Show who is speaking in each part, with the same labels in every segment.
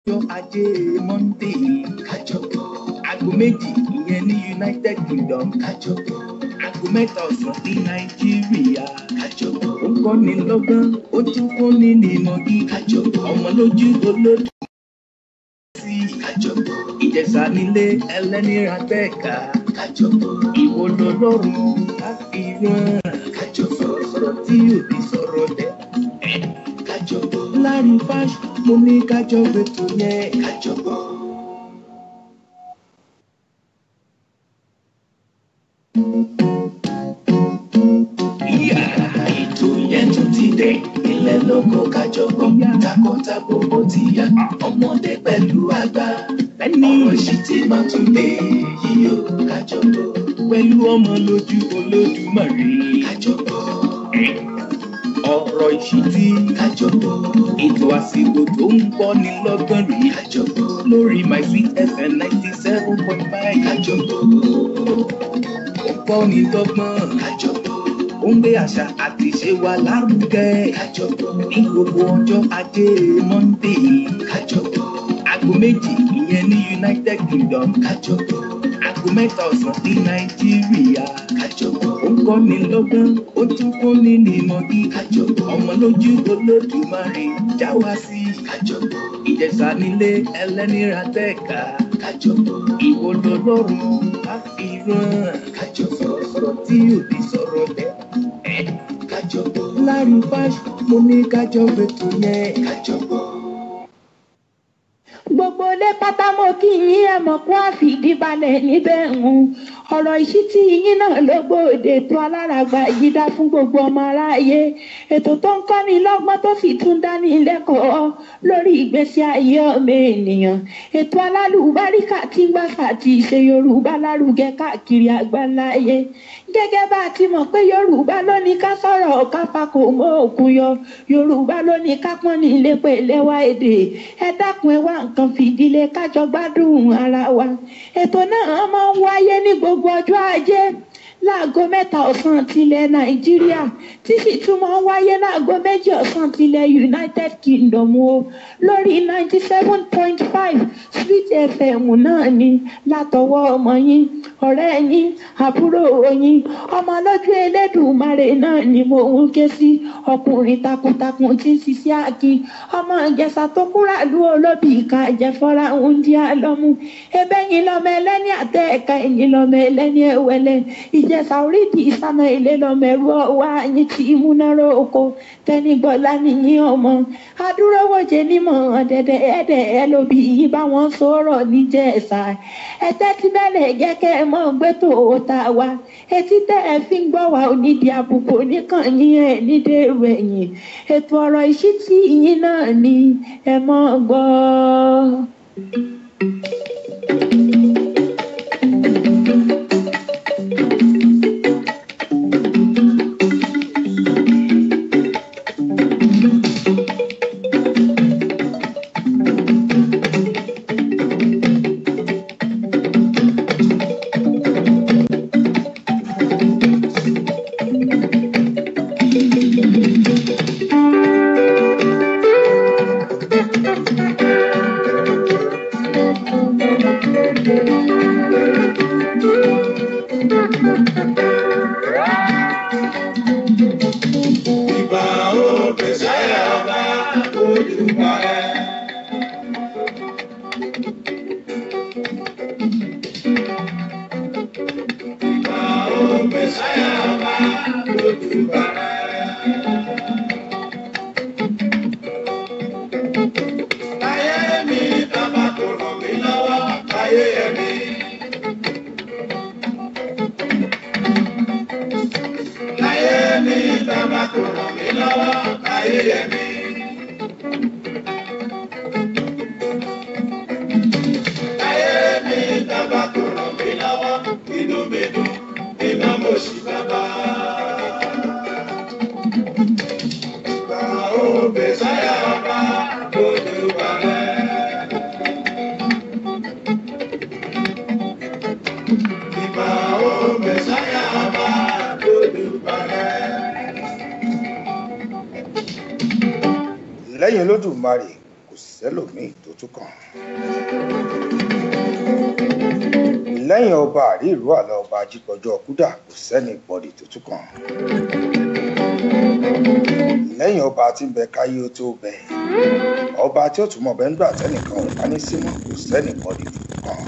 Speaker 1: ọjọ́ ajé Monday kájọpọ̀. Aago méjì ìyẹn ní United Kingdom kájọpọ̀. Aago mẹ́ta ọ̀sán ní Nàìjíríà kájọpọ̀. Ó kọ́ni lọ́gbọ́n, ó tún kọ́ni nímọ̀ gí kájọpọ̀. Ọmọ lójú olódù sí kájọpọ̀. Ìjẹ̀ṣà nílé ẹlẹ́ni Rabẹ́ẹ̀ká kájọpọ̀. Ìwọ lọ́lọ́run àfihàn kájọpọ̀. Sọ̀rọ̀ tí yóò di sọ̀rọ̀ dẹ̀ kájọpọ̀. Láàrin fáṣ mo ní kájọpọ̀ tó yẹ kájọpọ̀. Ètò yẹn tún ti dé ilé lóko kájọpọ̀. Takọtabo ó ti yá ọmọdé pẹ̀lú àgbà. Ọ̀rọ̀ sì ti máa tún dé yíyó kájọpọ̀. Pẹ̀lú ọmọ lójú Olódùmarè kájọpọ̀. Ọ̀rọ̀ ìṣítí kájọpọ̀. Ètò àsìkò tó ń bọ́ ní lọ́gbọ̀n rí kájọpọ̀. Lórí My Sweet FM 97.5 kájọpọ̀. Ó kọ́ ní lọ́gbọ̀n kájọpọ̀. Ó ń gbé àṣà àti ìṣe wa lárugẹ kájọpọ̀. Ní gbogbo ọjọ́ ajé Monday kájọpọ̀. Aago méjì ìyẹn ní United Kingdom kájọpọ̀. Aago mẹ́ta ọ̀sán ní Nàìjíríà kájọpọ̀. Ó ń kọ́ni lọ́gbọ́n, ó tún kọ́ni nímọ̀ gí kájọpọ̀. Ọmọ lójú Olódùmarè já wá sí kájọpọ̀. Ìjẹ̀ṣà nílé ẹlẹ́ni Rabẹ́ẹ̀ká kájọpọ̀. Ìwọ lọ́lọ́run àfihàn kájọpọ̀. Sọ̀rọ̀ tí yóò di sọ̀rọ̀ dẹ̀ kájọpọ̀. Láàrin fáṣ mo ní kájọpọ̀ tó yẹ kájọpọ̀.
Speaker 2: Gbogbo ilé pátá mo kí yín ẹ mọ̀ kó àfìdíbalẹ̀ níbẹ̀ ń ọ̀rọ̀ ìṣítí yín náà ló gbòde tó aláràgbà yídá fún gbogbo ọmọ aráyé. Ètò tó ń kọ́ni lọ́gbọ́n tó sì tún dání lẹ́kọ̀ọ́ lórí ìgbésí ayé ọmọ ènìyàn. Ètò alálùbáríkà tí ń gbàgbà àti ìṣe Yorùbá lárugẹ káàkiri àgbáláyé. Gẹ́gẹ́ bá a ti mọ̀ pé Yorùbá ló ní ká sọ̀rọ̀ ká fakò mọ́ òkun yọ. Yorùbá ló ní ká pọ́n ní ilé pé lẹ́wà èdè. Ẹ dákun ẹ wá nǹkan fìdílé kájọ gbádùn ara wa. Ètò náà máa ń wáyé ní gbogbo ọjọ́ ajé láago 3 ọ̀sán tilẹ̀ Nàìjíríà tí sì tún máa ń wáyé láago 2 ọ̀sán tilẹ̀ United Kingdom o lórí 97.5 Sweet FM náà ni látọwọ́ ọmọ yín ọ̀rẹ́ yín àbúrò yín ọmọ lójú Elédùmarè náà ni mo ń ké sí ọkùnrin takuntakun tí ń ṣiṣẹ́ àkí ọmọ Ìjẹ̀ṣà tó kúrà lú olóbì ìka àjẹfọ́ra oúnjẹ àlọ́mú ebẹ́yìn lọ́mọ ẹlẹ́ni àtẹ ẹ̀ka ẹ̀yìn lọ́mọ ẹlẹ́ni ẹ̀wẹ̀lẹ̀ Ìjẹ̀ṣà orídìí ìsáná ilé lọ́mọ ẹ̀rú ọwọ́ àyín tí múnáró oko tẹnigbọ́lá nìyí ọmọ adúrówòjé nímọ̀ ọ̀dẹ̀dẹ̀ ẹ̀dẹ̀ ẹ̀ lóbi yìí bá wọn sọ̀rọ̀ níjẹ̀ṣà ẹ̀tẹ́ tí bẹ́lẹ̀ gẹ́gẹ́ mọ́ gbẹ́tò òòtà wa etí tẹ́ ẹ fi ń gbọ́ wa onídìí àbùkù nìkan yín ẹ̀ nídèrú ẹ̀yìn ètò ọ̀rọ̀ ìṣítí yín náà ni ẹ mọ́ gbọ́.
Speaker 3: lẹ́yìn Olódùmarè kò sí sẹ́lòmíì tó tún kàn. lẹ́yìn ọba àríìrú àlọ́ ọba ajípọ̀jọ́ kúdà kò sẹ́ni bọ́dì tó tún kàn. lẹ́yìn ọba tí ń bẹ káyé ó tó bẹ ọba tí ó tún mọ̀ bẹ́ẹ̀ ń gbà tẹ́nìkan ò bá ní símọ́ kò sẹ́ni bọ́dì tó tún kàn.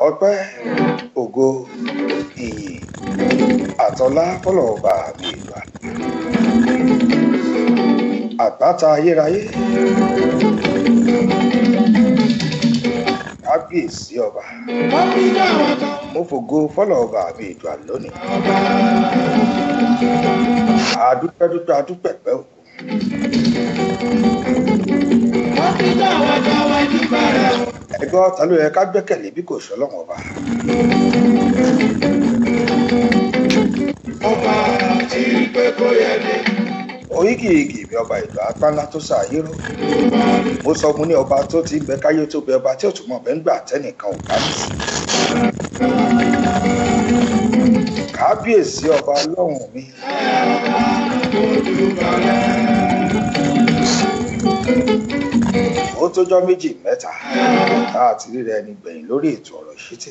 Speaker 3: ọpẹ́ ògo ìyìn àtọlá fọlọ́ ọba mi ìgbà àpáta ayérayé kábíyèsí ọba mo fògo fọlọ́ ọba mi ìgbà lónìí adúpẹ́dúpẹ́ adúpẹ́pẹ́ òkú. ẹgbẹ́ ọ̀tá ló yẹ ká gbẹ́kẹ̀lé bí kò ṣọlọ́run ọba.
Speaker 1: ọba tí pé kó yẹ ní.
Speaker 3: oyígìyigì mi ọba ìlú apánlá tó ṣàyé ró mo sọ mo ní ọba tó ti ń bẹ káyé tó bẹ ọba tí ò tún mọ̀ bẹ́ẹ̀ ń gbà tẹ́nìkan ò bá mi sí. kábíyèsí ọba ọlọ́run mi. ó tójọ́ méjì mẹ́ta láti ríra ẹni gbẹ̀yìn lórí ètò ọ̀rọ̀ ìṣítí.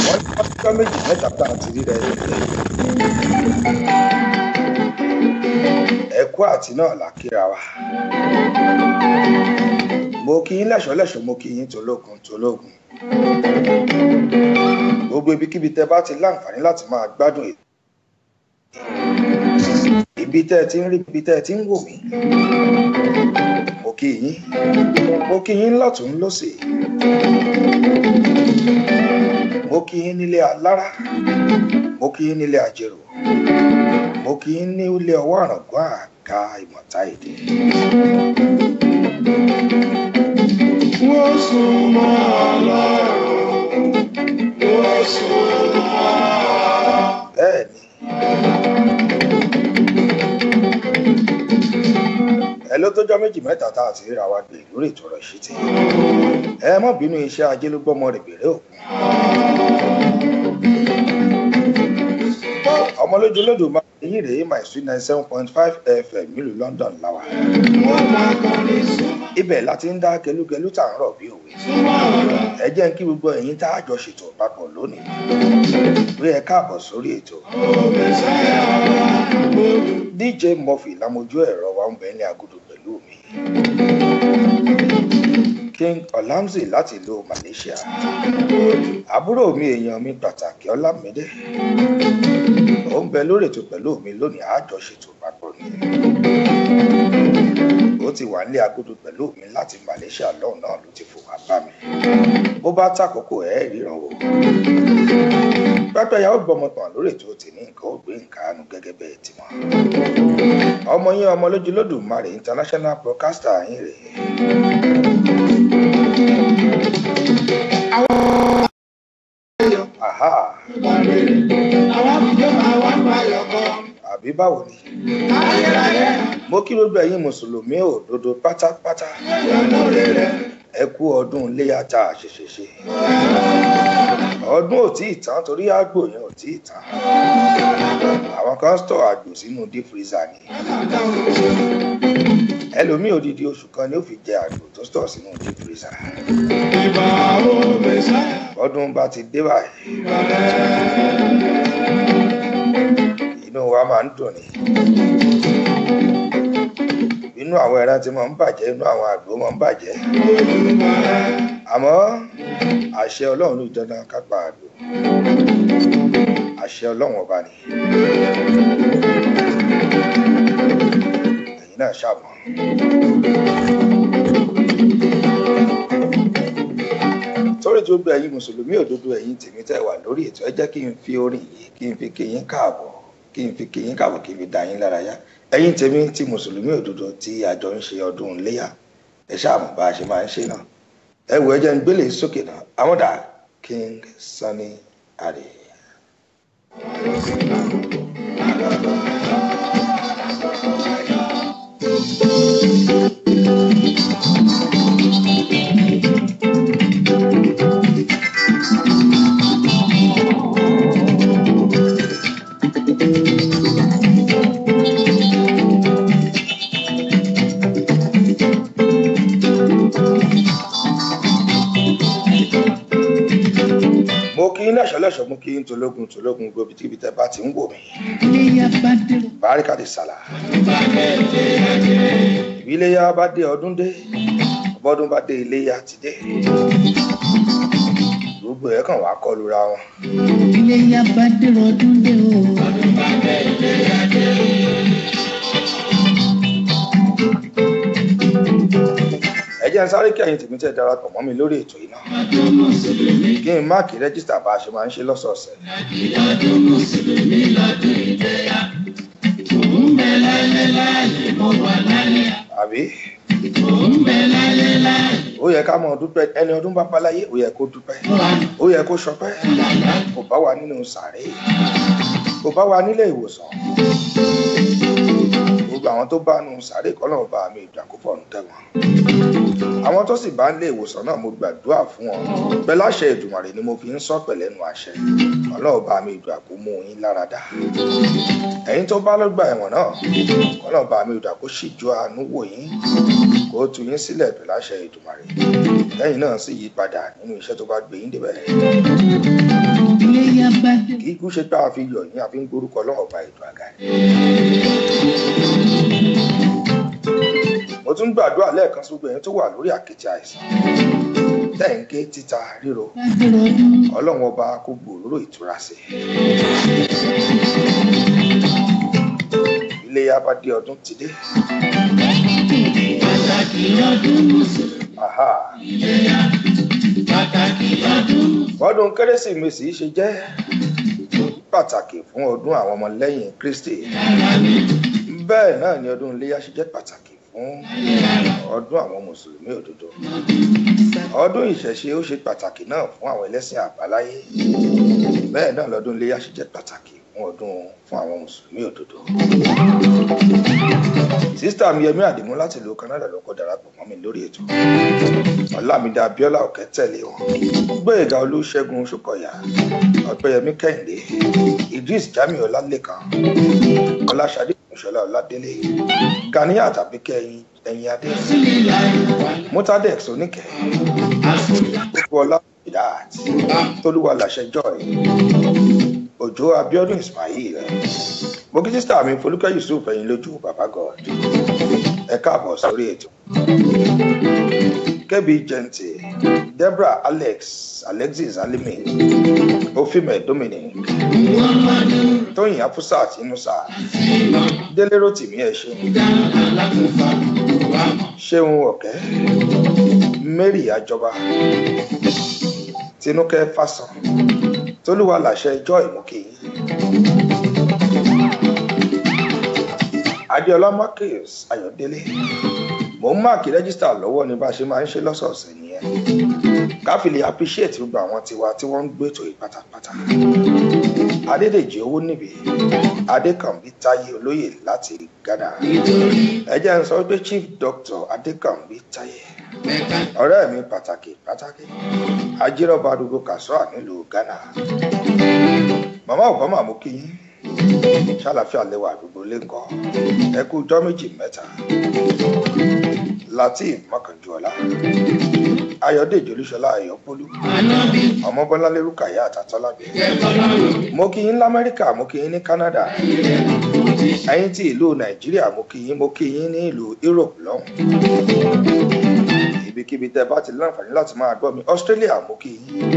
Speaker 3: wọ́n ní tójọ́ méjì mẹ́ta láti ríra ẹni gbẹ̀yìn. ẹ̀kú àti náà là kíra wa. mo kí yín lẹ́ṣọ̀ọ́lẹ́ṣọ̀ọ́ mo kí yín tológun tológun. gbogbo ibikíbi tẹ́ bá ti láǹfààní láti máa gbádùn ètò. ibi tẹ́ ẹ ti ń rí ibi tẹ́ ẹ ti ń wò mí. mo kí yín lọ́tún lósì. mo kí yín nílé alára. mo kí yín nílé àjèrò. mo kí yín ní ilé ọwọ́ àràǹgbá àga ìmọ̀ta èdè.
Speaker 1: wọ́n sùn mọ́ ọlọ́run wọ́n sùn mọ́.
Speaker 3: bẹ́ẹ̀ ni. ẹ ló tọ́jọ́ méjì mẹ́ta tá a ti ríra wa gbé lórí ètò ọ̀rọ̀ ìṣítí. ẹ má bínú iṣẹ́ ajé ló gbọ́mọ rẹ̀ bèrè òkun. ọmọ lójúlódò máa ń yí rèé my sweet 97.5 FM nílùú London láwa. ibẹ̀ láti ń dá gẹlúgẹlú tá à ń rọ̀ bí òwe. ẹ jẹ́ kí gbogbo ẹ̀yin tá a jọ ṣètò papọ̀ lónìí. rí ẹ káàbọ̀ sórí ètò. DJ Murphy lamojú ẹ̀rọ wa ń bẹ ní agudu pẹ̀lú mi. King Olamzi láti ìlú Malaysia. àbúrò mi èèyàn mi pàtàkì Ọlámídé. ó ń bẹ lórí ètò pẹ̀lú mi lónìí àjọṣètò papọ̀ ni. ó ti wà nílé agudu pẹ̀lú mi láti Malaysia lọ́hùn náà ló ti fò wá bá mi. bó bá tàkókò ẹ̀ ríran o. pẹ́pẹ́ ya ó gbọmọ tàn lórí ètò tèmi nǹkan ó gbé nǹkan àánú gẹ́gẹ́ bẹ́ẹ̀ ti mọ̀. ọmọ yín ọmọ lójúlódùmarè international broadcaster yín rèé. Aha. àbí báwo ni. mo kí gbogbo ẹ̀yin mùsùlùmí òdodo pátápátá. ẹ kú ọdún iléyá tá a ṣẹ̀ṣẹ̀ ṣe. ọdún ò tí ì tán torí àgbò yẹn ò tí ì tán. àwọn kan stọ̀ àgbò sínú deep freezer ni. ẹlòmíì odidi oṣù kan ni ó fi jẹ àgbò tó stọ̀ sínú deep freezer. ọdún bá ti dé báyìí. inú wa máa ń dùn ni. inú àwọn ẹran tí máa ń bàjẹ́ inú àwọn àgbò máa ń bàjẹ́. àmọ́ àṣẹ Ọlọ́run ló dandan ká pa àgbò. àṣẹ Ọlọ́run ọba ni. ẹ̀yin náà ṣàmọ́. sórí tí ó gbé ẹ̀yin mùsùlùmí òdodo ẹ̀yin tèmi tẹ́ wà lórí ètò ẹ jẹ́ kí n fi orin yìí kí n fi kí yín káàbọ̀ kí n fi dá yín lára yá. ẹ̀yin tèmi tí mùsùlùmí òdodo tí àjọ ń ṣe ọdún iléyá ẹ ṣáàmù bá a ṣe máa ń ṣe náà. ẹ wò ẹ jẹ́ ń gbélé sókè náà àmọ́dá King Sunny Adé. lẹ́ṣọ̀lẹ́ṣọ̀ mú kí n tológun gbogbo tíbi tẹ́ bá ti ń wò mí. Báríkà de sàlà. Iléyá bá dé ọdún dé, bọ́dún bá dé iléyá ti dé. Gbogbo ẹ̀ kàn wá kọlu ra wọn.
Speaker 1: Iléyá bá dé ọdún dé o. Bọ́dún bá dé iléyá dé.
Speaker 3: Ẹ jẹ́ n sáré kí ẹ̀yin tèmi tẹ́ darapọ̀ mọ́ mi lórí ètò yìí náà. Kí n máàkì rẹ́gísítà bá a ṣe máa ń ṣe lọ́sọ̀ọ̀sẹ̀. Àbí? Ó yẹ ká mọ̀ dúpẹ́, ẹni ọdún bá bá láyé ó yẹ kó dúpẹ́, ó yẹ kó ṣọpẹ́. Kò bá wa nínú sàréè, kò bá wa nílé ìwòsàn. Gbogbo àwọn tó bá nu sàréè kọ́ náà bá mi ìgbà kó fọ̀rùn tẹ̀wọ̀n. Àwọn tó sì bá ń lé ìwòsàn náà mo gbàdúrà fún wọn. Pẹ̀lú àṣẹ Èdùmàrè ni mo fi ń sọ pẹ̀lẹ́nu àṣẹ. Ọlọ́run bá mi ìgbà kó mú yín lára dá. Ẹ̀yin tó bá lọ́gbà ẹ̀wọ̀n náà, Ọlọ́run bá mi ìgbà kó ṣíjú àánú wò yín, kó tú yín sílẹ̀ pẹ̀lú àṣẹ Èdùmàrè. Lẹ́yìn náà sì yí padà nínú iṣẹ́ tó bá gbé yín débẹ̀. Kí ikú ṣe pé a fi yọ̀ yín, a fi ń gbórúkọ Ọlọ́run bá ètò àga. Mo tún gbàdúrà lẹ́ẹ̀kan sí gbogbo ẹ̀yin tó wà lórí àkìtì àìsàn. Tẹ̀ǹké títa ríro. Ọlọ́run ọba kó gbòòrò ìtura sí. Iléyá bá dé ọdún ti dé. Aha. Ọdún Kérésìmesì ṣe jẹ́ pàtàkì fún ọdún àwọn ọmọlẹ́yìn Kristi. Bẹ́ẹ̀ náà ni ọdún Iléyá ṣe jẹ́ pàtàkì fún ọdún àwọn Mùsùlùmí òdodo. Ọdún ìṣẹ̀ṣe ó ṣe pàtàkì náà fún àwọn ẹlẹ́sìn àbáláyé. Bẹ́ẹ̀ náà lọ́dún Iléyá ṣe jẹ́ pàtàkì fún àwọn Mùsùlùmí òdodo. Sísítà mi Yẹmí Àdìmú láti ìlú Canada ló kọ́ darapọ̀ mọ́ mi lórí ètò. Ọlámídé Abíọ́lá Òkè tẹ̀lé wọn. Gbóyèga Olúṣẹ́gun Ṣókọ̀yà, Ọ̀pẹ́yẹmí Kẹ́hìndé, Idris Jamiu Ọlálékan, Ọláṣadé Ìṣọ̀lá Ọládélé, Ganiya tàbí kẹ́yìn ẹ̀yìn adé, Mutadex Oníkẹ́, Gbogbo Ọlá Ìdáàt, Tolúwa Làṣẹ Joy, Òjó Abíọ́dún Ismail, Bókí sísítà mi Folúkẹ́ Yusuf ẹ̀yìn lójú Bàbá God. Ẹ káàbọ̀ sórí ètò. Kẹ́bi Jẹ́ntì, Deborah Alexis Alimi, Ofime Dominic, Tóyìn Afusat Inusa, Délé Rótìmí Ẹ̀ṣeun, Ṣeun Ọ̀kẹ́, Mary Àjọba, Tinúkẹ́ Fásán, Tolúwa Làṣẹ Joy Mọ́kì, Adéọlá Marcus Ayọ̀délé. Mo ń máàkì rẹ́gísítà lọ́wọ́ ní bá ṣe máa ń ṣe lọ́sọ̀ọ̀sẹ̀ nìyẹn. Káfílì appreciate gbogbo àwọn tiwa tí wọ́n ń gbètò yìí pátápátá. Adédèjì owó níbi, Adékànbí Táyé Olóyè láti Ghana. Ẹ jẹ́ n sọ pé Chief Doctor Adékànbí Táyé. Ọ̀rẹ́ mi pàtàkì, Ajírọ̀bà Adúgbò Kàṣọ́à nílùú Ghana. Màmá Obama mo kí yín. Ṣàlàfíà lẹ́wà àdúgbò lẹ́ńkọ́. Ẹ kú ọjọ́ méjì mẹ́ta. Lateef Mọ́kànjúọlá, Ayọ̀dèjì Olúṣọlá Ayọ̀pọ̀lú, Ọmọbọ́láńlé Rúkàyà Àtàtọ́lábí. Mo kí yín l'Amẹ́ríkà, mo kí yín ní Canada. Ẹ̀yin tí ìlú Nàìjíríà mo kí yín ní ìlú Europe lọ́hùn. Ibikíbi tẹ́ bá ti láǹfààní láti máa gbọ́ mi. Australia mo kí yín.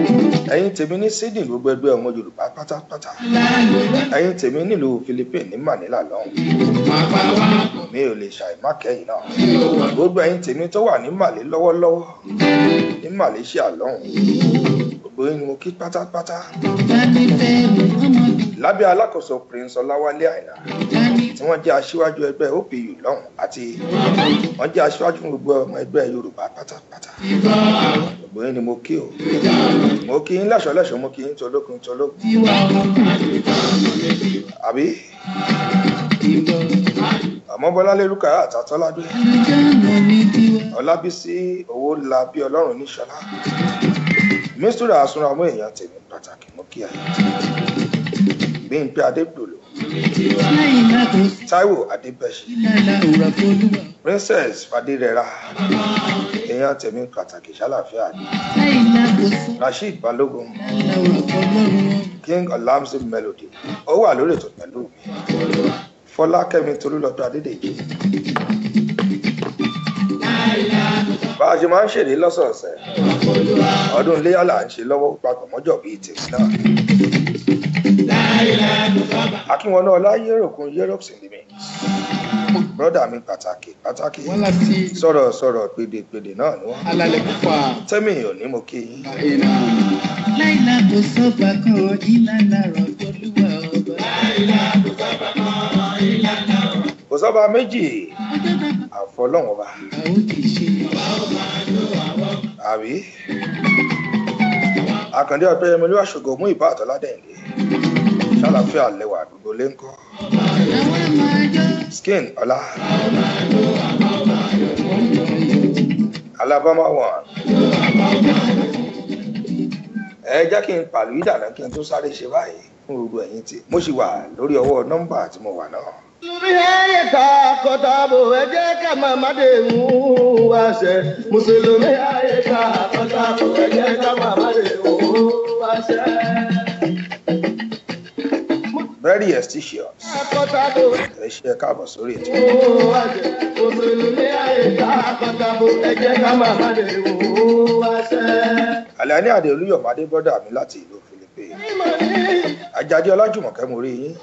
Speaker 3: Ẹ̀yin tèmi ní Sydney gbogbo ẹgbẹ́ ọmọ Yorùbá pátápátá. Ẹ̀yin tèmi nílùú Philippines ní Manila lọ́hùn. Mi ò lè ṣàìmá kẹ́yìn náà. Gbogbo ẹ̀yin tèmi tó wà ní Màlé lọ́wọ́lọ́wọ́, ní Malaysia lọ́hùn. Gbogbo yín ni mo kí pátápátá. Lábẹ́ alákòóso Prince Ọláwálé Àìná, tí wọ́n jẹ́ aṣíwájú ẹgbẹ́ OPU lọ́hùn àti wọ́n jẹ́ aṣíwájú fún gbogbo ọmọ ẹgbẹ́ Yorùbá pátápátá. Gbogbo yín ni mo kí o. Mo kí yín lẹ́ṣọ̀lẹ́ṣọ̀, mo kí yín tológun. Àbí? Ọmọbọ́láńlé Rúkàyà Àtàtọ́lábí, Ọlábísí Owólabí Ọlọ́run Níṣọlá, Mísírà Àsúnra ọmọ èèyàn tèmi pàtàkì mo kí ayé. Bímpé Adébùlò, Táíwò Adébẹ̀ṣì, Princess Fadérẹ̀ra, èèyàn èèyàn tèmi pàtàkì ṣàlàfíà ni Rasheed Balógun King Olamide Melody ó wà lórí ètò pẹ̀lú mi Fọlákẹ́mi Tolúlọpẹ́ Adédèjì bá a ṣe máa ń ṣèdí lọ́sọ̀ọ̀sẹ̀ ọdún iléyá là ń ṣe lọ́wọ́ papọ̀ mọ́jọ́ bíi tèmi náà akínwọnú ọlá yẹ́rọ̀kún Europe sinimi brọ́dà mi pàtàkì sọ̀rọ̀ pèdèpèdè náà ni wọ́n tẹ́mì ò ní mo kí yín.
Speaker 1: láìla kò sọ́ba kan ìlànà rọ̀jòlúwà ọba.
Speaker 3: kò sọ́ba méjì àfọlọ́wọ́n ba. àbí àkàndé ọ̀pẹ́yẹmí olúwa ṣògo mú ìbá àtọ́ládẹ́ǹdé ṣàlàfíà lẹ́wà àdúgbò lẹ́ńkọ́ skin ọlá Alabama one ẹ jẹ́ kí n pàlú ìdáná kí n tó sáré ṣe báyìí fún gbogbo ẹ̀yin tí mo sì wà lórí ọwọ́ nọ́mbà tí mo wà náà.
Speaker 4: lórí ayé ká kọ́tàbò ẹ jẹ́ ká máa má dé ń wá ṣe mùsùlùmí ayé ká kọ́tàbò ẹ jẹ́ ká máa má dé ń wá ṣe.
Speaker 3: Very aesticious. Ẹ ṣe káàbọ̀ sórí ètò. Àlàní Adé Olúyọ̀mádé bọ́dà mi láti ìlú Philippines. Àjàdí Ọlájùmọ̀kẹ́ mo rí yín.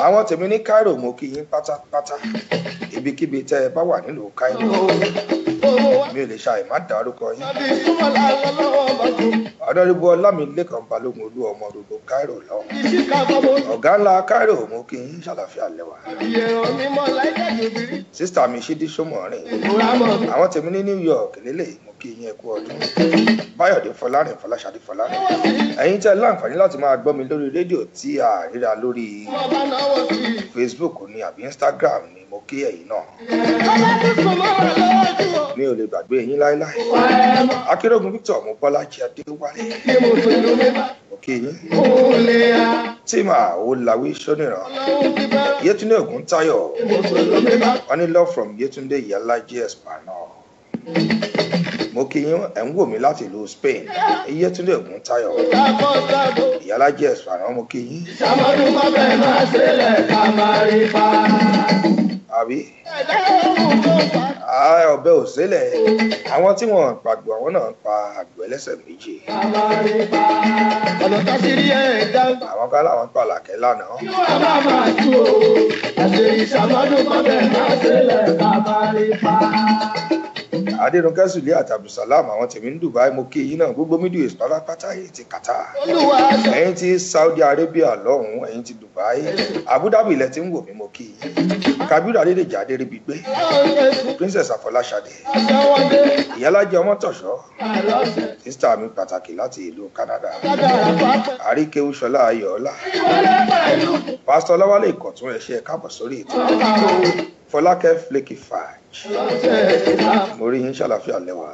Speaker 3: Àwọn tèmi ní Cairo mo kí yín pátápátá. Ibikíbi tẹ́ ẹ bá wà nílùú Cairo. Mi ò lè ṣàì má dárúkọ yín. Ọ̀dọ́rìbù Ọlámilékan Balógun Olú ọmọ gbogbo Cairo lọ. Ọ̀gá ńlá Cairo mo kí yín ṣàlàfíà lẹ́wà. Sísítà mi Ṣídí Ṣómọ̀rìn. Àwọn tèmi ní New York lélẹ̀ mo kí yín ẹ kú ọdún. Báyọ̀dé Fọlárìn Fọláṣadé Fọlárìn. Ẹ̀yin tẹ́ láǹfààní láti máa gbọ́ mi lórí rédíò tí a ríra lórí Facebook ní àbí Instagram ni mo kí ẹ̀yin náà. Mi ò lè gbàgbé yín láéláé. Akérògùn Victor Mobọ́lájí Adéwálé. Mo kí yín. Tíma Olàwí Ṣónìràn. Yétúndé Ògúntáyọ̀. Wọ́n ní love from Yétúndé Ìyálájé Espano. Mo kí yín ẹ̀ ń wò mí láti ìlú Spain. Yétúndé Ògúntáyọ̀. Ìyálájé Espano mo kí yín. Àbí? Ọbẹ̀ òsèlè àwọn tí wọ́n pàgbọ́ àwọn náà pa àgbò ẹlẹ́sẹ̀ méjì. Àwọn kan láwọn pa làkẹ́ lánàá. Adérunkẹ́ Sùlé àti Abdulsalam àwọn tèmi ní Dubai mo kí yín náà gbogbo Middle East pátápátá yìí ti Qatar. Ẹ̀yin ti Saudi Arabia lọ́hùn-ún ẹ̀yin ti Dubai. Abu Dhabi ilẹ̀ tí ń wò mí mo kí yín. Kabiru Adédèjì Adéríbigbé. Princess Afọláṣadé. Ìyálájẹ Ọmọ́tọ̀ṣọ́. Sísítà mi pàtàkì láti ìlú Canada. Àríkéwú Ṣọlá Ayọ̀ọ́lá. Pásítọ̀ Ọláwálé Ìkọ̀tún ẹ ṣé káàbọ̀ sórí ètò. Fọlákẹ́ Flaky Fudge. Mo rí yín ṣàlàfíà lẹ́wà.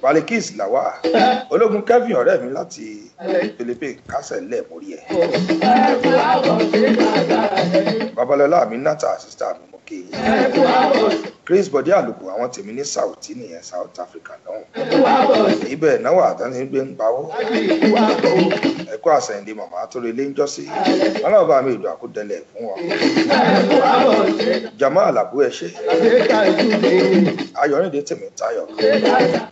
Speaker 3: Balikis Làwà. Ológun Kevin ọ̀rẹ́ mi láti Philippines kásẹ̀ lẹ̀ mórí ẹ̀. Babalọ́lá Aminata sísítà mi mo kí yín. Chris Bọ̀dé Àlùkò àwọn tèmi ní South nìyẹn South Africa náà. Ibẹ̀ náwó àtàní gbé ń pawó. Ẹ̀kọ́ àsẹ̀yìndé màmá tó relé ń jọ́sí. Wọn náà bá mi ìlú àkúdẹlẹ̀ fún wọn. Jamal Alabu ẹ ṣé. Ayọ̀rìndé Tèmítáyọ̀.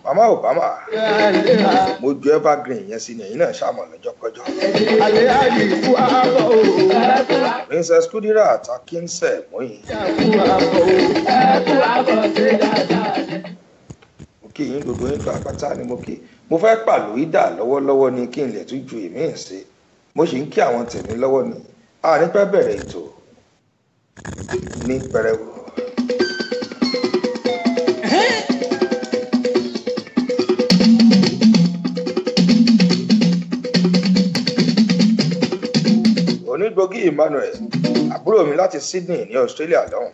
Speaker 3: Màmá Obama. Mo ju evergreen yẹn sí ni ẹ̀yin náà ṣàmọ̀ lọ́jọ́ kọjọ́. Princess Kudirat Akinsẹ̀ Mọ́yìn. Mo kí yín gbogbo yín pátá ni mo kí. Mo fẹ́ pàlú ìdà lọ́wọ́lọ́wọ́ ni kí n lè tún ju ìmí ṣe. Mo sì ń kí àwọn tèmi lọ́wọ́ ni. A ní pẹ́ bẹ̀rẹ̀ ètò ní pẹrẹwu. Onígbògí Emmanuel àbúrò mi láti Sydney ní Australia lọ́hùn.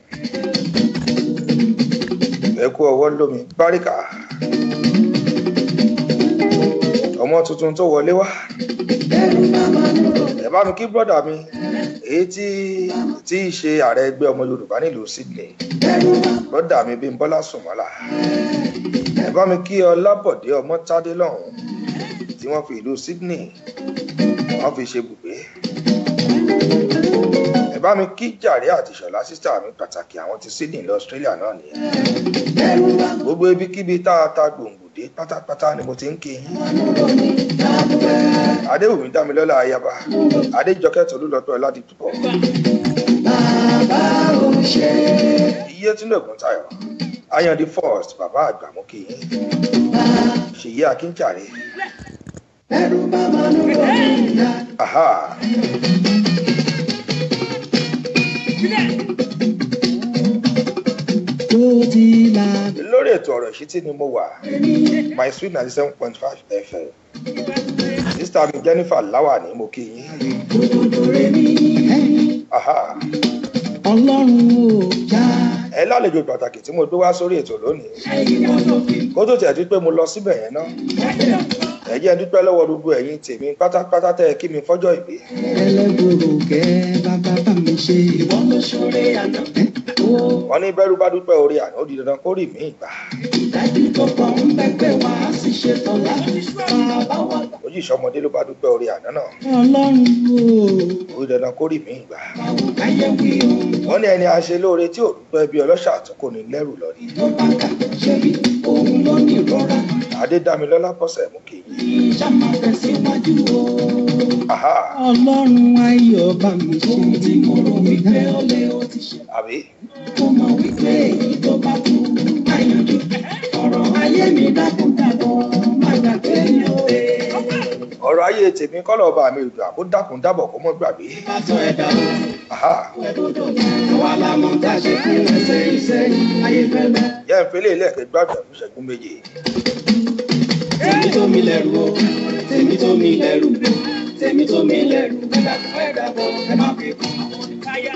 Speaker 3: Ẹ kú ọwọ́ lómi báríkà. Ọmọ tuntun tó wọlé wá. Ẹ bá mi kí brọ́dà mi èyí tí í ṣe ààrẹ ẹgbẹ́ ọmọ Yorùbá nílùú Sydney lọ́dà mi Bímbọ́lá Sùnmọ́lá ẹ bá mi kí Ọlábọ̀dé Ọmọ́tádé lọ́hùn tí wọ́n fi ìlú Sydney wọ́n fi ṣe bùgbé ẹ bá mi kí Jàre àti Ṣọlá sísá mi pàtàkì àwọn ti Sydney lọ Australia náà nìyẹn gbogbo ibikíbi tá a ta gbòǹgbòdé pátápátá ni mo ti ń kí yín Adéwùmí Dámilọ́lá Ayaba Adéjọkẹ́ Tolúlọpẹ́ Ọládìpúpọ̀ iye Tínúògùn Táyọ̀ Ayan the first bàbá àgbà mú kí yín Ṣèyí Akínjàre aha lórí ètò ọ̀rọ̀ ìṣítí ni mo wà my sweet 97.5 FM sísá mi Jennifer Láwà ní mo kí yín aha
Speaker 1: Ọlọ́run ò já.
Speaker 3: Ẹ lálejò pàtàkì tí mo gbé wá sórí ètò lónìí kó tó tẹ̀ dúpẹ́ mo lọ síbẹ̀ yẹn náà ẹ jẹ́ dúpẹ́ lọ́wọ́ gbogbo ẹ̀yin tèmi pátápátá tẹ́ ẹ kí mi fọ́jọ́ ìbí.
Speaker 1: Ẹlẹ́gbòrò kẹ́ bàbá bá mi ṣe. Ìwọ ló ṣoore àná.
Speaker 3: Wọ́n ní bẹ́rù bá dúpẹ́ orí àná ó di dandan kó rí mi ìgbà.
Speaker 1: Ìdájú tó pọ̀ ń bẹ́gbẹ́ wá sí ṣe tọ́lá. Bàbá wa.
Speaker 3: Ojú ìṣọmọdé ló bá dúpẹ́ orí àná náà.
Speaker 1: Ọlọ́run o.
Speaker 3: Ó di dandan kó rí mi ìgbà.
Speaker 1: Káyé wí o.
Speaker 3: Wọ́n ní ẹni àṣẹ lóore tí ò dúpẹ́ bí ọlọ́ṣà tó kò ní lẹ́rù lọ rí.
Speaker 1: Tó bá kà ṣe bí òun ló ní ìrora.
Speaker 3: Adédámilọ́lá Bọ́sẹ̀ mú kí yín.
Speaker 1: Ìjàmbá tẹ̀síwájú o.
Speaker 3: Aha.
Speaker 1: Ọlọ́run ayọ̀ bá mi ṣe. Ohun tí mo rò wípé ó lé ó ti ṣe.
Speaker 3: Àbí?
Speaker 1: Mo mọ̀ wípé èyí tó bá kú àyànjú. Ọ̀rọ̀ ayé mi dákúndàbọ̀ má gbàgbé ni ó dé.
Speaker 3: Ọ̀rọ̀ ayé tèmi kọ́lọ̀ ọba mi ìdùn àkó dákun dábọ̀ kó mọ́ gbàgbé.
Speaker 1: Ìbátan ẹ̀dá o.
Speaker 3: Aha.
Speaker 1: Àwa la mọ̀ tá a ṣe fún ẹsẹ̀ ìsẹ́yìn ayé fẹ́lẹ́.
Speaker 3: Yẹ́ ń fẹ́lẹ́ ilé-ẹ̀kẹ́ gbàgbé fún ìṣẹ́gun méje.
Speaker 1: Tèmi tó mi lẹ́rù o, tèmi tó mi lẹ́rù, tèmi tó mi lẹ́rù, ẹ̀dá fún ẹ̀dá bọ̀ ẹ má fi kún àwọn oníkáyà.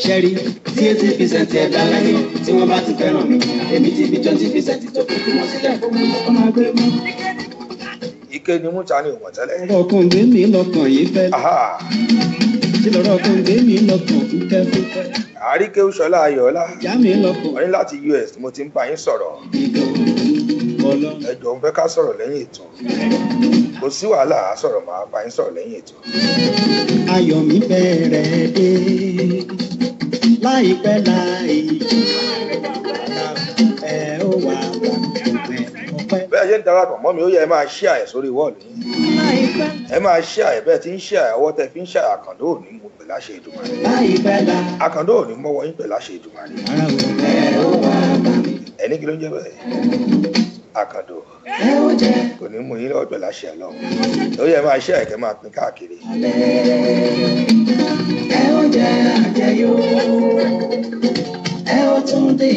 Speaker 1: Ṣẹ́rí tí 80% ẹ̀dá láyé tí wọ́n bá ti fẹ́ràn mi, èmi ti fi 20% tó kù fún wọn sílẹ̀ fún mi ọmọ ẹgbẹ́ mú.
Speaker 3: Ike ni mú ta ni òmò tẹ́lẹ̀.
Speaker 1: Ọ̀rọ̀ kan gbé mi lọ́kàn yìí fẹ́.
Speaker 3: Aha.
Speaker 1: Tí lọ́rọ̀ kan gbé mi lọ́kàn fúnkẹ́ fúnkẹ́.
Speaker 3: Àríkẹ́ Ṣọlá Ayọ̀ọ́lá.
Speaker 1: Ìyá mi lọ́kàn.
Speaker 3: Wọ́n ní láti US mo ti ń bá yín sọ̀rọ̀. Ẹ jọ̀ọ́ ń fẹ́ ká sọ̀rọ̀ lẹ́yìn ètò. Kò sí wàhálà á sọ̀rọ̀ máa bá yín sọ̀rọ̀ lẹ́yìn ètò.
Speaker 1: Ayọ̀ mi bẹ̀rẹ̀ dé láìpẹ́ láì ẹ ó wà ọpẹ́.
Speaker 3: Bẹ́ẹ̀ ṣe ń darapọ̀ mọ́ mi ó yẹ ẹ máa ṣí àyẹ̀ sórí wọ́ọ̀lù yín. Ẹ máa ṣí àyẹ̀ bẹ́ẹ̀ tí ń ṣí àyẹ̀ ọwọ́ tẹ fi ń ṣe àkàndó òní mo pè láṣẹ Èdùmàrè.
Speaker 1: Láìpẹ́ láì
Speaker 3: Àkàndó òní mọ́wọ́ yín pè láṣẹ Èdùmàrè.
Speaker 1: ẹ ó wà
Speaker 3: Ẹni kí ló ń jẹ́ bẹ́ẹ̀? Àkàndó
Speaker 1: ẹ ó jẹ
Speaker 3: kò ní mú yín lọ́wọ́ pè láṣẹ Ọlọ́run. Ó yẹ ẹ máa ṣí àyẹ̀ kẹ́ máa pín káàkiri.
Speaker 1: ẹ ó jẹ àjẹyó ẹ ó tún dé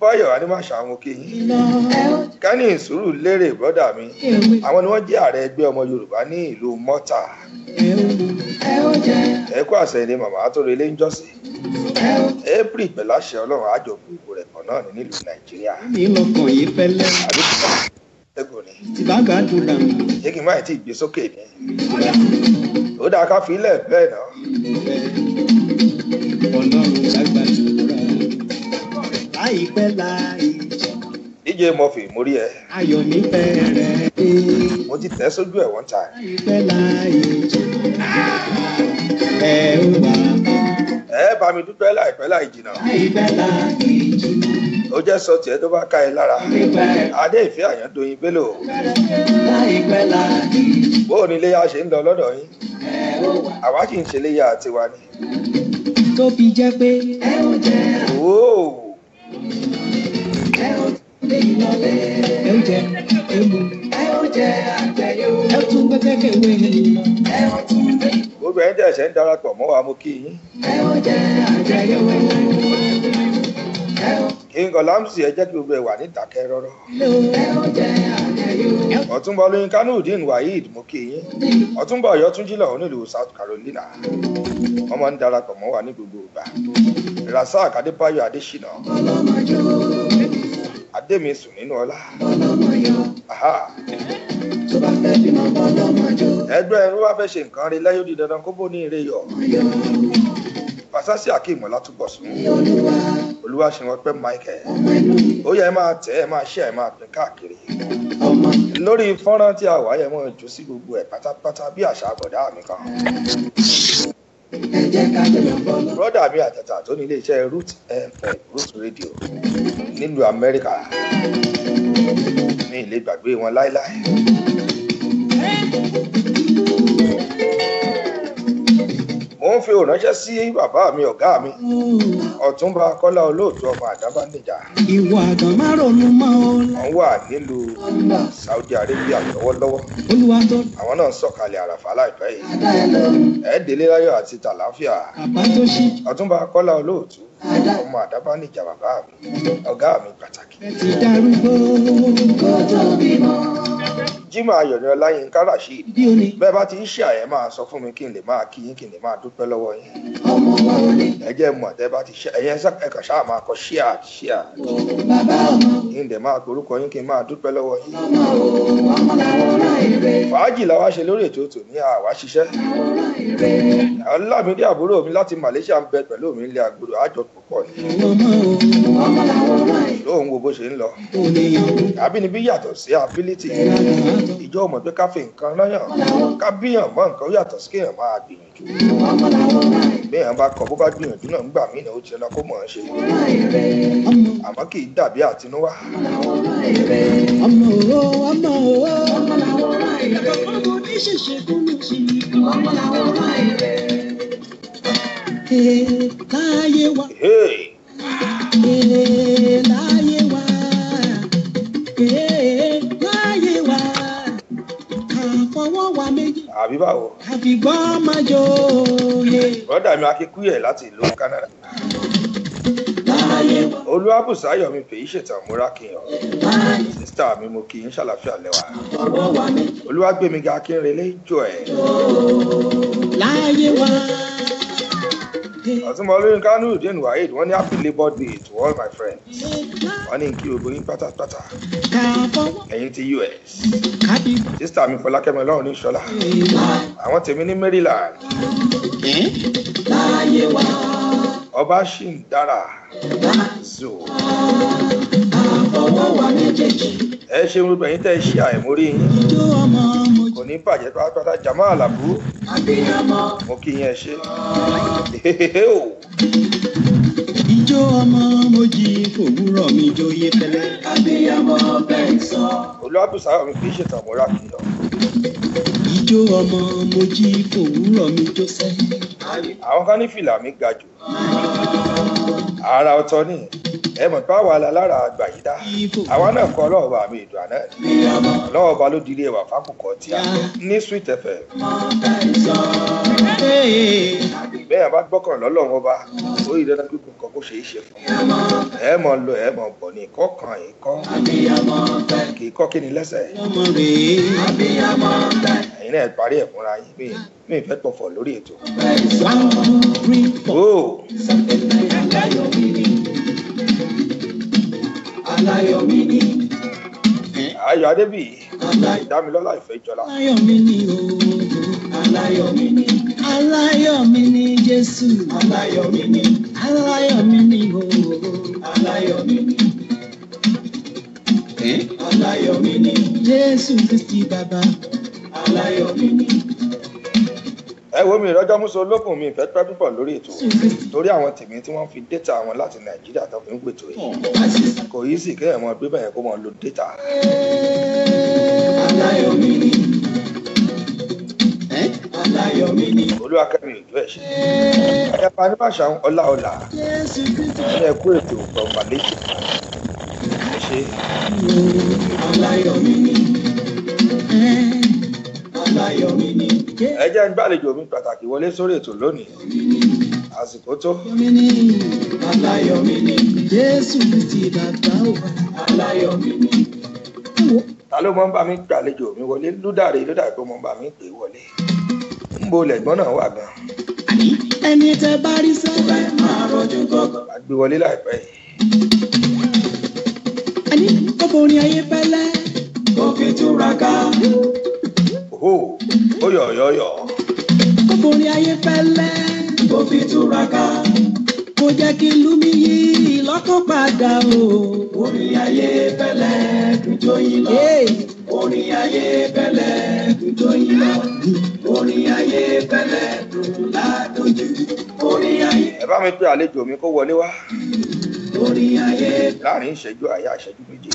Speaker 3: Báyọ̀ Adémáṣà àwọn òkè yín.
Speaker 1: lọ ẹ ó
Speaker 3: Kání Sùúrù lérè brọ́dà mi.
Speaker 1: kéwì
Speaker 3: Àwọn ni wọ́n jẹ́ ààrẹ ẹgbẹ́ ọmọ Yorùbá ní ìlú Mọ́tà.
Speaker 1: ẹ ó jẹ
Speaker 3: Ẹ kú àṣẹ ni màmá tó relé ń jọ́sìn.
Speaker 1: ẹ ó
Speaker 3: April pẹ̀lú àṣẹ Ọlọ́run àjọ gbogbo rẹ̀ kan náà ní nílùú Nàìjíríà.
Speaker 1: mi lọ́kàn yìí fẹ́lẹ́
Speaker 3: Àdúgbò ẹ̀gùn ni.
Speaker 1: tí bá gbàdúrà mi.
Speaker 3: Ṣé kí n má tí ì gbé sókè ni? Ó dáa ká fi ilẹ̀ bẹ́ẹ̀ náà.
Speaker 1: Ọlọ́run ṣàgbàdúrà láìpẹ́ láì
Speaker 3: DJ Murphy mo rí ẹ.
Speaker 1: ayọ̀ mi bẹ̀rẹ̀ dé
Speaker 3: Mo ti tẹ̀ sójú ẹ̀ one time.
Speaker 1: láìpẹ́ láì ẹ ó wà
Speaker 3: Ẹ bá mi dúpẹ́ láìpẹ́ láì jìnnà.
Speaker 1: láìpẹ́ láì
Speaker 3: Ó jẹ́ sọ tiẹ̀ tó bá ká ẹ lára.
Speaker 1: láìpẹ́
Speaker 3: Adé ìfẹ́ Àyàndóyin Bello.
Speaker 1: láìpẹ́ láì
Speaker 3: Bóò ni iléyà ṣe ń lọ lọ́dọ̀ yín?
Speaker 1: ẹ ó wà
Speaker 3: Àwa kì í ṣe iléyà tiwa ni.
Speaker 1: tó fi jẹ́ pé ẹ ó jẹ
Speaker 3: Ooo!
Speaker 1: ẹ ó lè lọlé ẹ ó jẹ emu ẹ ó jẹ àjẹyó ẹ tún gbẹ́kẹ̀wé ẹ ó tún dé
Speaker 3: Gbogbo ẹ̀yin tẹ̀ ṣẹ̀ ń darapọ̀ mọ́ wa mo kí yín.
Speaker 1: ẹ ó jẹ àjẹyó ẹ ó
Speaker 3: King Olamsi ẹ jẹ́ kí gbogbo ẹ̀ wà ní ìdákẹ́ rọ́rọ́.
Speaker 1: ẹ ó jẹ àjẹyó
Speaker 3: Ọ̀túnba Olóyin Kanudeen Waheed mo kí yín. Ọ̀túnba Ọ̀yọ́túnjí lọ́wọ́ nílùú South Carolina. Wọ́n máa ń darapọ̀ mọ́ wa ní gbogbo ìgbà. Rasaq Adébáyọ̀ Adéṣínà.
Speaker 1: ọlọ́mọjó
Speaker 3: Adémisùn nínú ọlá.
Speaker 1: ọlọ́mọyọ
Speaker 3: Aha!
Speaker 1: tó bá fẹ́ bímọ
Speaker 3: ẹgbẹ́ ẹ̀rọ wá fẹ́ ṣe nǹkan rí láyé ó di dandan kó bó ní ire yọ. Fàṣásí Akeem Ọlátúbọ̀sún Olúwaṣínwọpẹ́ Michael ó yẹ ẹ máa tẹ̀ ẹ máa ṣe ẹ máa pín káàkiri lórí fọ́nrán tí a wà yẹ mọ́ jù sí gbogbo ẹ̀ pátápátá bí àṣà àbọ̀dá mi kan. Brọ́dà mi àtàtà tó ní iléeṣẹ́ Root FM Root Radio nílùú Amẹ́ríkà ní ilé gbàgbé wọn láíláí. Mo ń fi òránṣẹ́ sí bàbá mi ọ̀gá mi Ọ̀túnba Kọ́lá Olóòtú ọmọ Àdábánijà.
Speaker 5: Ìwọ àgàn má ronú mọ́ ọ.
Speaker 3: Wọ́n wà nílùú Saudi Arabia lọ́wọ́lọ́wọ́.
Speaker 5: Olúwa tó.
Speaker 3: Àwọn náà ń sọ̀kalẹ̀ àràfà láìpẹ́ yìí. Ẹ̀ẹ́dẹ̀lẹ́ láyọ̀ àti tàlàáfíà.
Speaker 5: Bàbá tó ṣí.
Speaker 3: Ọ̀túnba Kọ́lá Olóòtú ọmọ Àdábánijà bàbá mi ọ̀gá mi pàtàkì.
Speaker 5: Ẹ ti darúgbó.
Speaker 3: Jímọ̀ Ayọ̀ni Ọláyínká Rasheed.
Speaker 5: Bí o ní.
Speaker 3: Bẹ́ẹ̀ bá ti ń ṣe àyẹ̀ máa sọ fún mi kí n lè máa kí yín kí n lè máa dúpẹ́ lọ́wọ́ yín. Ẹ jẹ́ mọ̀ tẹ́ bá ti ṣe ẹ̀yẹn ẹ̀kà ṣáà máa kọ ṣíà. Kí n lè máa porúkọ yín kí n máa dúpẹ́ lọ́wọ́ yín. Fàájì làwa ṣe lórí ètò tòní àwa ṣiṣẹ́. Ọlámídé àbúrò mi láti Malaysia ń bẹ pẹ̀lú mi nílé agbodò àjọ púpọ̀ ni. Lóhun wo bó ṣe ń lọ. Àbínibí yàtọ̀ sí ability. Ìjọ mọ̀ pé ká fi nǹkan ráyàn ká bíyàn mọ́ nǹkan ó yàtọ̀ sí kéèyàn máa gbìyànjú. Béèyàn bá kọ bó bá gbìyànjú náà nígbà míì náà ó ti lọ kó mọ̀ ọ́n ṣe. Àmọ́ kì í dàbí àtinúwá.
Speaker 5: Láyé wa. Láyé wa. Láyé wa. Àfọwọ́ wa méjì.
Speaker 3: Àbí báwo?
Speaker 5: Àfìgbọ́ máa jò yé.
Speaker 3: Bọ́dà mi Akínkúyè láti ìlú Canada. Olúwabùsáyọ̀ mi fèyí ṣètàn múra kìyàn. Sísítà mi mo kì í ṣàlàfíà lẹ́wà. Olúwagbémiga Akínrelé jọ ẹ̀.
Speaker 5: Láyé wa.
Speaker 3: Ọ̀túnmọ̀ olórin Kanurudeen Waheed wọ́n ní happy Labour Day to all my friends. Wọ́n ní kí gbogbo yín pátápátá. Ẹ̀yin ti US. Sísítà mi Fọlákẹ́mi Ọlọ́run ní Ṣọlá. Àwọn tèmi ní Maryland.
Speaker 5: Láyé wa.
Speaker 3: Ọba ṣì ń dára. Zo.
Speaker 5: Àfọwọ́ wa méjèèjì.
Speaker 3: Ẹ ṣe gbogbo ẹ̀yin tẹ́ ẹ ṣí àìmórí yín.
Speaker 5: Ijó ọmọ mo
Speaker 3: Kò ní bàjẹ́ pátápátá Jamal Alabu.
Speaker 5: Abiyamọ.
Speaker 3: Mo kí yín ẹ ṣe.
Speaker 5: Ijó ọmọ mo jí fòwúrọ̀ mi jóyè pẹ̀lẹ́. Abiyamọ bẹ́ẹ̀ sọ.
Speaker 3: Olúwabùsáyọ̀ mi fi ṣètàn múra kìyàn.
Speaker 5: Ijó ọmọ mo jí fòwúrọ̀ mi jó sẹ́yìn.
Speaker 3: Àwọn kan ní fìlà mi ga jù. Ara ọ̀tọ̀ ni ẹ mọ̀ pé àwa lára àgbà yìí dá. Àwa náà kọ́ ọlọ́ọ̀bà mi ìdùn àná ẹ̀. Ọlọ́ọ̀bà ló dirí ẹwà fákùkọ tí a ní Sweet FM. Bẹ́ẹ̀ bá gbọ́kàn lọ́lọ́run ọba ó yí dandan pé nǹkan kó ṣe é ṣe fún un. Ẹ mọ̀ lọ ẹ mọ̀ bọ̀ ní ìkọ́kàn ìkọ́. Kì í kọ́ kí ni lẹ́sẹ̀. Ẹ̀yin náà parí ẹ̀ fúnra yín mi ìfẹ́ pọ̀fọ̀ lórí ètò.
Speaker 5: 1, 2, 3, 4.
Speaker 3: Ayọ̀ Adébíyì Dámilọ́lá Ìfẹ́jọlá.
Speaker 5: Aláyọ̀ mi ni o. Aláyọ̀ mi ni. Aláyọ̀ mi ni Jésù. Aláyọ̀ mi ni. Aláyọ̀ mi ni o. Aláyọ̀ mi ni. Aláyọ̀ mi ni. Jésù Kristi bàbá. Aláyọ̀ mi ni.
Speaker 3: Ẹ wo mi ìrọ́jọ́ múso olókùn mi ìfẹ́ pẹ́ púpọ̀ lórí ètò torí àwọn tèmi tí wọ́n fi data wọn láti Nàìjíríà tó fi ń pètò yìí kò yí sì kéèyàn mọ gbé bẹ́ẹ̀ kó mọ lo data.
Speaker 5: Aláyọ̀ mi ni. Aláyọ̀ mi ni.
Speaker 3: Olúwakẹ́mi ìjọ ẹ̀ ṣe. Ẹ̀yàpá ní bàṣà ọlá
Speaker 5: Jésù Kristi.
Speaker 3: ní ẹ̀kú ètò from Malaysia. Ẹ ṣe.
Speaker 5: Aláyọ̀ mi ni. Aláyọ̀ mi ni.
Speaker 3: Ẹ jẹ́ ń gbàlejò mi pàtàkì wọlé sórí ètò lónìí. Àsìkò tó.
Speaker 5: Aláyọ̀ mi ni. Jésù Kristi bàbá wa. Aláyọ̀ mi ni.
Speaker 3: Ta ló mọ́ ń bá mi gbàlejò mi wọlé? Lúdàrí tó mọ́ ń bá mi pè wọlé. Ń bo lẹ̀gbọ́n náà wà gan.
Speaker 5: Ẹni tẹ bá rí sẹ́fẹ̀ máa rọ̀jò gọ́gọ́.
Speaker 3: A gbé wọlé láìpẹ́ yìí.
Speaker 5: Ẹni ọkùnrin ayé fẹ́lẹ́. Kò fi túra ká.
Speaker 3: Oho, oyọ̀yọ̀yọ̀.
Speaker 5: Orin ayé fẹ́lẹ́, kò fi túraká. Kò jẹ́ kí ìlú mi yí lọ́kàn padà o. Orin ayé fẹ́lẹ́, dùn jó yín lọ. Orin ayé fẹ́lẹ́, dùn jó yín lọ. Orin ayé fẹ́lẹ́, dùn ládójú. Orin ayé.
Speaker 3: Ẹ bá mi pé àlejò mi kó wọlé wá.
Speaker 5: Orin ayé.
Speaker 3: Láàrin ìṣẹ́jú àyà ìṣẹ́jú méje.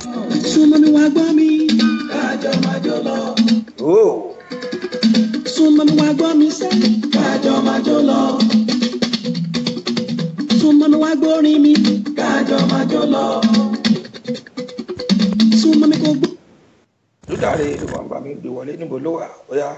Speaker 5: Súnmọ́ mi wá gbọ́ mi. Kájọ máa jọ lọ. Súnmọ́ mi wá gbọ́ mi sẹ́. Kájọ máa jọ lọ. Súnmọ́ mi wá gbórin mi. Kájọ máa jọ lọ. Súnmọ́ mi kò gbọ́.
Speaker 3: Lúdàrí ló máa ń bá mi gbé wọlé níbo ló wà ó yá.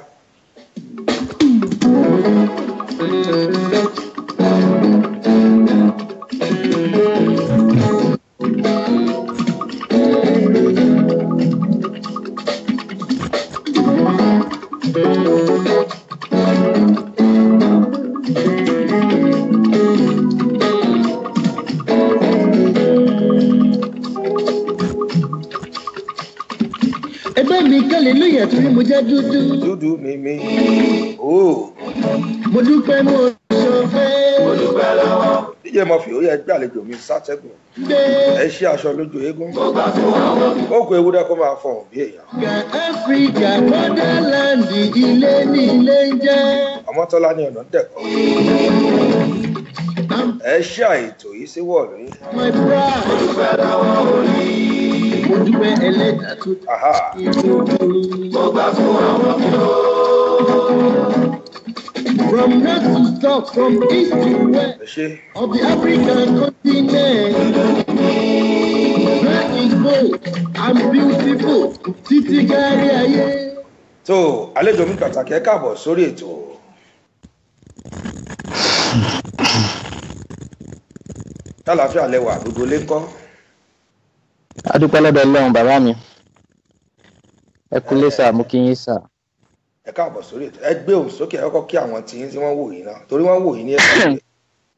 Speaker 5: Ẹgbẹ́ mi kẹ́lẹ̀ lóye torí mo jẹ́ dúdú.
Speaker 3: Dúdú mi.
Speaker 5: Mo dúpẹ́ mo ṣọ̀fẹ́. Mo dúpẹ́ lọ́wọ́.
Speaker 3: Díje mo fi òye ẹgbẹ́ àlejò mi sátẹ́gùn. Ẹ ṣí aṣọ lójú eégún. Ó kó ewúrẹ́ kó máa fọhùn bí èèyàn.
Speaker 5: Áfíríkà motherland ilé ní ilé ń jẹ́.
Speaker 3: Ọmọ́tọ́lá ní ọ̀nà dẹ̀kọ́. Ẹ ṣí àìtò yìí sí wọ̀ọ̀lù yín.
Speaker 5: My bride. Mo dúpẹ́ lọ́wọ́ orí. Mo dúpẹ́ ẹlẹ́dàá tó ti mo gbà fún àwọn mi o. From north to south, from east to west of the African continent. Black is bold and beautiful. Títí kárí ayé.
Speaker 3: So, àlejò mi pàtàkì ẹ káàbọ̀ sórí ètò. Tálàáfíà lẹwà gbogbo lé ń kọ́.
Speaker 6: Adúpẹ́ lọ́dọ̀ Ọlọ́run bàbá mi. Ẹ kúlé sà, mo kí yín sà.
Speaker 3: Ẹ káàbọ̀ sórí ètò. Ẹ gbé òun sókè ẹ kọ́kọ́ kí àwọn tiyín tí wọ́n wò yín náà. Torí wọ́n wò yín ní ẹ̀ka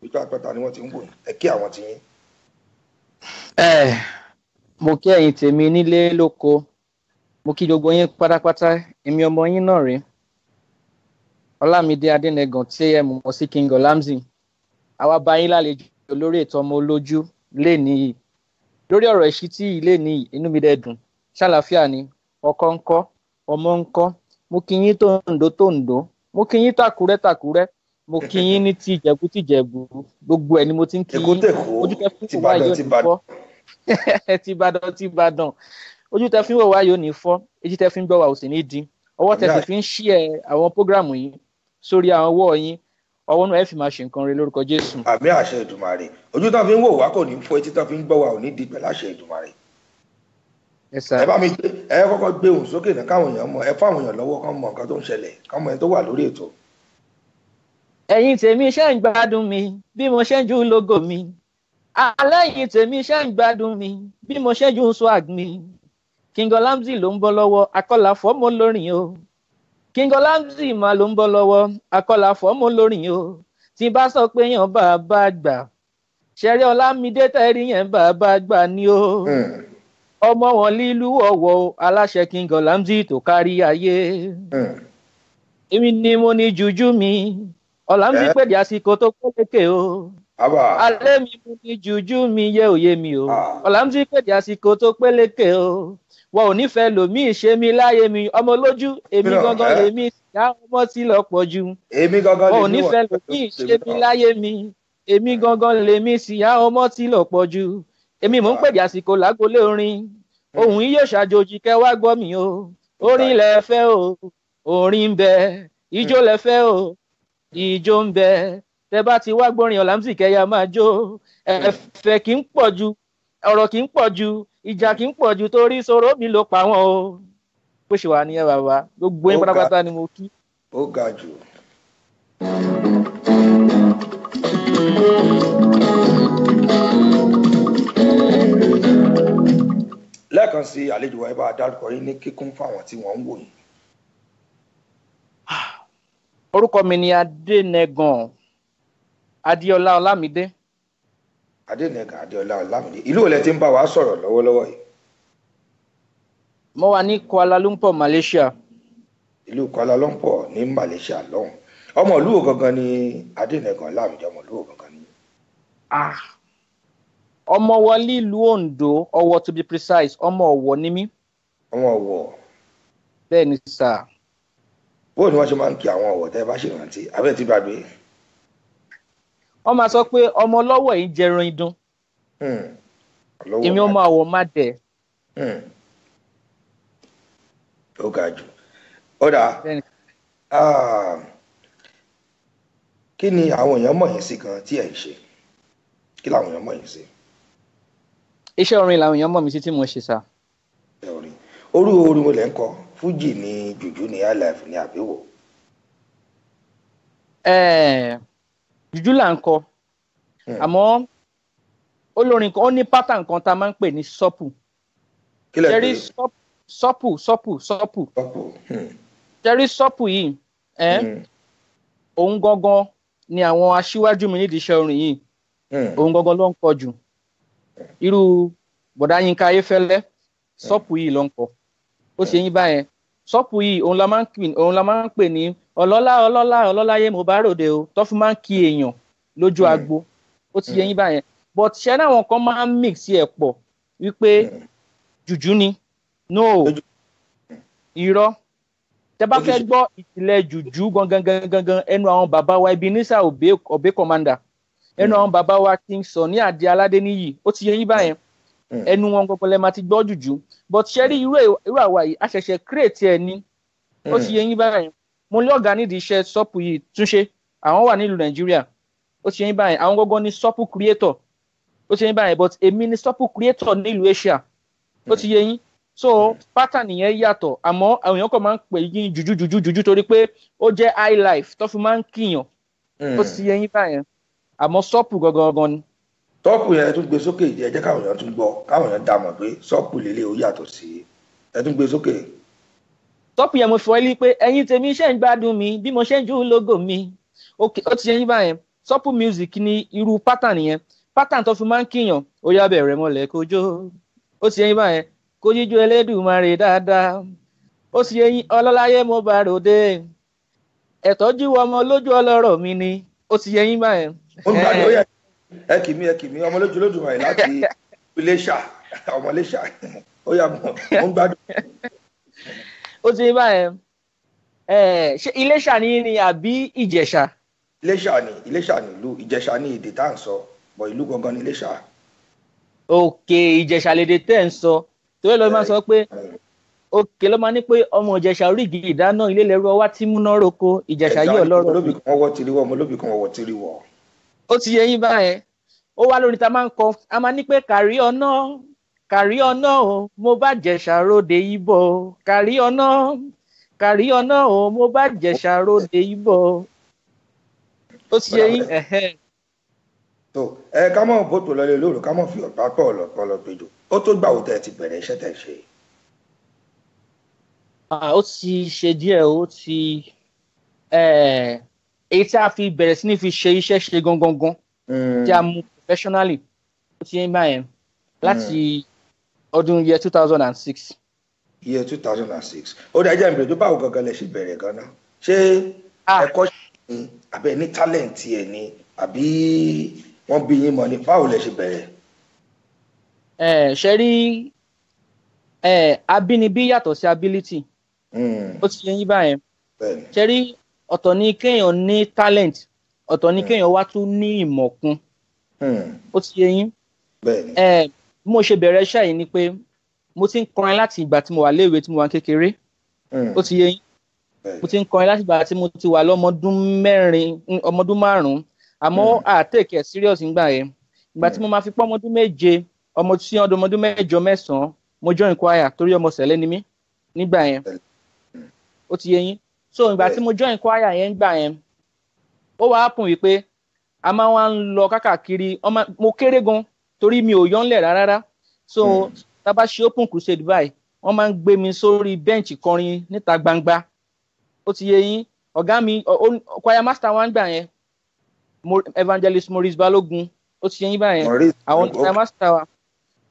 Speaker 3: ìjọ àpẹta ni wọ́n ti ń wò yín. Ẹ kí àwọn tiyín.
Speaker 6: Mo kí ẹ̀yin tèmi nílé lóko. Mo kí gbogbo yín pátápátá. Èmi ọmọ yín náà rèé. Ọlámídé Adénẹgàn tí ẹ mọ̀ sí King Olamzi. Àwa bá yín lálejò lórí ètò ọmọ olójú lénìí. Lórí ọ̀rọ̀ ìṣítí ilé ní inú mi dẹ̀ dùn. Ṣàlàáfíà ni ọkọ ńkọ́, ọmọ ńkọ́. Mo kí yín tòǹdó. Mo kí yín tàkúrẹ́. Mo kí yín ní tìjẹ̀bú. Gbogbo ẹ̀ ni mo ti ń kí yín. Ojú tẹ́ fún wa yóò ní fọ́. Tìbàdàn. Ojú tẹ́ fún wa yóò ní fọ́. Èjì tẹ́ fi ń gbọ́ wa ò sì ní dín. Ọwọ́ tẹ́ sì fi ń ṣí ẹ àwọn prógráàmù yìí sórí àwọn ọwọ́ yín. Ọwọ́ náà ẹ fi máa ṣe nǹkan rẹ lórúkọ Jésù.
Speaker 3: Àmì àṣẹ Èdùmàrè. Ojú tán fi ń wò wá kò ní fọ́, etí tán fi ń gbọ́ wa ò ní di pẹ̀lú àṣẹ Èdùmàrè. Ẹ bá mi ẹ kọ́kọ́ gbé òun sókè náà káwọn èèyàn mọ̀, ẹ fáwọn èèyàn lọ́wọ́ kán mọ̀ nǹkan tó ń ṣẹlẹ̀, kán mọ̀ ẹ tó wà lórí ètò.
Speaker 6: Ẹ̀yin tèmi ṣe ń gbádùn mi bí mo ṣe ń ju logo mi. Àlẹ́yìn tèmi ṣe ń gbádùn mi bí mo ṣe ń ju swag mi. King Olamzi ló ń bọ́ lọ́wọ́ akọ́là fọ́mọ lórin o. King Olamzi mà ló ń bọ́ lọ́wọ́ akọ́là fọ́mọ lórin o. Tí bá sọ pé yàn bàbá àgbà ṣẹ̀rí Ọlámídé tẹ́rí yẹn bàbá àgbà ni o. Ọmọ wọn lílù ọ̀wọ̀ aláṣẹ King Olamzi tó kárí ayé. Èmi ni mo ní jùjú mi. Olamzi pèdè àsìkò tó pélékè o. Alẹ́ mi mo ní jùjú mi yẹ òye mi o. Olamzi pèdè àsìkò tó pélékè o. Wọn ò nífẹ̀ẹ́ lòmíì ṣe mí láyé mi. Ọmọ lójú èmi gangan lèmi ìyá ọmọ tí lọ pọ̀ jù. Wọn ò nífẹ̀ẹ́ lòmíì ṣe mí láyé mi. Èmi gangan lèmi ìyá ọmọ tí lọ pọ̀ jù. Èmi mò ń pèdè àsìkò lágbolé orin. Ohun yìí yóò ṣàjòjì kẹ́ wá gbọ́ mi o. Orin lẹ fẹ́ o, orin ń bẹ. Ijó lẹ fẹ́ o, ijó ń bẹ. Tẹ́ bá ti wá gbórin Olamzi kẹ́yà máa jó. Ẹ̀fẹ̀ kì í pọ̀ jù, ọ̀rọ̀ kì í pọ̀ jù, ìjà kì í pọ̀ jù torí sọ̀rọ̀ mi ló pa wọ́n o. Bó ṣe wà nìyẹn bàbá, gbogbo yín pátápátá ni mo kí.
Speaker 3: Ó ga jù. Lẹ́ẹ̀kan sí àlejò wa ẹ bá dárúkọ yín ní kíkún fáwọn tí wọ́n ń wò yín.
Speaker 6: Orúkọ mi ni Adénẹgàn Adéọlá Ọlámídé.
Speaker 3: Adénẹgàn Adéọlá Ọlámídé. Ìlú wo lẹ ti ń bá wa sọ̀rọ̀ lọ́wọ́lọ́wọ́ yìí?
Speaker 6: Mo wà ní Kuala Lumpur, Malaysia.
Speaker 3: ìlú Kuala Lumpur ní Malaysia lọ́hùn. Ọmọ ìlú wo gangan ni Adénẹ̀gàn Lámìdí, ọmọ ìlú wo gangan ni?
Speaker 6: ọmọ wọlé ìlú Ondo, Ọ̀wọ̀ to be precise, ọmọ Ọ̀wọ̀ ni mí.
Speaker 3: Ọmọ Ọ̀wọ̀.
Speaker 6: Bẹ́ẹ̀ ni sà.
Speaker 3: Bó ni wọ́n ṣe máa ń kí àwọn Ọ̀wọ̀ tẹ́ bá ṣe rántí abẹ́ ti gbàgbé?
Speaker 6: Wọ́n máa sọ pé ọmọ ọlọ́wọ̀ yìí jẹran idun. Èmi ọmọ Ọ̀wọ̀ má dẹ̀.
Speaker 3: Ó ga jù. Ó dáa. Kí ni àwọn èèyàn mọ̀ yín sí gan tí ẹ̀ ń ṣe? Kí làwọn èèyàn mọ̀ yín sí?
Speaker 6: Iṣẹ́ orin làwọn èèyàn mọ̀ mí sí tí mo ṣe sà.
Speaker 3: Orin wo lẹ̀ ń kọ? Fújì ni, jùjú ni, highlife ni àbíwò?
Speaker 6: Jùjú là ń kọ. Àmọ́ olórin kan ó ní pattern kan tá a máa ń pè ní sọ́pù.
Speaker 3: Kí lẹ̀ pé?
Speaker 6: Ṣẹ́rí sọ́pù. Ṣẹ́rí sọ́pù yìí òun gangan ni àwọn aṣíwájú mi nídìí iṣẹ́ orin yìí. Òun gangan ló ń kọ jù. Irú Bọ̀dá Yínká Ayéfẹ́lẹ́ sọ́pù yìí ló ń kọ. Ó ṣe yín báyẹn. Sọ́pù yìí òun la máa ń pè ní ọlọ́lá yé mo bá ròde o, tó fi máa ń kí èèyàn lójú agbo. Ó ti yẹ yín báyẹn. But ṣẹ́ náà àwọn kan máa ń mix ẹ̀ pọ̀ wípé jùjú ni. No, irọ́. Tẹ́ bá fẹ́ gbọ́ ìtìlẹ̀ jùjú gangan ẹnu àwọn bàbá wa Ebenezer Obey Commander, ẹnu àwọn bàbá wa King Sunny Adé Aládéníyì, ó ti yẹ yín báyẹn. Ẹnu wọn gbogbo lẹ máa ti gbọ́ jùjú. But ṣẹ́rí irú àwa yìí a ṣẹ̀ṣẹ̀ create ẹ̀ ní. Ó ti yẹ yín báyẹn. Mo lé ọ̀gá nídìí iṣẹ́ sọ́pù yìí Túnṣe. Àwọn wà nílùú Nàìjíríà. Ó ti yẹ yín báyẹn. Àwọn gangan ni sọ́pù creator. Ó ti yẹ yín báyẹn. But èmi ni sọ́pù creator nílùú Asia. Ó ti yẹ yín. So pattern yẹn yàtọ̀. Àmọ́ àwọn èèyàn kan máa ń pè yín jùjú torí pé ó jẹ́ high life tó fi máa ń kíyàn. Ó ti yẹ yín báyẹn. Àmọ́ sọ́pù gangan ni.
Speaker 3: Tọ́pù yẹn tún gbé sókè ẹ jẹ́ káwọn èèyàn tún gbọ́, káwọn èèyàn dá mọ̀ pé sọ́pù lélẹ̀ ó yàtọ̀ sí ẹ tún gbé sókè.
Speaker 6: Sọ́pù yẹn mo fọ ilé pé ẹ̀yin tèmi ṣe ń gbádùn mi bí mo ṣe ń ju logo mi. Ó ti yẹ yín báyẹn. Sọ́pù music ni irú pattern yẹn. Pattern tó fi máa ń kíyàn ó yá bẹ̀rẹ̀ mọ́lẹ̀ kójó. Ó ti yẹ yín báyẹn. Kó jíjó Elédùmarè dáadáa. Ó ti yẹ yín ọlọ́láyé mo bá ròde. Ẹ̀tọ́jú ọmọ lójú ọlọ́rọ̀ mi ni. Ó ti yẹ yín báyẹn.
Speaker 3: Ó ń gbádùn ó yẹ ẹ kì mí ọmọ lójú Olódùmarè láti Iléṣà ọmọ Iléṣà ó yà mọ ó ń gbádùn.
Speaker 6: Ó ti yẹ báyẹn. Ṣé Iléṣà ni àbí Ìjẹ̀ṣà?
Speaker 3: Iléṣà ni ìlú, Ìjẹ̀ṣà ni èdè tá à ń sọ bọ̀ ìlú gangan ni Iléṣà.
Speaker 6: Òkè Ìjẹ̀ṣà lédè tẹ́ ń sọ torí ló máa sọ pé òkè ló máa ní pé ọmọ Ìjẹ̀ṣà orígi ìdáná ilé lẹ́rú ọwá tí múná roko Ìjẹ̀ṣà yìí ọlọ́rọ̀.
Speaker 3: ọmọlóbì kan wọ́ tiriwọ́ ọmọlóbì kan wọ́ tiriwọ́.
Speaker 6: Ó ti yẹ yín báyẹn. Ó wá lórí ta máa ń kọ a máa ní pé kàrí ọ̀nà o mo bá Jẹ̀ṣà ròde Ìbò kàrí ọ̀nà o mo bá Jẹ̀ṣà ròde Ìbò. Ó ti yẹ yín
Speaker 3: tó ká mọ̀ bótó lọlé lóru ká mọ̀ fi ọ̀pá pọ̀ lọ́pọ̀lọ́ péjọ ó tó gbà wò tẹ́ ti bẹ̀rẹ̀ iṣẹ́ tẹ̀ ṣe.
Speaker 6: Ó ti ṣe díẹ̀ ó ti èyí tí a fi bẹ̀rẹ̀ sí ní fi ṣe iṣẹ́ ṣe gangan tí a mú professionally ó ti yẹn báyẹn láti ọdún year 2006.
Speaker 3: year 2006 ó dá ẹjẹ́ ìbẹ̀rẹ̀ tó báwo gangan lẹ ṣe bẹ̀rẹ̀ gan-an ṣé ẹ̀kọ́ ṣe ni àbẹ́ ní talent ẹ̀ ni àbí wọ́n bí yín mọ̀ ní báwo lẹ ṣe bẹ̀rẹ̀.
Speaker 6: Ṣe rí abínibí yàtọ̀ sí ability ó ti yẹn báyẹn ṣe rí ọ̀tọ̀ ni kéèyàn ní talent ọ̀tọ̀ ni kéèyàn wá tún ní ìmọ̀ kún ó ti yé yín. Bí mo ṣe bẹ̀rẹ̀ iṣẹ́ yìí ni pé mo ti ń kọrin láti ìgbà tí mo wà léèwé tí mo wà kékeré ó ti yé yín. Mo ti ń kọrin láti ìgbà tí mo ti wà ọmọdún 5 àmọ́ take it serious nígbà yẹn. Ìgbà tí mo máa fi pọ́ ọmọdún 7 ọmọdún 8 9 mo join choir torí ọmọ sẹ̀lẹ̀ ni mí nígbà yẹn ó ti yé yín. So ìgbà tí mo join choir yẹn gbà yẹn ó wá happen wípé a máa wá ń lọ kákàkiri mo kéré gan torí mi ò yọ́nlẹ̀ rárá. So tá bá ṣe open crusade báyìí wọ́n máa ń gbé mi sórí bench kọrin níta gbangba ó ti yé yín. Ọ̀gá mi choir master wa ń gbà yẹn evangelist Maurice Balogun ó ti yé yín báyẹn àwọn choir master wa.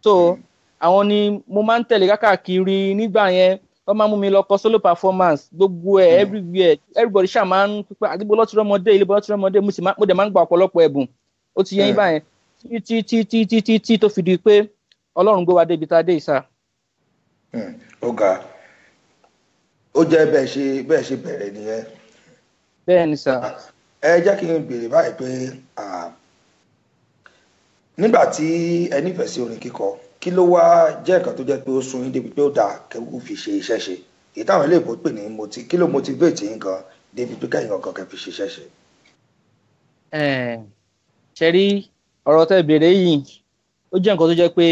Speaker 6: So àwọn ni mo máa ń tẹ̀lé kákàkiri nígbà yẹn wọ́n máa mú mi lọ kọ solo performance gbogbo ẹ̀ everywhere everybody ṣáà máa ń pípẹ́ àdìbò lọ́tí rọ́mọdé ilé lọ́tí rọ́mọdé mo dẹ̀ máa ń gba ọ̀pọ̀lọpọ̀ ẹ̀bùn ó ti yẹ yín báyẹn tí tó fi di pé Ọlọ́run gbé wa débi tá a dé ìsà.
Speaker 3: Ó ga ó jẹ́ bẹ́ẹ̀ ṣe bẹ̀rẹ̀ nìyẹn.
Speaker 6: Bẹ́ẹ̀ ni sà.
Speaker 3: Ẹ jẹ́ kí n béèrè báyìí pé nígbà tí ẹ nífẹ̀ẹ́ sí orin kíkọ kí ló wá jẹ́ nǹkan tó jẹ́ pé ó sún yín débi pé ó dáa kẹ́kọ̀ọ́ fi ṣe iṣẹ́ ṣe èyí táwọn iléèbó pè ní kí ló motivate yín gan débi pé kẹ́yìn ọ̀kan kẹ́ fi ṣe iṣẹ́ ṣe.
Speaker 6: Ṣe rí ọ̀rọ̀ tẹ́ béèrè yìí ó jẹ́ nǹkan tó jẹ́ pé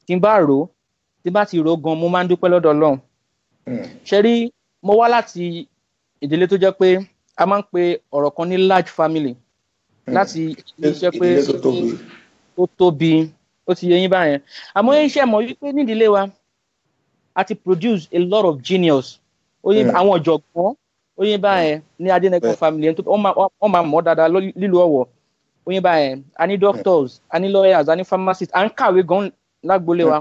Speaker 6: tí n bá ti rò gan mo máa ń dúpẹ́ lọ́dọ̀ Ọlọ́run. Ṣe rí mo wá láti ìdílé tó jẹ́ pé a máa ń pe ọ̀rọ̀ kan ní large family láti iṣẹ́ pé tó tóbi ó ti yẹ yín báyẹn àmọ́ iṣẹ́ mọ̀ wípé nídìílé wa a ti produce a lot of genius àwọn ọ̀jọ̀gbọ́n ó yẹ báyẹn ní Adénẹ́kan family wọ́n máa mọ̀ dáadáa lílo ọ̀wọ̀ ó yẹ báyẹn a ní doctors a ní lawyers a ní pharmacists à ń kàwé gan lágbolé wa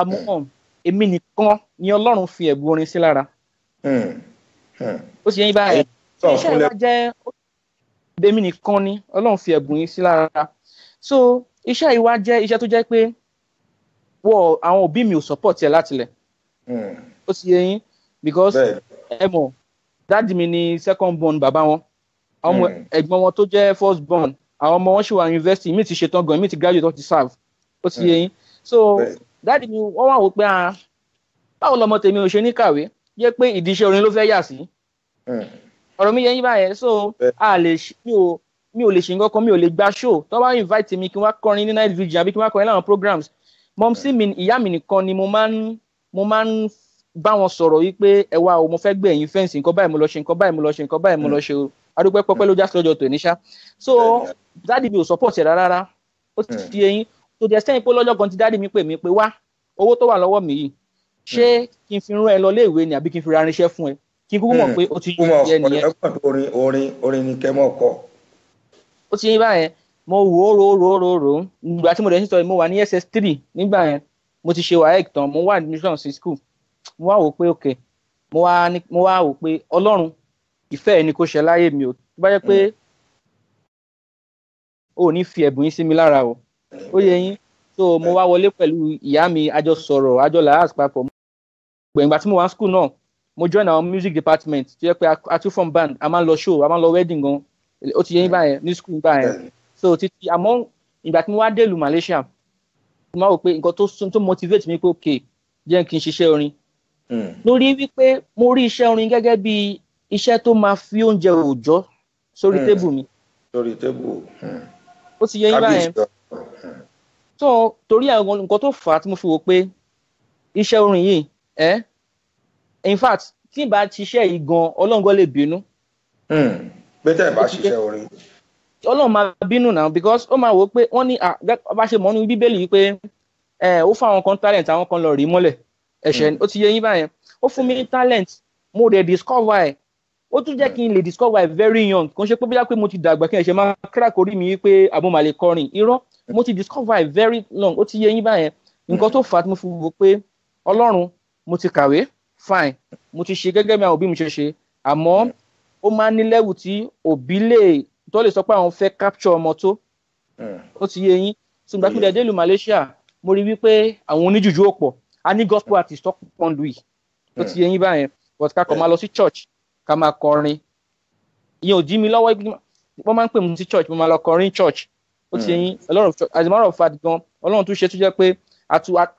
Speaker 6: àmọ́ èmi nìkan ni Ọlọ́run fi ẹ̀bùn orin sí lára ó ti yẹ yín báyẹn iṣẹ́ wa jẹ́ èmi nìkan ni Ọlọ́run fi ẹ̀bùn yín sí lára so iṣẹ́ ìwà jẹ́ iṣẹ́ tó jẹ́ pé àwọn òbí mi ò support ẹ̀ látilẹ̀ ó ti yẹ yín because ẹ mọ̀ dáàdì mi ni second born bàbá wọn àwọn ẹ̀gbọ́n wọn tó jẹ́ first born àwọn ọmọ wọn ṣì wà university mi ti ṣetán gan mi ti graduate tó ti serve ó ti yẹ yín so dáàdì mi wọ́n wà wò pé báwo lọmọ tèmi ò ṣe ní kàwé yẹ pé ìdí iṣẹ́ orin ló fẹ́ yà sí ọ̀rọ̀ mi yẹ yín báyẹn so mi ò lè ṣe nǹkan kan mi ò lè gba show tó bá invite mi kí n wá kọrin ní night vigil àbí kí n wá kọrin láwọn programs mọ́mísí mi ìyá mi nìkan ni mo máa ń bá wọn sọ̀rọ̀ wípé ẹ wá o mo fẹ́ gbé ẹ̀yìn fẹ́ǹsì nǹkan báyìí mo lọ ṣe nǹkan báyìí mo lọ ṣe nǹkan báyìí mo lọ ṣe o adúpẹ́ pọ́pẹ́ ló já sí lọ́jọ́ tòní ṣá so dáàdì mi ò support ẹ̀ rárá ó ti fi eyín tó di ẹsẹ̀ pé lọ́jọ́ kan ti dáàdì mi pè mí pé wá owó tó wà lọ́wọ́ mi yìí ṣé kí n fi rán ẹ lọ lé ìwé ni àbí kí n fi ra irinṣẹ́ fún ẹ kí n kúkú mọ̀ pé ó ti yẹ nìyẹn.
Speaker 3: orin ni kẹ́ mọ́ kọ́.
Speaker 6: ó ti yín báyẹn mo rò ìgbà tí mo dẹ̀ ń sọ mo wà ní SS3 nígbà yẹn mo ti ṣe WAEC tán mo wà admission sí school mo wá wò pé ok mo wá wò pé Ọlọ́run ìfẹ́ ẹ̀ ni kò ṣe láyé mi o tó bá jẹ́ pé o ò ní fi ẹ̀bùn yín sí mi lára o ó yẹ yín so mo wá wọlé pẹ̀lú ìyá mi àjọ sọ̀rọ̀ àjọ làás papọ̀ gbẹ̀ngbà tí mo wá school náà mo join our music department tó yẹ pé a tún form band a máa ń lọ show a máa ń lọ wedding gan ó ti yẹ yín báyẹn ní school báyẹn so títí àmọ́ ìgbà tí mo wá dé ìlú Malaysia mo máa wò pé nǹkan tó motivate mi pé ok jẹ́ kí n ṣiṣẹ́ orin lórí wípé mo rí iṣẹ́ orin gẹ́gẹ́ bí iṣẹ́ tó máa fi oúnjẹ òòjọ́ sórí tébù mi.
Speaker 3: Sórí tébù.
Speaker 6: Ó ti yẹ yín báyẹn. So torí àwọn nǹkan tó fà á tí mo fi wò pé iṣẹ́ orin yìí in fact tí n bá ṣiṣẹ́ yìí gan Ọlọ́run gan lè bínú.
Speaker 3: Pé tẹ́ ẹ bá ṣiṣẹ́ orin.
Speaker 6: Ọlọ́run máa bínú náà because ó máa wò pé wọ́n ní bá ṣe mọ̀ nínú Bíbélì yìí pé ó fún àwọn kan talent àwọn kan lọ rí mọ́lẹ̀ ẹ̀ṣẹ̀ ó ti yẹ yín báyẹn ó fún mi ní talent mo dẹ̀ discover ẹ̀ ó tún jẹ́ kí n lè discover ẹ̀ very young kò ń ṣe pé bóyá pé mo ti dàgbà kí n ṣe máa crack orí mi pé àbọ̀mà lè kọrin irọ́ mo ti discover ẹ̀ very long ó ti yẹ yín báyẹn nǹkan tó fà á tí mo fi wò pé Ọlọ́run mo ti kàwé fine mo ti ṣe gẹ́gẹ́ bí àwọn òbí mi ṣe ṣe àmọ́ ó máa ń ní level tí òbí tó lè sọ pé àwọn fẹ́ capture ọmọ tó ó ti yẹ yín ṣùgbọ́n pé dé ìlú Malaysia mo rí wípé àwọn oníjùjú ò pọ̀ a ní gospel artist tó pọ̀ lù yìí ó ti yẹ yín báyẹn but ká kọ̀ máa lọ sí church ká máa kọrin ìyẹn ò dí mi lọ́wọ́ wọ́n máa ń pè mí sí church mo máa lọ kọrin church ó ti yẹ yín a lot of church as a matter of fact gan Ọlọ́run tún ṣe tó jẹ́ pé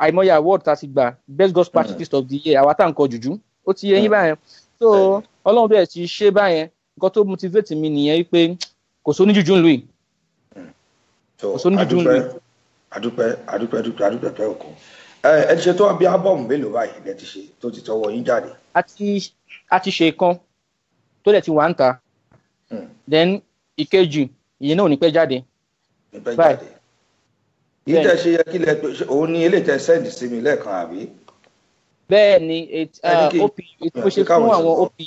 Speaker 6: àìmọye award tá a ti gbà best gospel artist of the year àwa tá à ń kọ jùjú ó ti yẹ yín báyẹn so Ọlọ́run bẹ́ẹ̀ ti ṣe báyẹn nǹkan tó motivate mi nìyẹn wípé kò sóní jùjú ńlú yìí
Speaker 3: kò sóní jùjú ńlú yìí. adúpẹ́ òkú ẹ ti ṣe tó bí ábọ̀mù mélòó báyìí lẹ ti ṣe tó ti tọwọ́ yín jáde.
Speaker 6: a ti ṣe kan tó dẹ̀ ti wà ń ta then ìkejì ìyẹn náà ò ní pẹ́ jáde.
Speaker 3: yìí tẹ ṣe yẹ kí lẹ òun ní eléyìí tẹ sẹ́ǹdì sí mi lẹ́ẹ̀kan àbí.
Speaker 6: bẹ́ẹ̀ ni OPU ètò ṣe fún àwọn OPU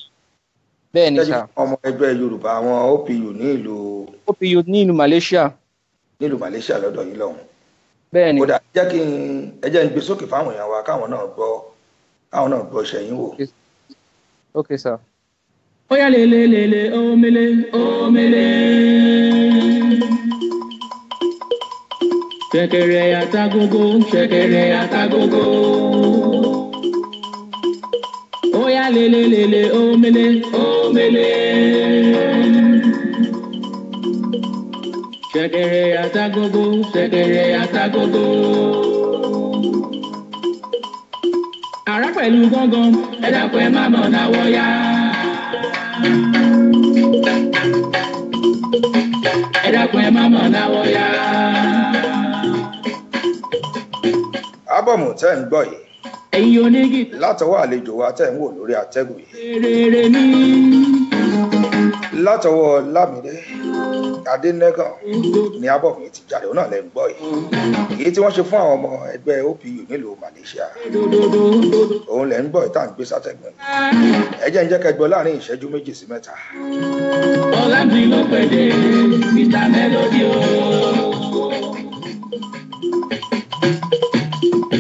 Speaker 6: bẹ́ẹ̀ ni sà.
Speaker 3: ọmọ ẹgbẹ́ Yorùbá àwọn OPU ní ìlú
Speaker 6: Malaysia.
Speaker 3: nílùú Malaysia lọ́dọ̀ yín lọ́hùn.
Speaker 6: bẹ́ẹ̀ ni.
Speaker 3: kódà ẹ jẹ́ ń gbé sókè fáwọn èèyàn wa káwọn náà gbọ́ káwọn náà gbọ́ ṣẹ̀yìn wò.
Speaker 6: Okay, sir.
Speaker 5: Oya lele omele omele. Ṣẹ̀kẹ̀rẹ̀ àtàgógó ṣẹ̀kẹ̀rẹ̀ àtàgógó. Oya lele omele omele. Ṣẹ̀kẹ̀rẹ̀ àtàgógó ṣẹ̀kẹ̀rẹ̀ àtàgógó. Àrá pẹ̀lú gángan ẹ dákun ẹ má mọ̀ náwó yá. Ẹ dákun ẹ má mọ̀ náwó yá.
Speaker 3: ábọ̀mù tẹ́ ń gbọ́ yìí
Speaker 5: Ẹ̀yin onígì
Speaker 3: látọwọ́ àlejò wa tẹ́ ń wò lórí àtẹ́gùn yìí
Speaker 5: rere ní.
Speaker 3: látọwọ́ Lámídé Adénẹ́gàn ní ábọ̀mù yìí ti jáde òun náà lẹ́ ń gbọ́ yìí èyí tí wọ́n ṣe fún àwọn ọmọ ẹgbẹ́ OPU nílùú Malaysia òun lẹ́ ń gbọ́ ìta ń gbé sátẹ́gùn ẹ jẹ́ ń jẹ́ kẹgbọ́ láàrin ìṣẹ́jú 2 sí 3.
Speaker 5: Ọlábí ló pèdè ìta mélòdì o.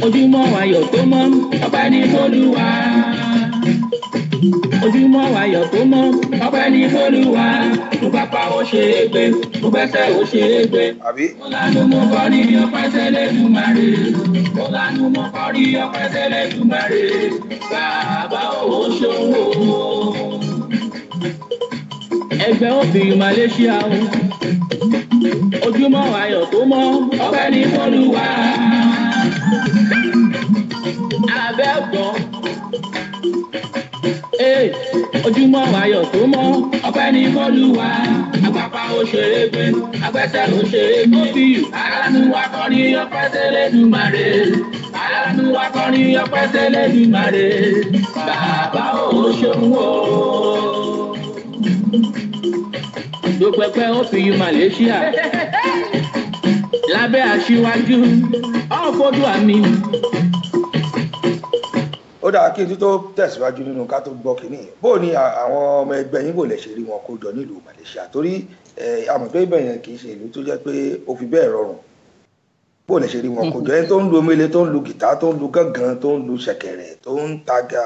Speaker 5: Ojúmọ́ ayọ̀ tó mọ́ ọpẹ́ ní Olúwa. Ojúmọ́ ayọ̀ tó mọ́ ọpẹ́ ní Olúwa. Mo bá pa ó ṣe é gbé, mo bẹ́sẹ̀ ó ṣe é gbé.
Speaker 3: àbí
Speaker 5: Mo lánú mo kọ́ ní ọpẹ́ tẹ́lẹ̀ Dùmarè. Mo lánú mo kọ́ ní ọpẹ́ tẹ́lẹ̀ Dùmarè. Bàbá ò ṣòwò. Ẹgbẹ́ OPU Malaysia o. Ojúmọ́ ayọ̀ tó mọ́ ọpẹ́ ní Olúwa. Abẹ́ ọ̀gbọ́n. Ojúmọ́ ayọ̀ tó mọ́ ọpẹ́ ní Olúwa. Àpapà ó ṣeré gbé, agbẹ́sẹ̀ ó ṣeré gbé. OPU aláàánú wa kọ́ ní ọpẹ́ tẹ́lẹ̀ Dùmarè. Aláàánú wa kọ́ ní ọpẹ́ tẹ́lẹ̀ Dùmarè. Bàbá ò ṣòwò. Gbogbo ẹgbẹ́ OPU Malaysia lábẹ́ aṣíwájú ọ̀fọ́dù àmì.
Speaker 3: ó dáa kí n tó tẹ̀síwájú nínú ká tó gbọ́ kínní bó ni àwọn ọmọ ẹgbẹ́ yín bò lè ṣe rí wọn kó jọ nílùú Malaysia torí àmọ̀ pé ibẹ̀ yẹn kì í ṣe ìlú tó jẹ́ pé ó fi bẹ́ẹ̀ rọrùn bó lè ṣe rí wọn kó jọ ẹni tó ń lu omele tó ń lu gìtá tó ń lu gángan tó ń lu ṣẹ̀kẹ̀rẹ̀ tó ń taga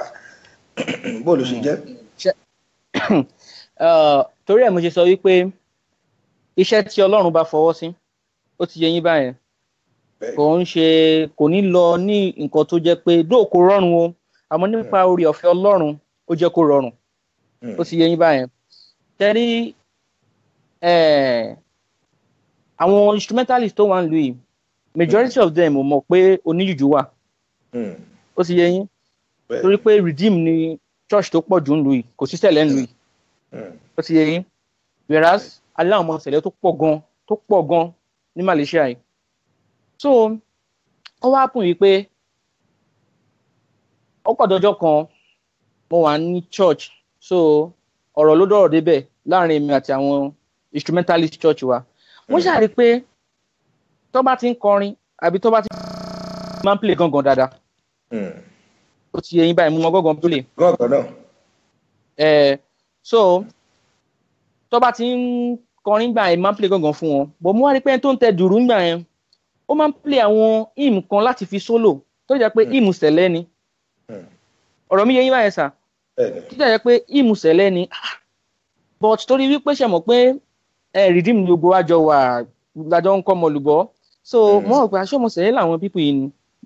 Speaker 3: bó ló ṣe jẹ́.
Speaker 6: Torí ẹ̀ mo ṣe sọ wípé iṣẹ́ tí Ọlọ́run bá fọwọ́ sí ó ti yẹ yín báyẹn kò ní lọ ní nǹkan tó jẹ́ pé dóòkó rọrùn o àmọ́ nípa orí ọ̀fẹ́ Ọlọ́run ó jẹ́ kó rọrùn ó ti yẹ yín báyẹn tẹ́rí àwọn instrumentalist tó wà ń lu yìí majority of them ò mọ̀ pé oníjùjú wà ó ti yẹ yín torí pé Redeem ni church tó pọ̀ jù ń lu yìí kò sí sẹ̀lẹ̀ ń lu yìí ó ti yẹ yín whereas aláwọn ọmọ sẹ̀lẹ̀ tó pọ̀ gan ní Malaysia yìí so ó wá pùn yìí pé ó pọ̀ dọjọ́ kan mo wà ní church so ọ̀rọ̀ ló dọ̀rọ̀ débẹ̀ láàrin èmi àti àwọn instrumentalist church wa wọ́n ṣàrí pé tó bá ti ń kọrin àbí tó bá ti máa ń play gangan dáadáa ó ti yẹ yín báyìí mo mọ gangan play
Speaker 3: gángan náà.
Speaker 6: So tó bá ti ń kọrin gbà yẹn máa ń play gangan fún wọn but mo wá rí pé ẹni tó ń tẹ dùrù ń gbà yẹn ó máa ń play àwọn hymn kan láti fi solo tó jẹ́ pé hymn sẹ̀lẹ̀ ni ọ̀rọ̀ mi yẹ yín báyẹn sà tó jẹ́ pé hymn sẹ̀lẹ̀ ni but torí wípé ṣe mọ̀ pé Redeem gbogbo àjọ wà lájọ ń kọ́ ọmọlùbọ́ so mo rò pé aṣọ ọmọ sẹ̀lẹ̀ làwọn pípù yìí ni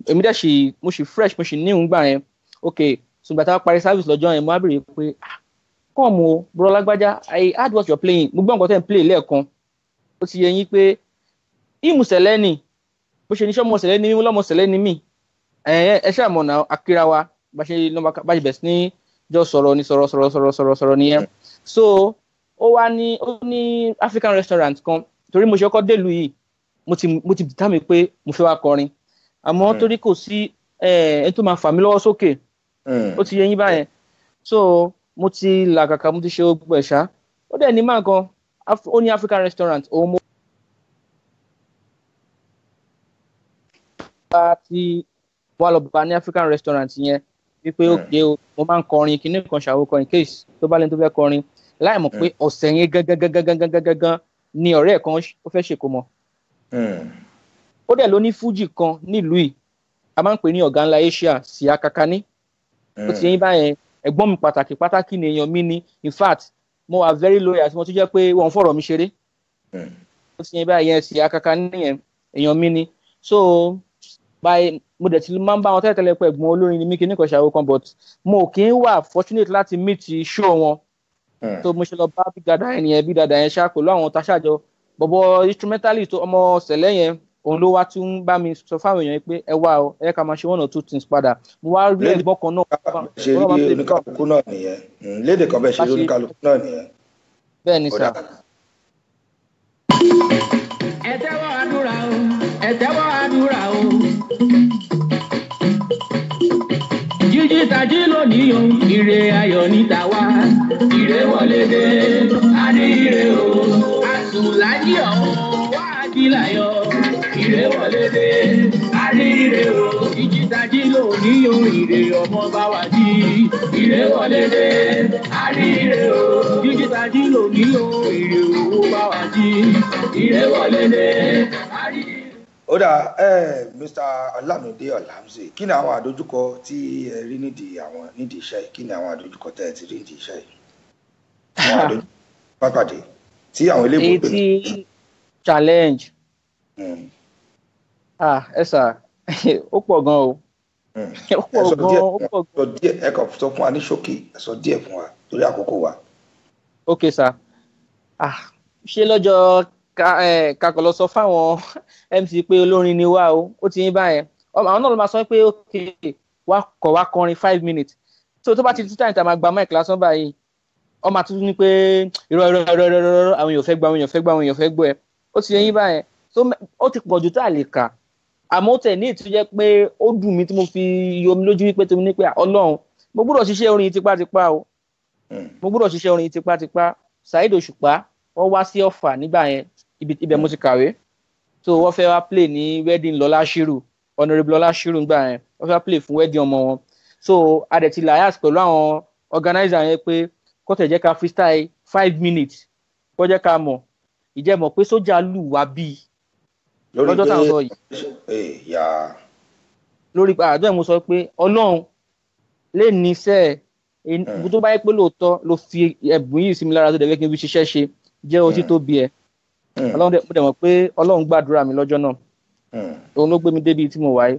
Speaker 6: èmi dẹ̀ ṣì mo ṣì fresh mo ṣì ní ìhùn gbà yẹn ok ṣùgbọ́n tá a parí service lọ́jọ́ yẹn mo á bèrè pé come o bro lágbájá I heard what you're playing mo gbọ́ nǹkan tẹ́ ń play lẹ́ẹ̀kan ó ti yẹ yín pé hymn sẹ̀lẹ̀ ni bó ṣe ní sọ́mọ sẹ̀lẹ̀ ni mí lọ́mọ sẹ̀lẹ̀ ni mí ẹ ṣáà mọ̀ náà akíra wa bá ṣe bẹ̀ sí ní jọ sọ̀rọ̀ ní sọ̀rọ̀ nìyẹn so ó ní African restaurant kan torí mo ṣe kọ́kọ́ délùú yìí mo ti dá mi pé mo fẹ́ wá kọrin àmọ́ torí kò sí ẹni tó máa fà mí lọ́wọ́ sókè ó ti yẹ yín báyẹn so mo ti làkàkà mo ti ṣe gbogbo ẹ̀ṣá ó dẹ̀ ní máa kan ó ní African restaurant òun mo bá ti wà lọ bá ní African restaurant yẹn wípé òkè o mo máa ń kọrin kíní kan ṣàwó kan in case tó bá lẹ́ni tó fẹ́ kọrin láì mọ̀ pé ọ̀sẹ̀ yẹn gangan ni ọ̀rẹ́ ẹ̀ kan ó fẹ́ ṣèkómọ. ó dẹ̀ ló ní fújì kan nílùú yìí a máa ń pè ní ọ̀gá ńlá Asia sí akakani ó ti yẹn báyẹn ẹ̀gbọ́n mi pàtàkì ni èèyàn mi ní in fact mo wà very loyal tí mo tún jẹ́ pé wọ́n fọ̀rọ̀ mi ṣeré ó ti yẹn báyẹn sí akaka nìyẹn èèyàn mi ní so báyìí mo dẹ̀ ti máa ń bá wọn tẹ́lẹ̀ pé ẹ̀gbọ́n olórin ni mí kí ní kò ṣàwó kan but mo kì í wà fortunate láti meet show wọn so mo ṣe lọ bá Big Dada yẹn ṣá pẹ̀lú àwọn taṣájọ bọ̀bọ̀ instrumentalist tó ọmọ sẹ̀lẹ̀ yẹn òun ló wá tún bá mi sọ fáwọn èèyàn pé ẹ wá o ẹ ká máa ṣe one or two things padà mo wá rí ẹ̀gbọ́n kan náà.
Speaker 3: ṣe rí oníkàlùkù náà nìyẹn lédè kan bẹ́ẹ̀ ṣe rí oníkàlùkù náà nìyẹn.
Speaker 6: bẹ́ẹ̀ ni sà.
Speaker 5: ẹ tẹ́wọ́ àdúrà o ẹ tẹ́wọ́ àdúrà o. jíjí tají lónìí o ire ayọ̀ níta wá ire wọlé dé a ní ire o àtúnlájí ọ̀hún wá àdìláyọ̀ ire wọlé dé a ní ire o jíjí tají lónìí o ire ọmọ bá wá jí ire wọlé dé a ní ire o jíjí tají lónìí o ire owó bá wá jí ire wọlé dé a ní ire.
Speaker 3: Ó dà Mr. Olamide Olamzie kí ni àwọn àdójúkọ tí ẹ rí nídìí iṣẹ́ yìí kí ni àwọn àdójúkọ tẹ́ ẹ ti rí nídìí iṣẹ́ yìí àwọn àdójúkọ pápádé tí àwọn ilé ìwé pè ní
Speaker 6: challenge ẹ sà ó pọ̀ gan o ó pọ̀ gan ó pọ̀ gan.
Speaker 3: ẹ kàn sọ fún wa ní ṣókí ẹ sọ díẹ̀ fún wa torí àkókò wa.
Speaker 6: ok sà ṣé lọ́jọ́ kakọ̀ lọ sọ fáwọn MC pé olórin ni wá o ó ti yín báyẹn àwọn náà ló máa sọ pé ok wá kọrin 5 minutes so tó bá ti tún táyìn tá a máa gba mic lásán báyìí ọmọ àtúntò ní pé irọ́ àwọn èèyàn fẹ́ gbọ́ ẹ ó ti yín báyẹn so ó ti pọ̀jù tá a lè kà àmọ́ ó tẹ̀ ní ìtújẹ́ pé ó dùn mí tí mo fi yomi lójú wípé tí mo ní pé Ọlọ́run mo gbọ́dọ̀ ṣiṣẹ́ orin tipátipá o mo gbọ́dọ̀ ṣiṣẹ́ orin tipátipá Saheed Òṣùpá wọ́n wá sí Ọ̀fà nígbà yẹn ibẹ̀ mo ti kàwé so wọ́n fẹ́ wá play ní wedding Lọlá Ṣírù Honourable Lọlá Ṣírù nígbà yẹn wọ́n fẹ́ wá play fún wedding ọmọ wọn so adẹ̀tí lias pẹ̀lú àwọn organizer yẹn pé kó tẹ̀ jẹ́ ká freestyle 5 minutes kó jẹ́ ká mọ̀ ìjẹ́mọ̀ pé sójà lù wá bíi lọ́jọ́ táwọn sọ yìí lórí àjọ ẹ̀ mo sọ pé Ọlọ́run lè ní sẹ́ ẹ̀ tó bá yẹ pé lóòótọ́ ló fi ẹ̀bùn yìí sí mi lára tó dẹ̀ kí n fi ṣiṣẹ́ ṣe jẹ́ otí tó bí ẹ Ọlọ́run dẹ̀ mọ̀ pé Ọlọ́run gbàdúrà mi lọ́jọ́ náà òun ló gbé mi débi tí mo wáyé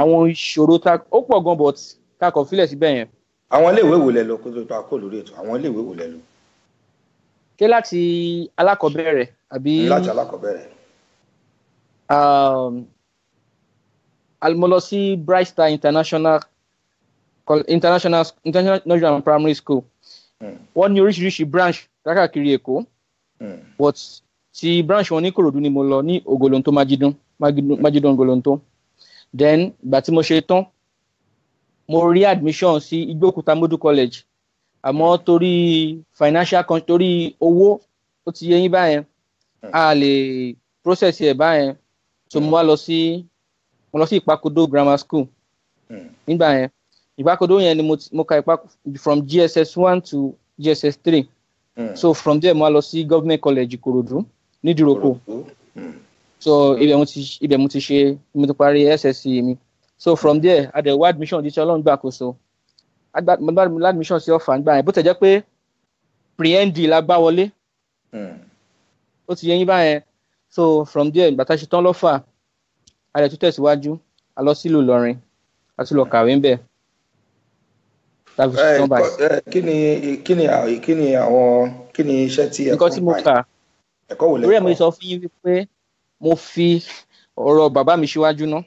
Speaker 6: àwọn ìṣòro ó pọ̀ gan but kakọ̀ fílẹ̀ síbẹ̀ yẹn.
Speaker 3: àwọn iléèwé wo lẹ lọ kó tó kó lórí ètò àwọn iléèwé wo lẹ lọ.
Speaker 6: ṣé láti alákọ̀ọ́bẹ̀rẹ̀ àbí.
Speaker 3: láti alákọ̀ọ́bẹ̀rẹ̀.
Speaker 6: mo lọ sí Bright Star International Primary School wọ́n ní oríṣiríṣi branch káàkiri Èkó but ti branch wọn ní Ìkòròdú ni mo lọ ní Ògòlóńtó Májídó Ògòlóńtó then ìgbà tí mo ṣe tán mo rí admission sí Igbókúta Modu College àmọ́ torí torí owó ó ti yé yín báyẹn a lè process ẹ̀ báyẹn so mo lọ sí Ìpàkòdó Grammar School nígbà yẹn Ìpàkòdó yẹn ni mo ka from GSS 1 to GSS 3 so from there mo lọ sí Government College Ìkòròdú ní Dìrókò so ibẹ̀ mo ti ṣe mo ti parí SSC mi so from there adẹ̀wọ́ admission di tí Ọlọ́run gbàkóso admission sí Ọ̀fà nígbà yẹn bó tẹ̀ jẹ́ pé pre-ND la gbá wọlé ó ti yẹ yín báyẹn so from there bàtà ṣe tán lọ́fà adẹ̀ tó tẹ̀síwájú a lọ sílùú Ìlọrin àti lọ kàwé ńbẹ̀.
Speaker 3: kí ni iṣẹ́ tí ẹ
Speaker 6: nǹkan tí mo kà lórí ẹ̀ mo sọ fún yín wípé mo fi ọ̀rọ̀ bàbá mi síwájú ná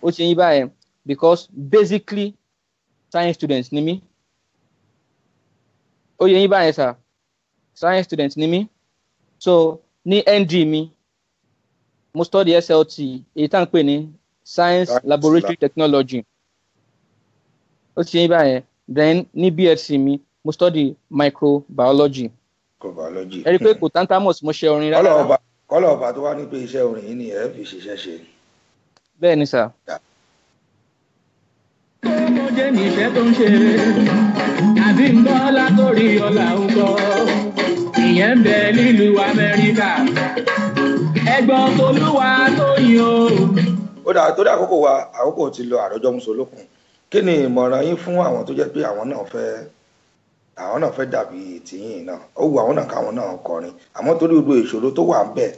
Speaker 6: ó ti yín báyẹn because basically science student ni mí ó yẹ yín báyẹn sir science student ni mí so ní ND mi mo study SLT èyí tá à ń pè ní Science Laboratory Technology ó ti yẹ yín báyẹn then ní BSc mi mo study microbiology ẹ rí i pé kò tantamous mo ṣe orin rárá.
Speaker 3: kọ́lọ̀ ọba tó wá ní pé iṣẹ́ orin yìí ni ẹ fi ṣiṣẹ́ ṣe.
Speaker 6: bẹ́ẹ̀ ni sà.
Speaker 5: ọmọdé ní iṣẹ́ tó ń ṣe àbí ń bọ́ látòrí ọ̀la ń gbọ́ ìyẹn ń bẹ nílùú Amẹ́ríkà ẹ̀gbọ́n tolúwa tó yìn o.
Speaker 3: ó dà tó dé àkókò wa àkókò ti lọ àròjọ musolókun kí ni ìmọ̀ràn yín fún àwọn tó jẹ́ pé àwọn náà fẹ́ dàbí tìyín náà ó wù àwọn náà káwọn náà kọrin àmọ́ torí gbogbo ìṣòro tó wà ń bẹ̀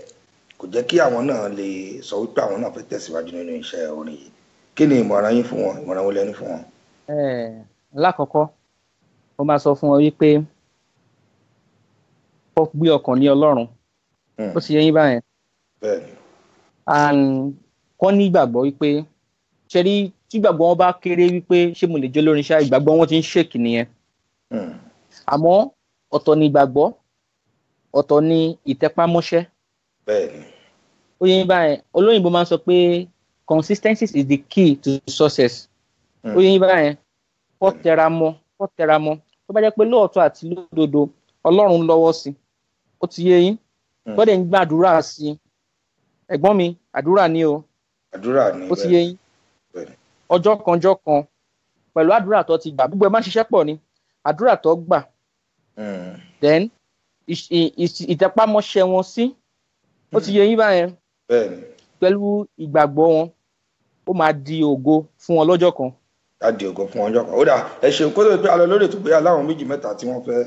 Speaker 3: kò jẹ́ kí àwọn náà lè sọ wípé àwọn náà fẹ́ tẹ̀síwájú nínú iṣẹ́ orin yìí kí ni ìmọ̀ràn yín fún wọn ìmọ̀ràn wo lẹ́ni fún wọn.
Speaker 6: lákọ̀ọ́kọ́ mo máa sọ fún wọn wípé kó gbé ọkàn ní Ọlọ́run ó ti yẹ yín báyẹn and kọ́ ní ìgbàgbọ́ wípé ṣe rí tí ìgbàgbọ́ wọn bá kéré wípé ṣé mo lè jẹ́ lórin iṣẹ́ ìgbàgbọ́ wọn ti ń ṣèkì nìyẹn àmọ́ ọ̀tọ̀ ni ìgbàgbọ́ ọ̀tọ̀ ni ìtẹpámọ́ṣẹ́ ó yẹ yín báyẹn olóyìnbó máa ń sọ pé consistency is the key to success ó yẹ yín báyẹn kó tẹra mọ́ tó bá jẹ́ pé lóòótọ́ àti lódodo Ọlọ́run lọ́wọ́ sí ó ti yé yín gbọ́dọ̀ ń gbàdúrà sí ẹ̀gbọ́n mi àdúrà ni o ó ti yé yín ọjọ́ kan pẹ̀lú àdúrà tó ti gbà gbogbo ẹ̀ máa ń ṣiṣẹ́ pọ̀ ni àdúrà tó gbà then ìtẹpámọ́ṣẹ́ wọn sí ó ti yé yín báyẹn pẹ̀lú ìgbàgbọ́ wọn ó máa di ògo fún wọn lọ́jọ́ kan.
Speaker 3: á di ògo fún wọn lọ́jọ́ kan ó dà ẹ ṣeun kó tó pé alọ lórí ètò pé aláwọn méjì mẹ́ta tí wọ́n fẹ́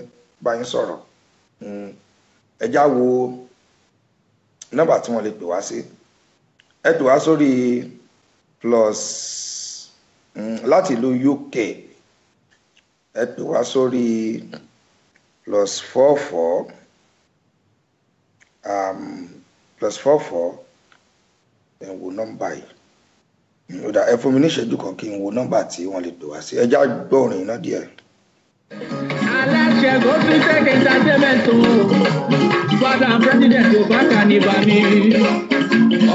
Speaker 3: bá yín sọ̀rọ̀ ẹ já wo nọ́mbà tí wọ́n lè pè wá sí ẹ pè wá sórí plus láti ìlú UK ẹ pè wá sórí +44 +44 ẹ wo nọ́mbà yìí ó dà ẹ fún mi ní ìṣẹ́jú kan kí n wo nọ́mbà tí wọ́n lè pè wá sí ẹ já gbọ́ orin iná díẹ̀.
Speaker 7: aláṣẹ Golden Tech Entertainment fada president obaka ní bami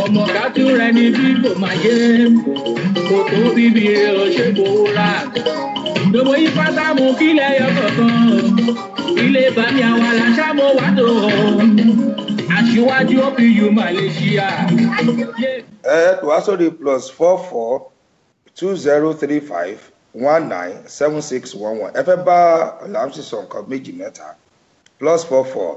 Speaker 7: ọmọ kátó rẹ ní bí kò máa yé kò tó bíbí rẹ ò ṣe kó rà gbogbo yìí pátá mú kílẹ̀ yọ kọ̀ọ̀kan ilé bami àwọn aláṣà mọ́ wà tó aṣíwájú OPU Malaysia.
Speaker 3: ẹ tó wá sórí +44 2035 197611 ẹ fẹ́ bá Ọlámsì sọ nǹkan méjì mẹ́ta +44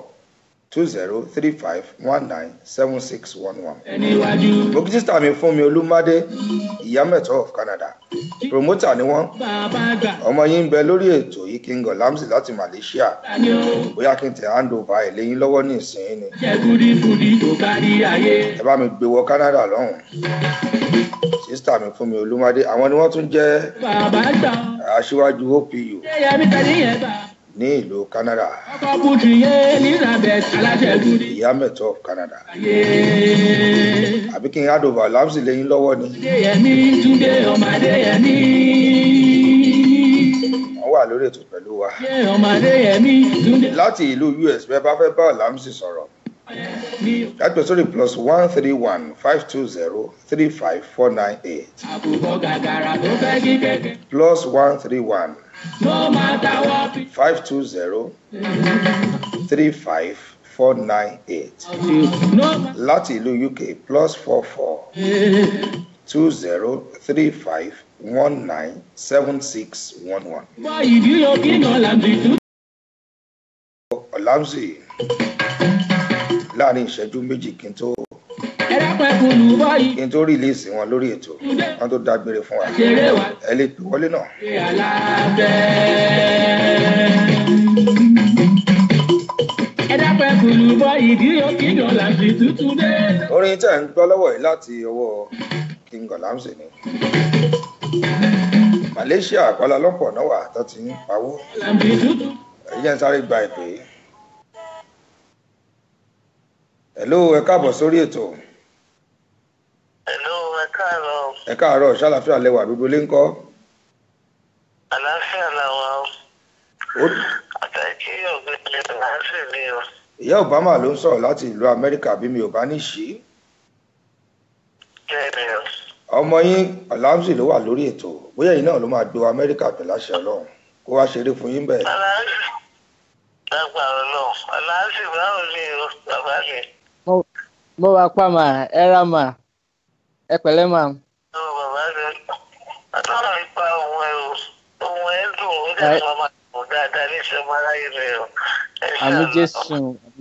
Speaker 3: 2035 197611. Bókítà mi fún mi Olúmádé Ìyámẹ̀tọ́ of Canada promoter ni wọ́n ọmọ yín ń bẹ lórí ètò yìí King Ọlámsì láti Malaysia bóyá kí n tẹ hand over ẹ̀ lẹ́yìn lọ́wọ́ ní ìsìn ni ẹ bá mi gbé wọ Canada lọ́hùn sísítà mi fún mi Olúmádé àwọn ni wọ́n tún jẹ́ aṣíwájú OPU ní ìlú Canada Ìyámẹ̀tọ́ of Canada àbí kí n hand over Ọlámsì lẹ́yìn lọ́wọ́ ni wọ́n wà lórí ètò pẹ̀lú wa láti ìlú US bẹ́ẹ̀ bá fẹ́ bá Ọlámsì sọ̀rọ̀ láti sórí +131 520 35498 +131 520 35498 láti ìlú UK +44 20 35 19 7611. Ọlámsì láàrin ìṣẹ́jú méjì kí n tó rìlíìsì wọn lórí ètò wọn tó dágbére fún wa ẹ lè pè wọlé náà. orin tẹ́ ń gbọ́ lọ́wọ́ yìí láti ọwọ́ King Ọlámsì ni Malaysia Kuala Lumpur náà wà tó ti ń pawó ẹ̀yẹ́ ń sáré gba ìpè. Hello, ẹ káàbọ̀ sórí ètò.
Speaker 8: Hello, ẹ káàárọ̀.
Speaker 3: Ẹ káàárọ̀, ṣàlàáfíà lẹwà gbogbo lé ńkọ́?
Speaker 8: Àlàáfíà làwà o. Àtàkì ọ̀gbẹ́ni àlàáfíà ni o.
Speaker 3: Ìyá Obama ló ń sọ̀rọ̀ láti ìlú Amẹ́ríkà bí mi ò bá ní ṣí.
Speaker 8: Bẹ́ẹ̀ni o.
Speaker 3: Ọmọ yín Ọlámsì ló wà lórí ètò, bóyá ẹ̀yin náà ló máa gbé wa Amẹ́ríkà pẹ̀lú àṣẹ Ọlọ́run kó wá ṣeré fún yín bẹ́ẹ̀.
Speaker 8: Lágbára náà, Ọlámsì báwo ni o, bàbá mi?
Speaker 6: Mo wá pa mà ẹ ra mà ẹ pẹ̀lẹ́ mà.
Speaker 8: Bàbá mi, àtọ́nà ipa ohun ẹ̀ o, ohun ẹ̀ dùn ó dẹ̀ sọ ma dùn dáadáa ní ìṣẹ́mọ́ aráyé rẹ̀ o.
Speaker 6: Àmì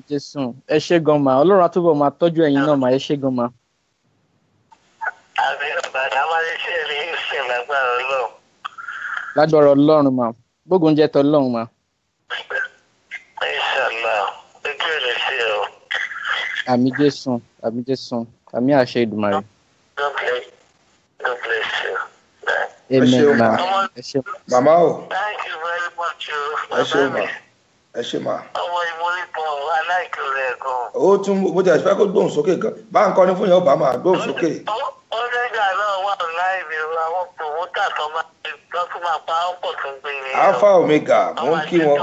Speaker 6: Jésù ẹ ṣé gan mà Ọlọ́run àtúbọ̀ máa tọ́jú ẹ̀yin náà mà ẹ ṣé gan mà.
Speaker 8: Àmì bàbá máa ń ṣe ní ìsìn lágbára náà.
Speaker 6: lágbára Ọlọ́run mà gbógun jẹ́ tọ́lọ́run mà.
Speaker 8: Inshallah ojú ẹ̀rẹ̀ sí ẹ o.
Speaker 6: Àmì Jésù àmì àṣẹ Èdùmàrè.
Speaker 8: God bless you.
Speaker 6: Amen ma. Ẹ ṣé.
Speaker 3: Màmá o.
Speaker 8: Thank you very much o.
Speaker 3: Ẹ ṣé mà. Ẹ ṣé mà.
Speaker 8: Ọmọ ìmúrípọ̀ aláìkú rẹ̀ gan.
Speaker 3: Ó tún bó ti àṣìfẹ́ kó gbóhùn sókè gan. Bá ń kọ́ni fún yẹn ó bá máa gbóhùn sókè.
Speaker 8: Ó lẹ́gà náà wà láìpẹ́ àwọn tòmótà tó máa pa ọ̀pọ̀ tó ń gbé ní.
Speaker 3: Alpha Omega mò ń kí wọn.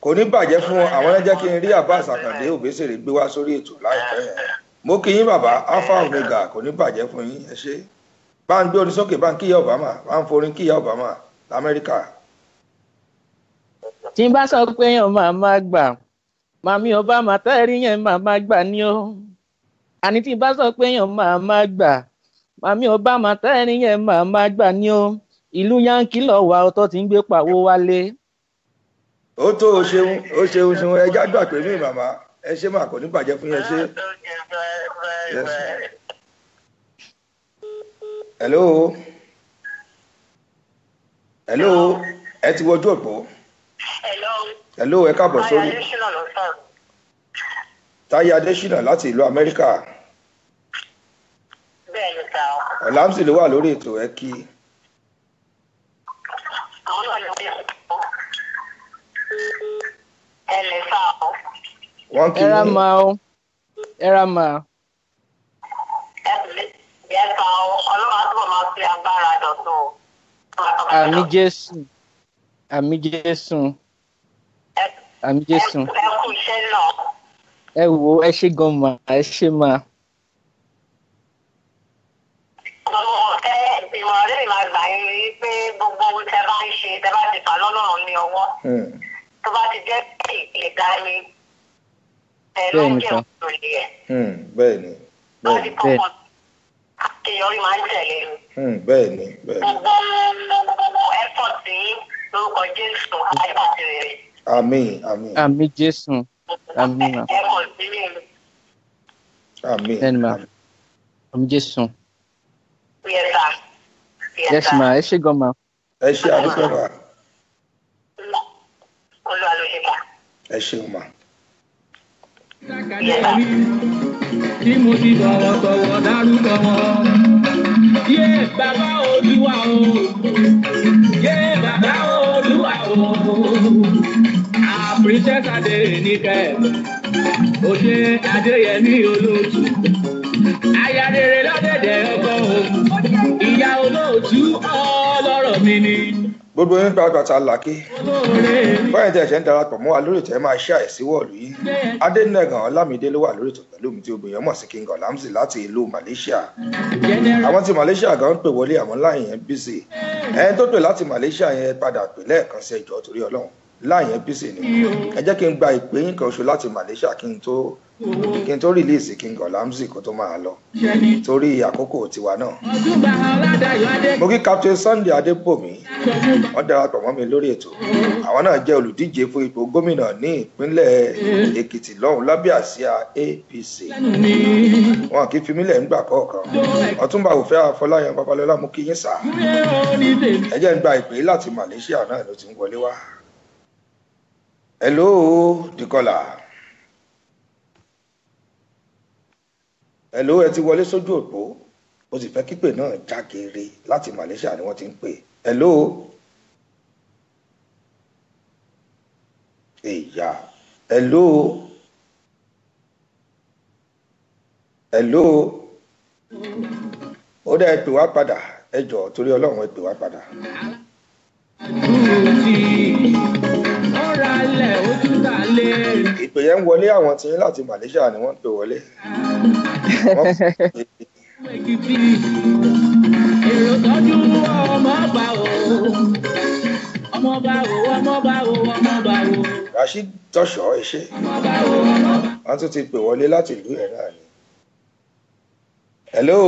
Speaker 3: Kò ní bàjẹ́ fún wọn àwọn ẹlẹ́jẹ́ kí n rí Abbas Akande Obesere gbé wá sórí ètò láìpẹ́ yẹn. Mo kí yín bàbá Alpha Omega kò ní bàjẹ́ fún yín ẹ ṣé. Bá ń gbé orin sókè bá ń kíyà Obama bá ń forin kíyà Obama l'Amẹ́ríkà.
Speaker 6: Tí n bá sọ pé èèyàn máa gbà màmí Obama tẹ́rí yẹn máa gbà ní o. Àní tí n bá sọ pé èèyàn máa gbà màmí Obama tẹ́rí yẹn máa gbà ní o. Ìlú Yankee lọ wà ọtọ́ tí ń gbé pàwó wálé.
Speaker 3: Ó tó o ṣeun ẹja gbà pé mí màmá ẹ ṣé mà kò ní bàjẹ́ fún yẹn ṣé. Yes. Hello ẹ ti wọjú òpó. Hello ẹ káàbọ̀ sórí. Táyé Adéṣínà láti ìlú Amẹ́ríkà.
Speaker 8: Bẹ́ẹ̀ni sá.
Speaker 3: Ọ̀làmsì ló wà lórí ètò ẹ kí.
Speaker 8: Àwọn náà ló ń bẹ̀rẹ̀ ẹ̀lẹ́ sá o.
Speaker 3: Wọ́n kí
Speaker 6: Ẹ̀rá máa o. Ẹ̀rá máa.
Speaker 8: Ẹ sá o, Ọlọ́run á túbọ̀ máa fi agbára dọ̀tun.
Speaker 6: Àmì Jésù. Àmì Jésù. Àmì Jésù.
Speaker 8: Ẹ kú iṣẹ́ náà.
Speaker 6: Ẹ wo ẹ ṣé gan mà ẹ ṣé mà.
Speaker 8: Ìmọ̀ràn lè máa gbà yín rí pé gbogbo ohun tẹ bá ń ṣe tẹ bá ti fà lọ́lọ́run ní ọwọ́. Tó bá ti jẹ́ pé ìgbà ni ẹ̀rọ ń jẹ́ òṣèlú ẹ̀.
Speaker 3: Bẹ́ẹ̀ni.
Speaker 8: Àṣeyọrí máa ń tẹ̀lé mi.
Speaker 3: Bẹ́ẹ̀ni.
Speaker 8: Gbogbo effort tí lórúkọ Jésù àìbàtì rẹ̀.
Speaker 3: Àmín.
Speaker 6: Àmì Jésù. Àmì mà.
Speaker 8: Ẹ̀kọ́ sí mi.
Speaker 3: Àmín.
Speaker 6: Bẹ́ẹ̀ni mà. Àmì Jésù.
Speaker 8: Yes
Speaker 6: ma ẹ ṣé gan ma.
Speaker 3: Ẹ ṣé àdúgbò wa.
Speaker 8: Olúwa ló ṣe bá.
Speaker 3: Ẹ ṣeun ma.
Speaker 7: Tí mo ti tọ̀wọ̀tọ̀wọ̀ dárúkọ wọn. Yé bàbá Olúwa o. Yé bàbá Olúwa o. Princess Adéníkẹ́. Òde Adéyẹmí Olóòtú. Aya rere lọ́dẹ̀dẹ̀ ọkọ o. Ìyá Olóòtú ọlọ́rọ̀ mi ni.
Speaker 3: Gbogbo yín pàápàá làkè. Báyìí tẹ̀ ṣe ń darapọ̀ mọ́ wa lórí ìtẹ́ máa ṣe àìsí wọ̀lú yìí. Adénẹ́gàn Ọlámídé ló wà lórí ìtọ́ pẹ̀lú mi tí obìnrin mọ̀ sí King Olamzi láti ìlú Malaysia. Àwọn tí Malaysia gan ń pè wọlé àwọn láyìn yẹn bísí. Ẹni tó pè láti Malaysia yẹn padà pè lẹ́ẹ̀kan sí ẹjọ́ torí Ọlọ́run. Láyìn yẹn bísí ni. Ẹ jẹ́ kí n gba ìpè yín kan oṣù láti Malaysia kí n tó rìlíìsì King Olamzi kó tó máa lọ torí àkókò tiwa náà. Mo kí Captain Sunday Adébòmí wọ́n darapọ̀ mọ́ mi lórí ètò. Àwọn náà jẹ́ olùdíje fún ipò gómìnà ní ìpínlẹ̀ Èkìtì lọ́hùn lábẹ́ àsíá APC. Wọn kì í fi mílẹ̀ nígbà kọ̀ọ̀kan. Ọ̀túnba Òfẹ́ Afọláyan Babalọ́lá mú kí yín sà. Ẹ jẹ́ ń gba ìpè láti Malaysia náà ló ti ń wọlé wá. Hello Dikola. Hello ẹ ti wọlé sójú òpó ó sì fẹ́ kípè náà jágere láti Malaysia ni wọ́n ti ń pè. Hello èyà hello ó dẹ́ ẹ pè wá padà ẹ jọ̀ọ́ torí Ọlọ́run ẹ pè wá padà. Ìpè yẹn ń wọlé àwọn tí láti Malaysia ni wọ́n ń pè wọlé.
Speaker 7: Èrò tọ́jú ọmọ bá wo.
Speaker 3: Rashid Tọ́ṣọ́ ẹṣẹ́ wọ́n tún ti pè wọlé láti ìlú ẹ̀ náà ni. Hello.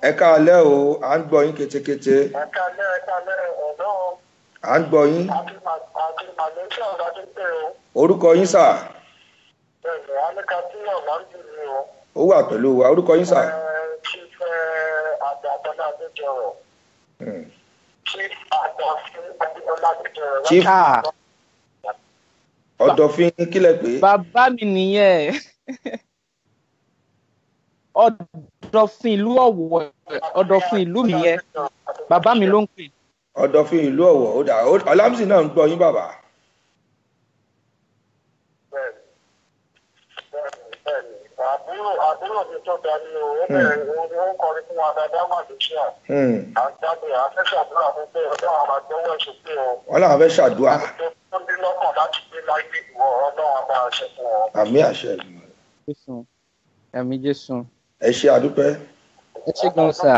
Speaker 3: Ẹ káalẹ́ o à ń gbọ́ yín ketekete. À ń gbọ́ yín. Orúkọ yín sà. Ó wà pẹ̀lú wa orúkọ yín sà. Chief Ọ̀dọ̀fin kílẹ̀ pé.
Speaker 6: Bàbá mi nìyẹn. Ọ̀dọ̀fin ìlú Ọ̀wọ̀, Ọ̀dọ̀fin ìlú nìyẹn. Bàbá mi ló ń pè.
Speaker 3: Ọ̀dọ̀fin ìlú Ọ̀wọ̀, ó dà, Ọlámsì náà ń gbọ́ yín bàbá.
Speaker 8: Àbúrò mi tó darí o, ó bẹ̀rẹ̀ òun ni ó ń kọrin fún wa dáadáa wà lókè à. Àjáde afẹ́ṣàdúrà fún pé ọjọ́ àwọn àjọwọ́ ẹ̀ṣẹ̀ pé o.
Speaker 3: Wọ́n làwọn fẹ́ ṣàdúrà.
Speaker 8: Ó ní lọ́kàn láti gbé láyé ìwọ ọlọ́run bá a ṣe fún ọ.
Speaker 3: Àmì àṣẹ.
Speaker 6: Àmì Jésù.
Speaker 3: Ẹ ṣé àdúpẹ́.
Speaker 6: Ẹ ṣé gan sà.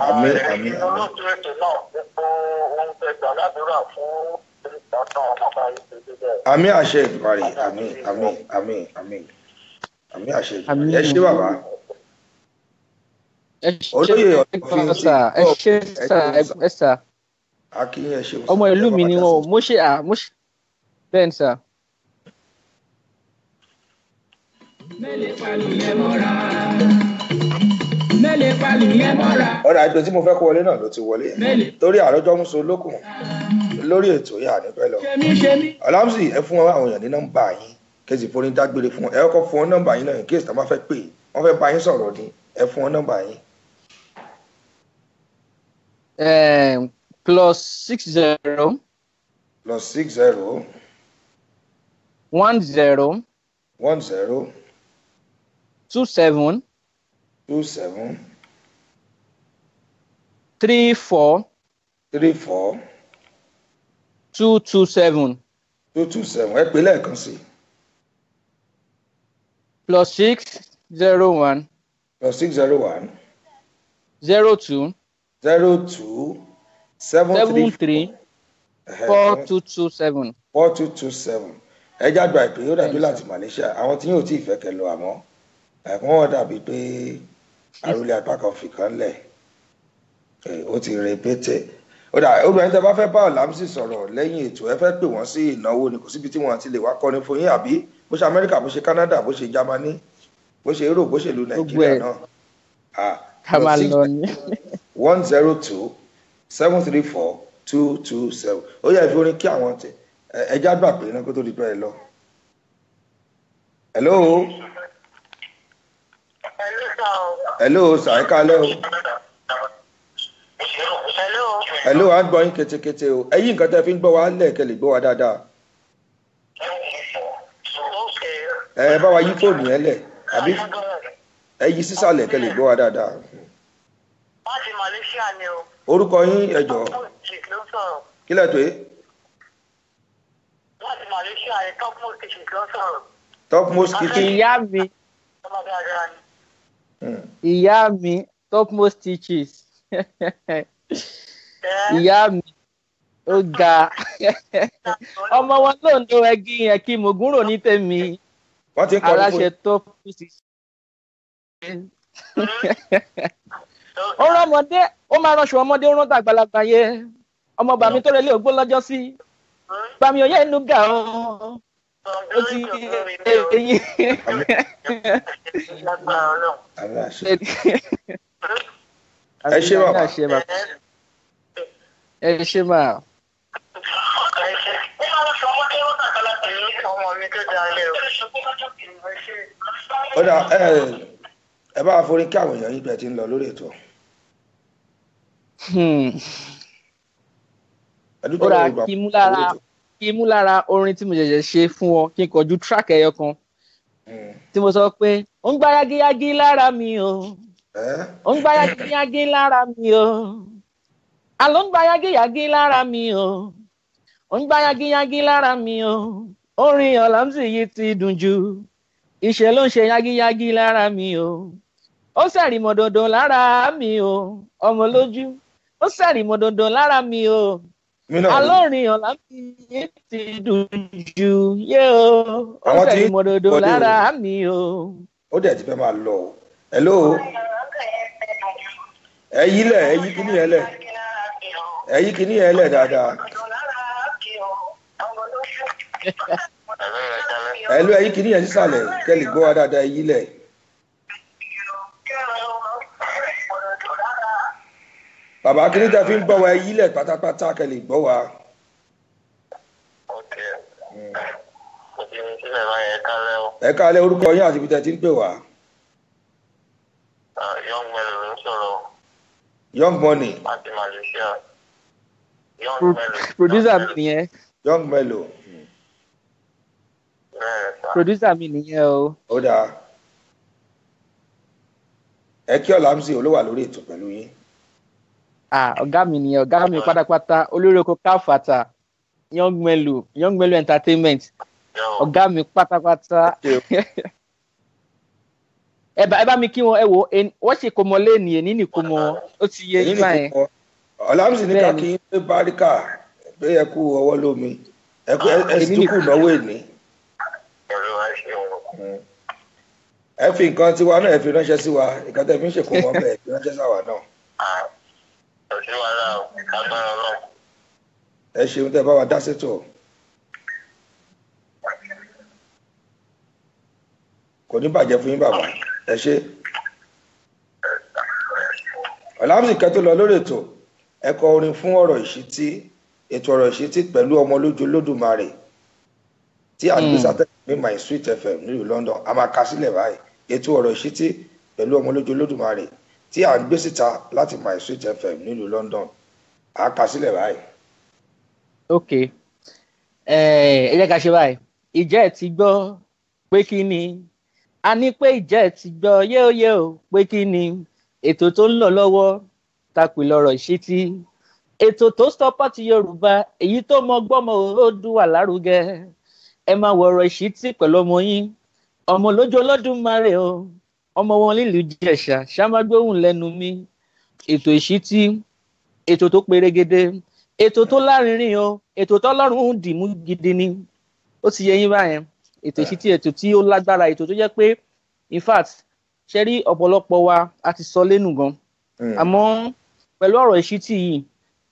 Speaker 3: Àmì.
Speaker 8: Olóòtú ètò náà gbogbo ohun tẹ gbà ládùúrà fún
Speaker 3: àmì àṣẹ ìparí àmì àṣẹ ìparí. Ẹ ṣé bàbá. Olóyè Ọ̀dọ̀fin
Speaker 6: sà. Ẹ ṣé sà.
Speaker 3: Akínyìn ẹ ṣé.
Speaker 6: Ọmọ ìlú mi ni wọn ò mo ṣe bẹ́ẹ̀ sà.
Speaker 3: Ọ̀rọ̀ àìdò tí mo fẹ́ kó wọlé náà ló ti wọlé torí àròjọ múso lókùn lórí ètò yà nípẹ́ lọ. Ọlámsì ẹ fún àwọn èèyàn ní nọ́mbà yín kẹsì fún ní dágbére fún ẹ kọ́ fún wọn nọ́mbà yín náà in case tá a máa fẹ́ pè wọ́n fẹ́ bá yín sọ̀rọ̀ ni ẹ fún wọn nọ́mbà yín.
Speaker 6: +60
Speaker 3: +60
Speaker 6: 10 27 34 227
Speaker 3: ẹ pè lẹ́ẹ̀kan sí.
Speaker 6: +601
Speaker 3: +601
Speaker 6: 02 73 4227
Speaker 3: 4227. Ẹ jágbá ìpè ó dàbí láti Malaysia àwọn tí yóò tí ì fẹ́ kẹ lọ àmọ́ wọ́n dàbí pé àròlé apá kan fìkan lẹ̀ ó ti rẹpẹtẹ. Ó dà obìnrin tẹ bá fẹ́ bá Ọlámsì sọ̀rọ̀ lẹ́yìn ètò ẹ fẹ́ pè wọ́n sí ìnáwó ni kò síbi tí wọ́n ti lè wá kọrin fún yín àbí bó ṣe Amẹ́ríkà bó ṣe Canada bó ṣe Germany bó ṣe Europe bó ṣe ìlú Nàìjíríà náà. 102 734 227. Ó yẹ ìfi orin kí àwọn tẹ ẹjá gbà pé iná kó tó di pẹ́ ẹ lọ. Hello sà ẹ káalẹ́ o. Hello à ń gbọ́ yín ketekete o. Ẹ̀yin nǹkan tẹ́ fi ń gbọ́ wa lẹ́ẹ̀kẹ́ lè gbọ́ wa dáadáa. Ẹ bá wa yí fóònù yẹn lẹ̀ àbí ẹ yí sísàlẹ̀ kẹ́ lè gbọ́ wa dáadáa.
Speaker 8: Láti Malaysia ni o.
Speaker 3: Orúkọ yín ẹ jọ̀ọ́. Kí lẹ̀ tó yé?
Speaker 8: Láti Malaysia ni Topmost Kitchen ló ń sọ̀rọ̀.
Speaker 3: Topmost Kitchen.
Speaker 6: Ìyá mi Topmost Teachers. Ìyá mi ó ga. Ọmọ wọn ló ń lo ẹgí yẹn kí mo gúnrò ní tèmi.
Speaker 3: Wọ́n ti ń kọ́
Speaker 6: aláṣẹ Topmost Teachers. Ó rán ọmọdé, ó máa ránṣọ ọmọdé, ó rán tàgbàlagbà yẹ. Ọmọ bàmí tó relé ògbó lọ́jọ́ sí. Bàmí òye inú gà ọ́. Ó ti eyín.
Speaker 3: Ẹ ṣé bàbá.
Speaker 6: Ẹ ṣé máa.
Speaker 3: Ó dà ẹ bá forí kí àwọn èèyàn yín bẹ́ẹ̀ ti ń lọ lórí ètò.
Speaker 6: Ó rà kí mú lára orin tí mo ṣẹ̀ṣẹ̀ ṣe fún ọ kí n kọjú track ẹyọ kan tí mo sọ pé ó ń gbá yágíyágí lára mi o ó ń gbá yágíyágí lára mi o àló ń gbá yágíyágí lára mi o ó ń gbá yágíyágí lára mi o orin Ọlámsì yìí ti dùn jù ìṣe ló ń ṣe yágíyágí lára mi o ó sẹ̀rì mọ̀dọ̀dọ̀ lára mi o ọmọ lójú ó sẹ̀rì mọ̀dọ̀dọ̀ lára mi o alórin Ọlámsì yìí ti dùn jù yé o ó sẹ̀rì mọ̀dọ̀dọ̀ lára mi o.
Speaker 3: Ó dẹ̀ ti fẹ́ máa lọ o. Hello. Ẹ yí kíní yẹn lẹ̀. Ẹ yí kíní yẹn lẹ̀ dáadáa. Hello, ẹ yí kíní yẹn sísàlẹ̀ kẹ́ lè gbọ́ wa dáadáa, ẹ yí lẹ̀. bàbá kí ni tẹ́ fi ń gbọ́ wa ẹ yílẹ̀ pátápátá kẹ́ lè gbọ́ wa. Ẹ káalẹ́ orúkọ yín àti ibi tẹ́ ti ń pè wá.
Speaker 8: Young Melo ló ń sọ̀rọ̀.
Speaker 3: Young Money.
Speaker 8: Láti Malaysia. Young Melo.
Speaker 6: Producer mi nìyẹn.
Speaker 3: Young Melo.
Speaker 6: Producer mi nìyẹn o.
Speaker 3: Ó dáa. Ẹ kí Ọlámsì olówà lórí ètò pẹ̀lú yín.
Speaker 6: Ọ̀gá mi nìyẹn, ọ̀gá mi pátápátá, olórí oko káfàtà, Young Melo Entertainment. Ọ̀gá mi pátápátá. Ẹ bá mi kí wọn, ẹ wò wọ́n ṣe kó mọ lẹ́nu yẹn nínú kó mọ ó ti yé nígbà yẹn.
Speaker 3: Ọlámsì ní ká kí pé báríkà pé ẹ kú ọwọ́ lómi ẹ sì tún kù náwó èní. Ẹ fi nǹkan tiwa náà ẹ fi ránṣẹ́ sí wa nǹkan tẹ́ fi ń ṣèkó mọ́ bẹ́ẹ̀ fi ránṣẹ́ sáwa náà. Ẹ ṣeun tẹ́ bá wa dá sétò. Kò ní bàjẹ́ fún yín bàbá ẹ ṣe. Ọlámsì kẹ́tó lọ lórí ètò ẹ kọ orin fún ọ̀rọ̀ ìṣítí ètò ọ̀rọ̀ ìṣítí pẹ̀lú ọmọ olójú Olódùmarè tí a gbé sátẹ́lẹ̀ ní My Sweet FM nílùú London a máa ka sílẹ̀ báyìí ètò ọ̀rọ̀ ìṣítí pẹ̀lú ọmọ olójú Olódùmarè tí a gbé síta láti My Sweet FM nílùú London a ka sílẹ̀ báyìí.
Speaker 6: Ok ẹ jẹ́ ká ṣe báyìí ìjẹ́ ẹ̀ ti gbọ́ pé kí ni a ní pé ìjẹ́ ẹ̀ ti gbọ́ yéòyéò pé kí ni ètò tó ń lọ lọ́wọ́ tapì lọ́rọ̀ ìṣítí ètò tó sọpọ́tì Yorùbá èyí tó mọ gbọ́mọ Oòduà lárugẹ ẹ máa wọ̀rọ̀ ìṣítí pẹ̀lú ọmọ yín ọmọ lójú Olódùmarè o ọmọ wọn nílùú Ìjẹ̀ṣà ṣàmágbóhùn lẹ́nu mi ètò ìṣítí ètò tó perégedé ètò tó lárinrin o ètò tọ́lọ́run ń dìmú gidi ni ó ti yẹ yín báyẹn ètò ìṣítí ètò tí ó lágbára ètò tó jẹ́ pé in fact ṣe rí ọ̀pọ̀lọpọ̀ wa a ti sọ lẹ́nu gan àmọ́ pẹ̀lú ọ̀rọ̀ ìṣítí yìí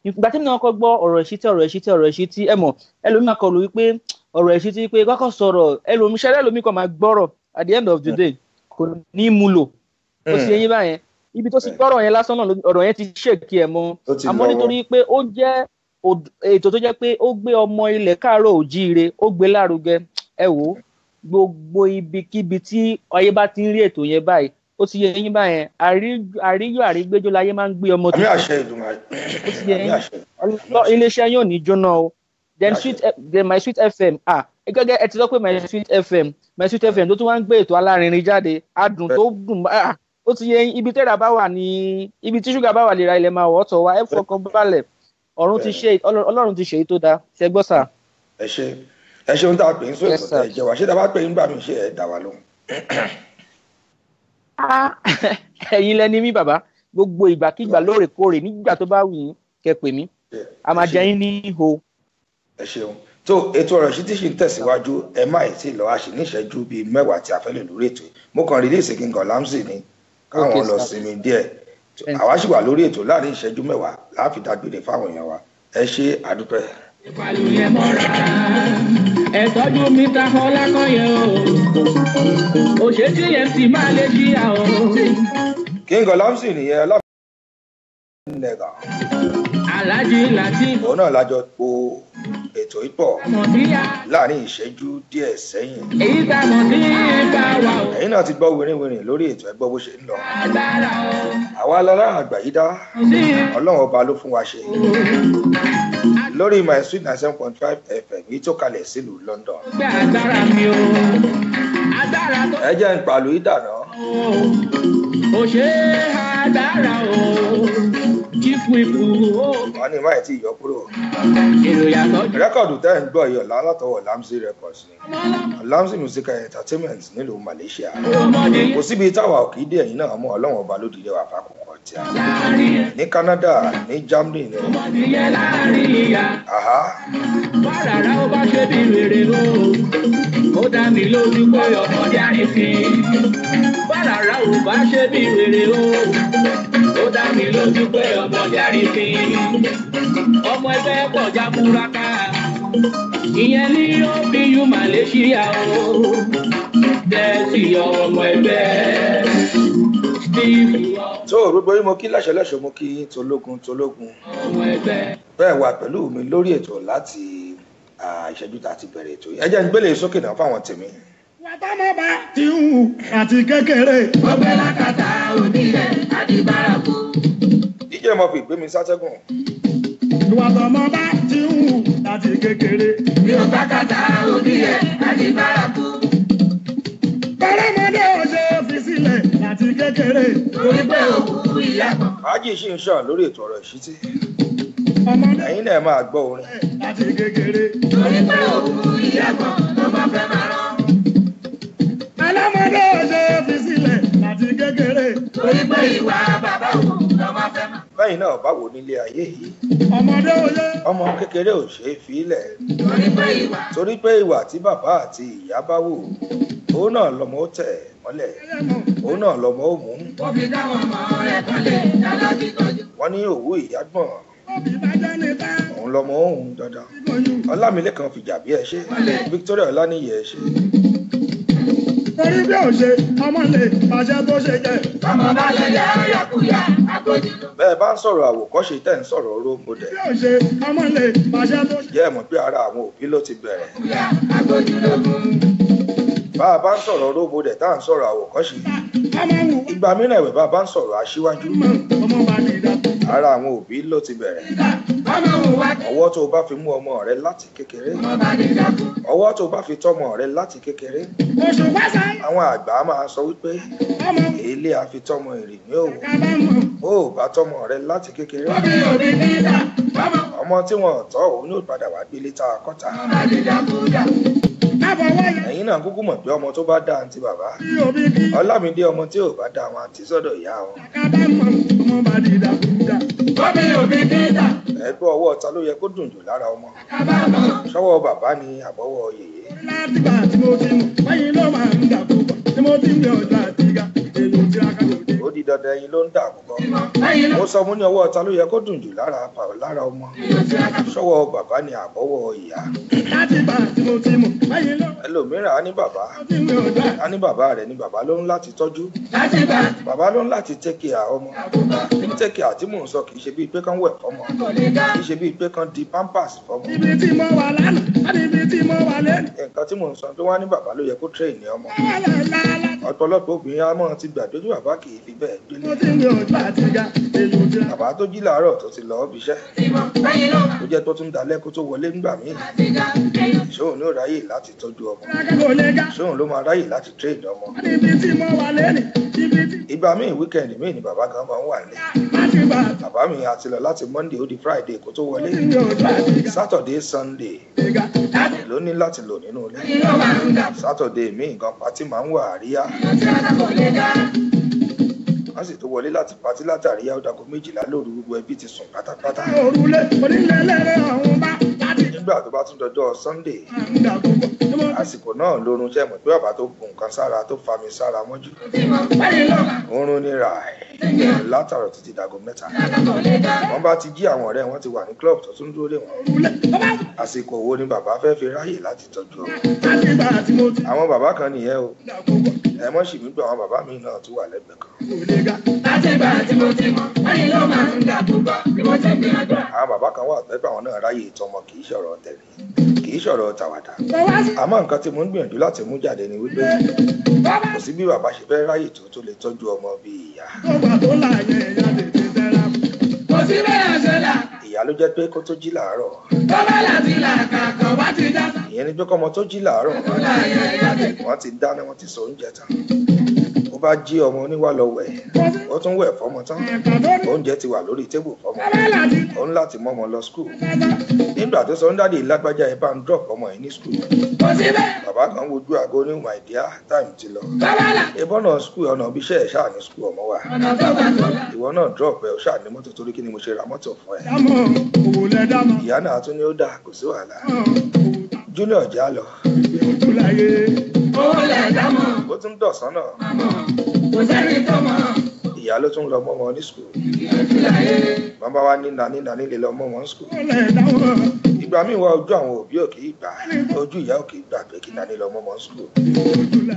Speaker 6: ìgbà tí mo kọ́ gbọ́ ọ̀rọ̀ ìṣítí ẹ mọ̀ ẹlòmíì kan lò wípé ọ̀rọ̀ ìṣítí pé kọ́kọ́ sọ̀rọ̀ ẹlòmíì kan máa gbọ́rọ̀ at the end of the day kò ní múlò ó ti yẹ yín báyẹn ibi tó ti gbọ́rọ̀ yẹn lásán náà ọ̀rọ̀ yẹn ti ṣèkì ẹ̀ mọ́ àmọ́ nítorí pé ó jẹ́ ètò tó jẹ́ pé ó gbé ọmọ ilẹ̀ káàárọ̀ òjíire ó gbé lárugẹ ẹ wò gbogbo ibikíbi tí ayé bá ti ń rí ètò yẹn báyìí ó ti yẹ yín báyẹn àríyọ àrígbéjọ láyé máa ń gbé ọmọ tuntun ó ti yẹ yín iléeṣẹ́ yóò ní jóná o then My Sweet FM gẹ́gẹ́ ẹ ti sọ pé My Sweet FM tó tún wá ń gbé ètò alárinrin jáde adùn tó dùn ó ti yẹ yín ibi tẹ́ra bá wà ní ibi tí ṣúgà bá wà lè ra ilẹ̀ máa wọ̀ ọ́ tọ̀ wá ẹ fọkàn balẹ̀ Ọlọ́run ti ṣe èyí tó dáa ṣe gbọ́ sà.
Speaker 3: ẹ ṣeun tá a pè ń sọ ètò tẹ jẹ wá ṣé tá a bá pè ń gbà mí ṣe ẹ dá wa lóhùn.
Speaker 6: ẹ̀yin lẹni mí bàbá gbogbo ìgbàkigbà lóòrèkóòrè nígbà tó bá wù yín kẹ́ pè mí a máa jẹ yín ní ihò.
Speaker 3: ẹ ṣeun tó ètò ọ̀rọ̀ ìṣítí ṣì ń tẹ̀síwájú ẹ má ì tí ì lọ a sì ní ìṣẹ́jú bíi 10 tí a fẹ́ lè lórí ètò mo kàn rí léèsì kí n kàn Ọlámsì ni káwọn lọ sinmi díẹ̀ àwa sì wà lórí ètò láàrin ìṣẹ́jú 10 láàfin dágbére fáwọn èèyàn wa ẹ ṣe àdúpẹ́.
Speaker 7: ìpàlù yẹn mọ́ra ẹ tọ́jú Mr. Ọlákọ̀yẹ o òṣèṣì yẹn ti máa lè ṣíyà o.
Speaker 3: King Ọlámsì nìyẹn ọlọ́pàá
Speaker 7: Alhaji Lateef
Speaker 3: òun náà lájọ po ètò ìpọ̀ láàrin ìṣẹ́jú díẹ̀ sẹ́yìn.
Speaker 7: èyí tá a mọ̀ sí bá wa o.
Speaker 3: ẹ̀yin náà ti gbọ́ wìrìwìrì lórí ètò ẹgbọ́ bó ṣe ń lọ. àwa alára àgbà yìí dá Ọlọ́run ọba ló fún wa ṣe. lórí My Sweet 97.5 FM yìí tó kalẹ̀ sílùú London. ẹ jẹ́ ń pàlù ìdáná.
Speaker 7: ó ṣe àdára o
Speaker 3: wọ́n ní máa ti yọ kúrò. rẹ́kọ̀dù tẹ́ ń gbọ́ yọ̀ látọwọ́ Ọlámsì Records ni Ọlámsì Musical Entertainment nílùú Malaysia. kò síbi táwa ò kì í dé ẹ̀yìn náà mọ́ Ọlọ́run ọba ló dìde wà fákòókò tí a ní Canada ní Germany ní.
Speaker 7: bárara ó bá ṣe bí rere o ó dá mi lójú pé ọmọdé àrífín bárara ó bá ṣe bí rere ó dá mi lójú pé ọmọdé àrífín ọmọ ẹgbẹ́ pọ̀ jábúráká ìyẹn ní OPU Malaysia o tẹ́sí ọmọ ẹgbẹ́ Steve.
Speaker 3: so gbogbo yín mo kí láṣẹ mo kí tológun bẹ́ẹ̀ wà pẹ̀lú mi lórí ètò láti ìṣẹ́jú tá a ti bẹ̀rẹ̀ ètò yìí ẹ jẹ́ n gbélé sókè náà fáwọn tèmi.
Speaker 5: wàtánàbà ti ń hù àti kékeré. ọgbẹ́ lákàtà onílẹ̀ àdìbàràkú.
Speaker 3: díjẹ́ mo fi gbé mi sátẹ́gùn.
Speaker 5: wàtánàbà ti ń hù àti kékeré.
Speaker 1: mi ò bá kàtà onílẹ̀ àdìbàràkú.
Speaker 5: bọ́lọ́mọdé ọ̀ṣẹ́ fi sílẹ̀ àti kékeré.
Speaker 1: torí pé òkú ìyá kan.
Speaker 3: fàájì ṣì ń ṣàn lórí ètò ọ̀rọ̀ ìṣítí. ẹ̀yin náà máa gbọ́ orin.
Speaker 5: àti kékeré.
Speaker 1: torí pé òkú ìyá kan ló máa fẹ́ máa rán.
Speaker 5: alámọdé ọ̀ṣẹ́ fi sílẹ̀ àti kékeré.
Speaker 1: torí pé ìwà bàbá òun ló máa fẹ́ máa.
Speaker 3: bẹ́yìn náà báwo nílé ayé yìí.
Speaker 5: ọmọdé ọ̀ṣẹ́.
Speaker 3: ọmọ kékeré ò ṣeé fi ilẹ̀.
Speaker 1: torí pé
Speaker 3: ìwà tí bàbá àti ìyá bá wò òun náà lọmọ ó tẹ̀ mọ́lẹ̀ òun náà lọmọ ó mú.
Speaker 1: ó fi dáwọn ọmọ rẹ̀ kọ́lé dálábì tọ́jú.
Speaker 3: wọ́n ní òwú ìyá gbọ̀n òun lọmọ òun dandan. ọlámilékan fìjà bí ẹ ṣe Victoria ọláníyì ẹ ṣe.
Speaker 5: torí bí ò ṣe ọmọ lè pàṣẹ tó ṣe jẹ.
Speaker 1: ọmọ bá lè yá yàkúyà àgbójú.
Speaker 3: bẹ́ẹ̀ bá ń sọ̀rọ̀ àwòkọ́ṣe tẹ̀ ń sọ̀rọ̀ role model.
Speaker 5: bí ò ṣe ọmọ lè pàṣẹ tó ṣe.
Speaker 3: jẹ́ ẹ mọ̀ pé ara àwọn òbí ló ti bẹ̀rẹ̀.
Speaker 1: àgbójú lógún.
Speaker 3: bá a bá ń sọ̀rọ̀ role model tá à ń sọ̀rọ̀ àwòkọ́ṣe. ìgbà mìíràn ìwé bá a bá ń sọ̀rọ̀ aṣíwájú. ara àwọn òbí ló ti bẹ̀rẹ̀. ọwọ́ tó o bá fi mú ọmọ rẹ láti kékeré. ọwọ́ tó o bá fi tọ́mọ rẹ láti kékeré. àwọn àgbà máa sọ wípé ilé àfitọ́mọ èrè ní òwò. ó bá tọ́mọ rẹ láti kékeré. ọmọ tí wọn tọ́ òun yóò padà wá gbélé tá a kọ́ta. ẹ̀yin náà kúkú mọ̀ pé ọmọ tó bá dá àǹtí bàbá. ọlámídé ọmọ tí ò bá dá àwọn àǹtí sọ́dọ̀ ìyá wọn. ẹgbẹ́ ọwọ́ ta ló yẹ kó dùn jù lára ọmọ. ṣọ́wọ́ bàbá ni àbọ̀wọ́ yèyé.
Speaker 5: látìgbà tí mo ti mú wáyé ló máa ń dà púpọ̀ tí mo ti ń gbé ọjọ́ àtìgá èlò tí a kà lóde.
Speaker 3: ó di dandan ẹyin ló ń dà púpọ̀. mo sọ mú ní ọwọ́ ta ló yẹ kó dùn jù lára ọmọ. ṣọ́wọ́ bàbá ni àbọ̀wọ́ ìyá.
Speaker 5: látìgbà tí mo ti mú wáyé ló.
Speaker 3: ẹlòmíràn á ní bàbá. á ní bàbá rẹ̀ ní bàbá ló ń láti tọ́jú. bàbá ló ń láti take care ọmọ. take care tí mò ń sọ kì í ṣe bíi pé kán wẹ̀ fọ́mọ. kì í ṣe bíi pé kán di pampers fọ́mọ.
Speaker 5: ibi tí mo wà lánàá ibi tí mo wà lẹ́nu.
Speaker 3: nǹkan tí mò ń sọ pé wọ́n á ní bàbá ló yẹ kó train ní ọmọ. ọ̀pọ̀lọpọ̀ obìnrin amọ̀ ti gbàgbé bí bàbá kì í fi bẹ́ẹ̀ gbélé.
Speaker 5: mo ti ń gbé ọjọ́ àtìgá èlò tí a.
Speaker 3: bàbá tó jí làárọ̀ tó ti lọ ọ́bí iṣẹ́. ó jẹ́ tó tún dalẹ́ kó tó wọlé nígbà míì. ṣóun ló ráyè láti tọ́jú ọmọ. ṣóun ló máa ráyè láti train ọmọ.
Speaker 5: ibi tí mo wà lẹ́nu
Speaker 3: ìgbà míì wíkẹ̀ndì míì ni bàbá gan máa ń wà nílé. bàbá mi àti lọ láti Monday ó di Friday kó tó wọlé. Saturday Sunday ló ní láti lò nínú ilé. Saturday míì gan pátí máa ń wà àríyá. wọ́n sì tó wọlé láti pátí látàríyá ó dàgọ́ 12 lóru gbogbo ẹbí ti sùn pátápátá. nígbà tó bá tún dọjọ́ Sunday àsìkò náà lórun jẹ́ mọ̀ pé bàbá tó bu nǹkan sára tó fami sára mọ́jú. oorun ní ra látàrọ̀ títí dàgọ́ 3. wọ́n bá ti jí àwọn ọ̀rẹ́ wọn ti wà ní club tó tún dúró lé wọn. àsìkò wo ni bàbá fẹ́ fi ráyè láti tọ́jú ọmọ. àwọn bàbá kan nìyẹn o. ẹ mọ́ sì mí gbọ́ àwọn bàbá mi náà tún wà lẹ́gbẹ̀ẹ́ kan. àwọn bàbá kan wà pẹ́pẹ́ àwọn náà ráyè ìtọ́mọ kì í ṣọ̀rọ̀ tẹ̀lé kì í ṣọ̀rọ̀ tàwàdà. àmọ́ nǹkan tí mo ń gbìyànjú láti mú jáde ni wípé kò sí bí bàbá ṣe fẹ́ ráyè tó lè tọ́jú ọmọ bíi ìyá. ìyá ló jẹ́ pé kó tó jí làárọ̀. ìyẹn ni pé kọ́mọ tó jí làárọ̀ wọ́n ti dáná wọ́n ti sọ oúnjẹ tán. ó bá jí ọmọ oníwà lọ wẹ̀ ó tún wẹ̀ fọ́mọ tán oúnjẹ ti wà lórí tébù fọ́mọ ó ń láti mọ́ ọmọ lọ skul. nígbà tó sọ ń dáàdi lágbájá ẹ bá ń drop ọmọ yìí ní skul. bàbá kan wojú aago ní my dear time ti lọ. ìbọn náà skul ọ̀nà ibi iṣẹ́ ẹ̀ ṣáà ní skul ọmọ wa. ìwọ náà drop ẹ o ṣáà ní mọ́tò torí kí ni mo ṣe ra mọ́tò fún ẹ. ìyá náà tún ní ó dà kò sí wàhálà. Junior já lọ. ó tún dọ̀sán náà. ìyá ló tún lọ mọ́ wọn ní skul bàbá wa ní nání lè lọ mọ́ wọn ní skul ìgbà míì wá ojú àwọn òbí òkè ìgbà ojú ìyá òkè ìgbà pé kí nání lọ mọ́ wọn ní skul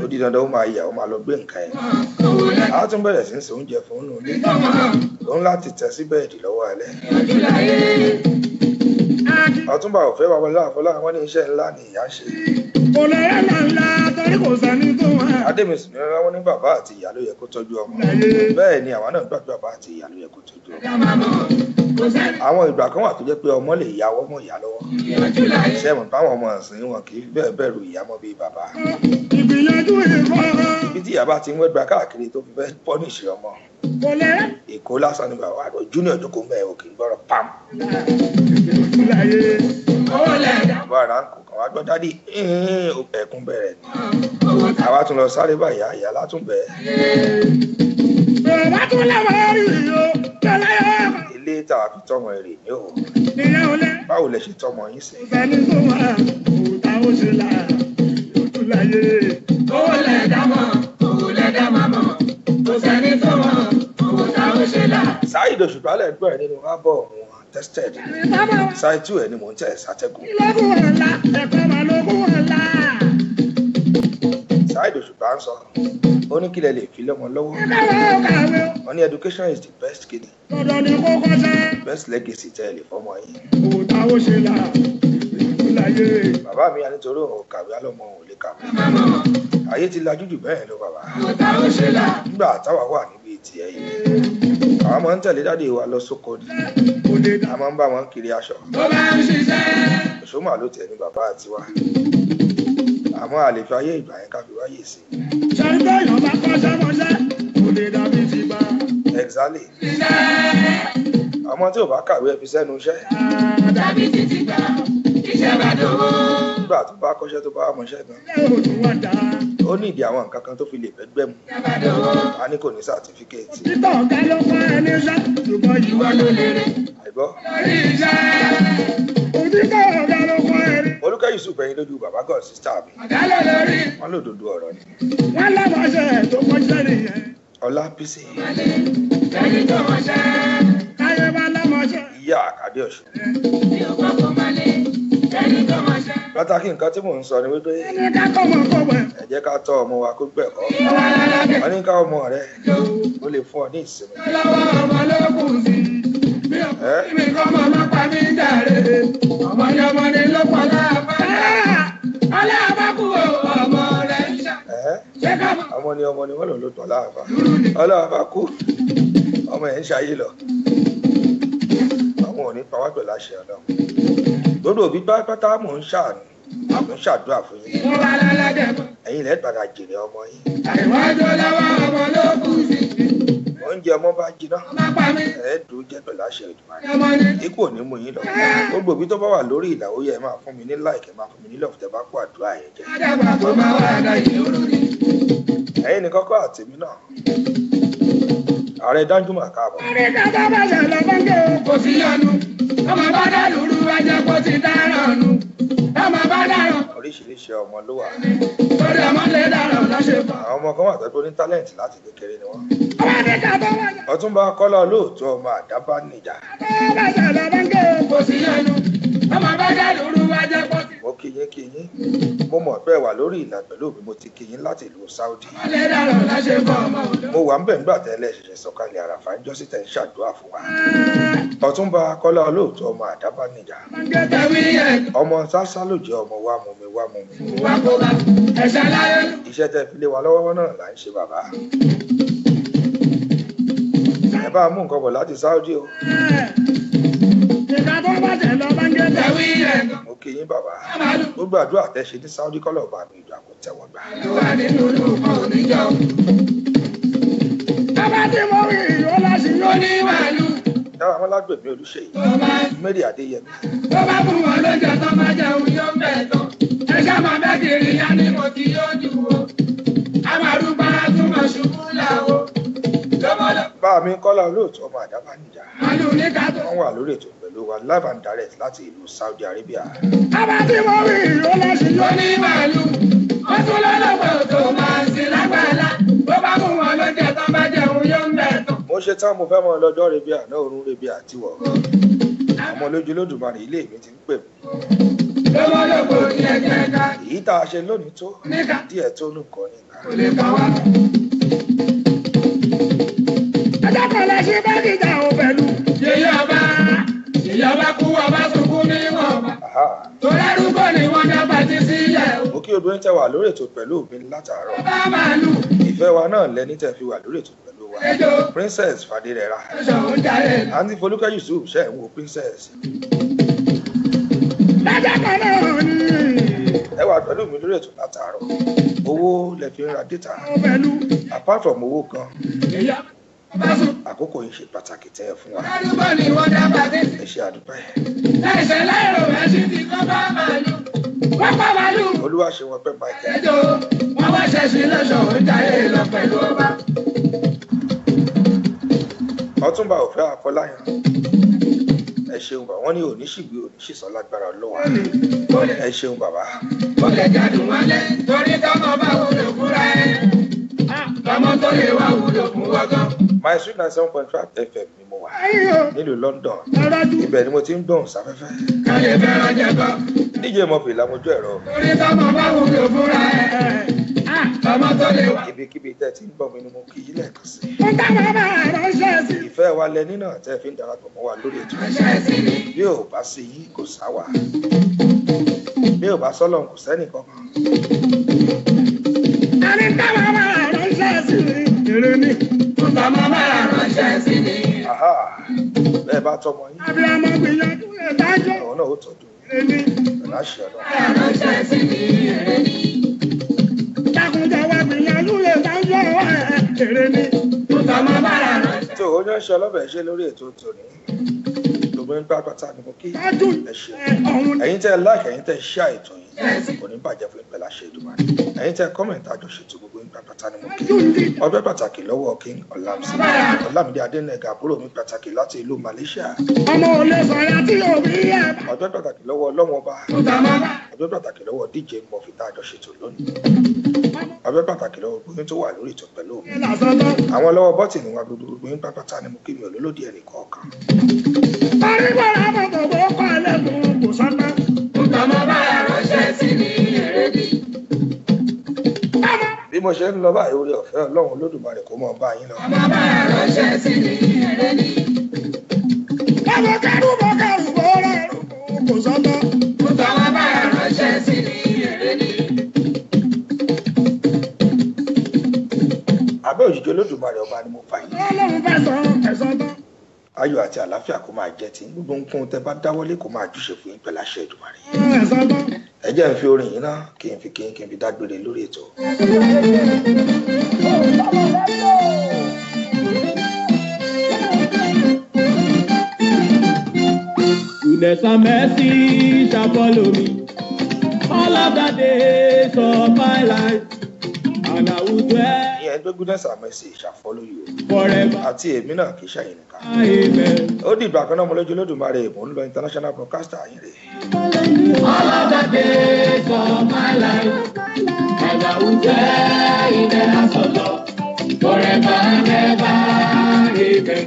Speaker 3: ó di dandan ó máa yà ó máa lọ gbé nǹkan ẹ̀ á tún bẹ̀rẹ̀ sí ń ṣe oúnjẹ fún un nílé òun láti tẹ̀ sí bẹ́ẹ̀dì lọ́wọ́ alẹ́ Ọ̀túnba Ọ̀fẹ́ Babalọ́lá Àfọlá wọn ní iṣẹ́ ńlá ni ìyá ṣe.
Speaker 9: Kò lè rẹ́ ńlá torí kò sẹ́ni tó wà.
Speaker 3: Adémísì ní wọn ní bàbá àti ìyá ló yẹ kó tọ́jú ọmọ. Bẹ́ẹ̀ ni àwa náà gbàgbé bàbá àti ìyá ló yẹ kó tọ́jú ọmọ. Àwọn ìgbà kan wà tó jẹ́ pé ọmọ lè yáwọ́ mọ́ ìyá lọ́wọ́. Ṣẹ́gun táwọn ọmọ ọ̀sìn wọn kì í bẹ́ẹ̀ bẹ̀rù ìyá mọ́ bíi bàbá.
Speaker 9: Ìgbìyànjú ìfọ́.
Speaker 3: Ibi tí ìyá bá ti ń wẹ́gbà káàkiri tó fi fẹ́ pọ́nìṣì ọmọ.
Speaker 9: Kò lè rẹ́.
Speaker 3: Èkó lásán ni bàbá àgbọ̀ júnior jókòó mẹ́ òkè gbọ́rọ̀ pam. Bàbá rà ń kó kàn wá gbọ́ dádì ẹ̀kún bẹ̀rẹ̀ ni. Àwa tún lọ sáré bá ìyá látún bẹ̀ẹ́.
Speaker 9: Bàbá tún lẹ́wọ̀ rí o, tẹ́lẹ̀ yọ.
Speaker 3: Ilé tàwa fi tọmọ èrè ní o.
Speaker 9: Ìyá olè.
Speaker 3: Báwo lẹ ṣe tọmọ yín sí?
Speaker 9: Ìfẹ́ni tó wà, òòtà ó ṣe là, lójú láyé. Owó lẹ̀ dámọ̀, owó lẹ̀ dámọ̀ mọ̀, kò sẹ́ni tó mọ̀, òòtà ó ṣe là.
Speaker 3: Saheed Òṣùpá lẹ̀ gbọ́ ẹ̀ nínú ábọ̀ òun tested. Side 2 ẹ̀ ni mò ń tẹ̀ sátẹ́gùn.
Speaker 9: Lógún ọ̀la, ẹ̀kọ́ máa lógún ọ̀la.
Speaker 3: Saheed Òṣùpá ń sọ, ó ní kílẹ̀ lè fi lọ́mọ lọ́wọ́. Wọ́n ní education is the best kidney.
Speaker 9: Dandan ni kó kọ́ṣẹ́.
Speaker 3: Best legacy tẹ́ ẹ lè fọ́mọ yín.
Speaker 9: Òòtà ó ṣe là, lójú láyé.
Speaker 3: Bàbá mi á nítorí òun kàwé alọ́mọ òun lè kàwé. Ayé ti lajú jù bẹ́ẹ̀ lọ bàbá.
Speaker 9: Òòtà ó ṣe là.
Speaker 3: Nígbà táwa wà níbi tiẹ̀ yìí. Àwọn máa ń tẹ̀lé dáadé wa lọ sóko ni. A máa ń bá wọn kiri aṣọ.
Speaker 9: Tó bá ń ṣiṣẹ́.
Speaker 3: Òṣùmà ló tẹ̀ ní bàbá àti wa. Àmọ́ a lè fi ayé ìgbà yẹn ká fi wáyé sí.
Speaker 9: Ṣé téèyàn bá kọ́ṣẹ́ mọṣẹ́? Kò lè dàbí ti gbà.
Speaker 3: Exactly. Ọmọ tí ò bá kàwé ẹ fi sẹ́nu iṣẹ́.
Speaker 9: Dàbí ti ti gbà. Iṣẹ́ bá dòwó.
Speaker 3: Nígbà tó bá kọ́ṣẹ́ tó bá mọṣẹ́ gan.
Speaker 9: Ṣé o tún wá dá?
Speaker 3: Ó ní ìdí àwọn nǹkan kan tó fi lè fẹ́ gbẹ̀mú. A ní kò ní sàtífíkẹ́ẹ̀tì.
Speaker 9: Títọ̀ ọ̀gá ló kọ́ ẹni iṣẹ́. Ṣùgbọ́n ìwọ ló lérè.
Speaker 3: Àìgbọ́.
Speaker 9: Lórí iṣẹ́. Òtítọ́ ọ̀gá ló kọ́ ẹni.
Speaker 3: Olúkẹ́ Yusuf ẹ̀yin lójú bàbá God sísá mi.
Speaker 9: Ọ̀gá ló lórí.
Speaker 3: Wọ́n lòdòdó ọ̀rọ̀ ni.
Speaker 9: Wọ́n lọ́mọṣẹ́ tó kọ́ṣẹ́ nìyẹn.
Speaker 3: Ọlá Bísí.
Speaker 9: Ẹni tó mọṣẹ́. Káyé bá lọ́mọṣẹ́.
Speaker 3: Ìyá Àkàdé Ọ̀ṣun.
Speaker 9: Mi ò gbọ́ kó máa lé. Ẹni tó mọṣẹ́.
Speaker 3: Pàtàkì nǹkan tí mò ń sọ ni wípé
Speaker 9: Ẹni ká kọ́ mọ̀ kó wẹ̀.
Speaker 3: ẹ jẹ́ ká tọ́ ọmọ wa kó gbẹ̀kọ́. Wọ́n ní ká ọmọ rẹ̀ ó lè fún ọ ní ìsinmi.
Speaker 9: Lọ́wọ́ ọmọ ló kù sí. Mi ò kí mi kọ́ mọ̀ má pa mí jàre. Ọmọdé ló pọ̀ láàbá. Ọlọ́ọ̀bá kú ọmọ rẹ̀ ń ṣá. Ṣé ká mọ̀?
Speaker 3: Ọmọ ni wọ́n lò ló tọ̀ láàbá. Ọlọ́ọ̀bá kú ọmọ ẹ̀ ń ṣayé lọ. Àwọn ò ní pa wá pẹ̀lú àṣẹ Ọlọ́run. Gbogbo òbí pátá mò ń ṣàánú. Mo ń ṣàdúrà fún yín.
Speaker 9: Mo bá lálẹ́ mọ̀.
Speaker 3: Ẹ̀yin lẹ́ẹ̀ padà jèrè ọmọ yín.
Speaker 9: Àìwájú lọ́wọ́ ọmọ ló kù sí.
Speaker 3: Oúnjẹ ọmọ bá jiná.
Speaker 9: Má pa mí.
Speaker 3: Ẹ̀ẹ́dùn jẹ́ pẹ̀lú àṣẹ Èdùmàrè.
Speaker 9: Ọmọdé.
Speaker 3: Ikú ò ní mú yín lọ. Gbogbo òbí tó bá wà lórí ìlà ó yẹ ẹ máa fún mi ní láìkẹ́ máa fún mi ní lọ́ọ̀fù tẹ́ bá kó àdúrà yẹn jẹ.
Speaker 9: Àdàgbà kò máa wà láyé olórí.
Speaker 3: Ẹ̀yin ni kọ́kọ́ àtèmi náà. Ààrẹ Danjuma káàbọ̀.
Speaker 9: Ààrẹ kábà bá ṣe lọ bọ́ńgẹ́ o. Kò sí yọnu. Ọmọ bá dá lùrù ẹjẹ kó ti dáràn nù. Ọmọ bá dáràn.
Speaker 3: Oríṣiríṣi ọmọ ló wà.
Speaker 9: Lórí ọmọ lè dáràn lọ́ṣẹ̀ fún.
Speaker 3: Àwọn ọmọ kan wà tó ní tálẹ̀ǹtì láti kékeré ni wọ́n.
Speaker 9: Ọmọ ní kábà bá ṣe.
Speaker 3: Ọ̀túnba Kọ́lá Olóòtú ọmọ Àdábá nìjà.
Speaker 9: Kábà bá ṣe lọ bọ́ńgẹ́ o. Kò sí yọnu. Ọmọ bá dá lùrù ẹjẹ kó ti.
Speaker 3: Mo kí yín. Mo mọ̀ pé ẹ wà lórí ìlà pẹ̀lú mi mo ti kí yín láti ìlú Saudi.
Speaker 9: Ọmọ lè dáràn lọ́ṣẹ̀ fún ọmọ òdo.
Speaker 3: Mo wà ń bẹ̀ nígbà tẹ́lẹ̀ ṣẹ̀ṣẹ̀ sọ̀kalẹ̀ àràfà ń jọ́sí tẹ̀ ń ṣàdúrà fún wa. Ọ̀túnba Kọ́lá Olóòtú ọmọ Àdábá nìjà.
Speaker 9: Bọ́ńgẹ́ tẹ̀wé yẹn.
Speaker 3: Ọmọ sásá ló jẹ́ ọmọ wá mú mi.
Speaker 9: Wà kó bá ẹ̀ṣẹ̀ láyé.
Speaker 3: Iṣẹ́ tẹ́ fi lé wa lọ́wọ́ náà là ń ṣe bàbá. Ẹ bá mú nǹkan bọ̀ láti Saudi o.
Speaker 9: Ìgbà tó bá tẹ̀ lọ bọ́ńgẹ́ tẹ̀wé yẹn.
Speaker 3: Mo kí yín bàbá. Gbogbo àdúrà tẹ́ ṣe ní Saudi kọ́lọ̀ ọba mi ìjọ àkó tẹ́wọ́ gbà.
Speaker 9: Ìwà nínú olùkọ́ oníjọ. Bàbá tí mo rí ìrọ́lásí ló ní màálù.
Speaker 3: Dáwà Ọmọlágbèmí Olúṣèyí. Mary Adéyẹmí.
Speaker 9: Tó bá fún wọn lóúnjẹ tó máa jẹun yóò bẹ̀ tán. Ẹ ṣá máa bẹ́ kiri yá ni mo ti yóò jù o. A máa rúgbà túmọ̀ ṣubú làwọ̀.
Speaker 3: Bá mi Kọ́lá Olóòtú ọmọ Àdábá nìjà.
Speaker 9: Màálù ní ká tó.
Speaker 3: Wọ́n wà lórí ètò pẹ̀lú wa live and direct láti ìlú Saudi Arabia.
Speaker 9: Bàbá tí mo rí ìrọ́lásí ló ní màálù. Wọ́n tún lọ́lọ́pọ̀ tó máa ń sin lágbàlá. Tó bá fún wọn lóúnjẹ tó máa jẹun yóò bẹ̀ tán.
Speaker 3: ṣe tán mo fẹ́ mọ lọ́jọ́ rebi àná òrùn rebi àtiwọ̀ ọmọ lójú lódùmarè ilé mi ti ń pè mí. èyí tá a ṣe lónìí tó díẹ̀ tó nǹkan nìkan.
Speaker 9: ẹjọ́ kan lọ sí báńkì ìjà ò pẹ̀lú. yèyé ọba kú ọba sunkún níwọ̀n ọba. tó lárúgbó ni wọ́n dá pàtí sílẹ̀.
Speaker 3: mo kí obìnrin tẹ wà lórí ètò pẹ̀lú òbí látàárọ̀.
Speaker 9: bá màálù.
Speaker 3: ìfẹ́ wa náà lẹ́ni tẹ́ fi wà lórí ètò pẹ̀lú wa. princess Fadérẹ̀ra. àǹtí Folúkẹ́ Yusuf ṣe ń wo princess.
Speaker 9: lọ́jọ́ kan náà ni.
Speaker 3: ẹ wà pẹ̀lú mi lórí ètò látàárọ̀. owó lẹ fi ń ra data. apart from owó kan. àkókò yìí ṣe pàtàkì tẹ́ ẹ fún wa. ẹ ṣe àdúpẹ́.
Speaker 9: ẹsẹ̀ láìrò rẹ̀ sì ti kọ́ bá màálù. wọ́n pa màálù.
Speaker 3: olúwa ṣe wọn pẹ́ báyìí.
Speaker 9: ẹjọ́ wọ́n wá ṣẹ̀ṣin lọ́sọ̀ ó jayé lọ pẹ̀lú ọba.
Speaker 3: Ọ̀túnba Òfẹ́ Afọláyan ẹ ṣeun bàbá wọn ní oníṣìgbè oníṣìṣàn lágbára lọ́wọ́ ẹ ṣeun bàbá.
Speaker 9: ó lè jádùn wálé torí tọmọ bá wúlò fúnra ẹ tọmọ tó lè wá wúlò fún wọgán.
Speaker 3: My Sweet 97.5 FM ni mo wà nílùú London ibẹ̀ ni mo ti ń gbọ̀n sáfẹ́fẹ́.
Speaker 9: kálí fẹ́ràn jẹ́kọ́.
Speaker 3: DJ Murphy lámojú ẹ̀rọ.
Speaker 9: torí tọmọ bá wúlò fúnra ẹ tọmọ tó lè wá.
Speaker 3: ibikíbi tẹ́ ti ń gbọ́ mi ni mo kì í lẹ́ẹ̀kan sí.
Speaker 9: ó ká bàbá ránṣẹ́ sí.
Speaker 3: ìfẹ́ wa lẹ nínà tẹ́ fi ń darapọ̀ mọ́ wa lórí ètò. bí ò bá sí yí kò sáwà bí ò bá sọ́lọ̀ kò sẹ́nì kankan.
Speaker 9: àní ká bàbá ránṣẹ́ sí èrè ni. ó ká bàbá ránṣẹ́ sí ni.
Speaker 3: bẹ́ẹ̀ bá tọmọ yín.
Speaker 9: abiyamọ gbìyànjú lè dájọ́.
Speaker 3: àwọn náà ó tọ́jú
Speaker 9: èrè ni.
Speaker 3: pẹ̀lú àṣẹ ọ̀nà.
Speaker 9: ránṣẹ́ sí ni èrè ni. dákunjẹ wa gbìyànjú lè dájọ́ èrè ni. ó ká bàbá ránṣẹ́.
Speaker 3: tó o ní ọṣẹ ọlọ́bẹ̀ ṣe lórí ètò tòní obìnrin pápátá ni mo kí ẹ ṣe ẹ̀yin tẹ́ láìka ẹ̀yin tẹ́ ṣe àìtọ́ yìí kò ní bàjẹ́ fún ìpẹ́lá ṣe Èdùmàrè ẹ̀yin tẹ́ kọ́mẹ̀ntì àjọṣètò gbogbo ní pápátá ni mo kí ọbẹ̀ pàtàkì lọ́wọ́ King Ọlámídé Adénẹ̀gà àbúrò mi pàtàkì láti ìlú Malaysia
Speaker 9: ọmọ olè sọ̀rọ̀ tí òbí yẹ.
Speaker 3: ọbẹ̀ pàtàkì lọ́wọ́ ọlọ́wọ́n ọba ọbẹ̀ pàtàkì lọ́wọ́ DJ Murphy tá àjọṣètò lónìí ọbẹ̀ pàtàkì lọ́wọ́ gbogbo tó wà lórí ìtọ́ pẹ̀lú mi àwọn lọ́wọ́ bọ́tì ni wọn gbogbo ní pápátá ni mo kí mi olólòdì ẹnì kọ̀ọ̀kan.
Speaker 9: Àríwọ̀n àbọ̀bọ̀ bó kọ́ ẹlẹ́gùn kò sọ́nà. Ọmọ bá ránṣẹ́ sí ní èrèdí.
Speaker 3: Bí mo ṣe ń lọ báyìí orí ọ̀fẹ́ Ọlọ́run Olódùmarè kó mọ́ bá yín lọ.
Speaker 9: Ọmọ bá ránṣẹ́ sí ní èrèdí. Ọmọ kẹrù bọ̀ kẹrù bọ̀ rẹ̀ kò sọ́nà. Ọmọ bá ránṣẹ́ sí ní èrèdí.
Speaker 3: Abẹ́ òjìji Olódùmarè ọba ni mo fà yín.
Speaker 9: Ọlọ́run fẹ́ sọ ẹ̀sọ́ tán.
Speaker 3: Ayọ̀ àti àlàáfíà kó máa jẹ́ tí gbogbo nǹkan tẹ́ bá dáwọ́lé kó máa júṣe fún yín pẹ̀lú àṣẹ Èdùmàrè. ẹ jẹ́ n fi orin yìí náà kí n fi dágbére lórí ètò.
Speaker 7: Goodness and mercy shall follow me all of the days of my life, and I will dwell.
Speaker 3: Ìyẹn pé goodness and mercy shall follow you.
Speaker 7: Forever.
Speaker 3: Àti èmi náà kì í ṣàyìn nìkan.
Speaker 7: Amen.
Speaker 3: Ó dìgbà kan náà mo lójú Olódùmarè mò ń lọ international broadcaster yín rè.
Speaker 9: All of the days of my life, and I will dwell in the house of Lord forever and ever. Amen.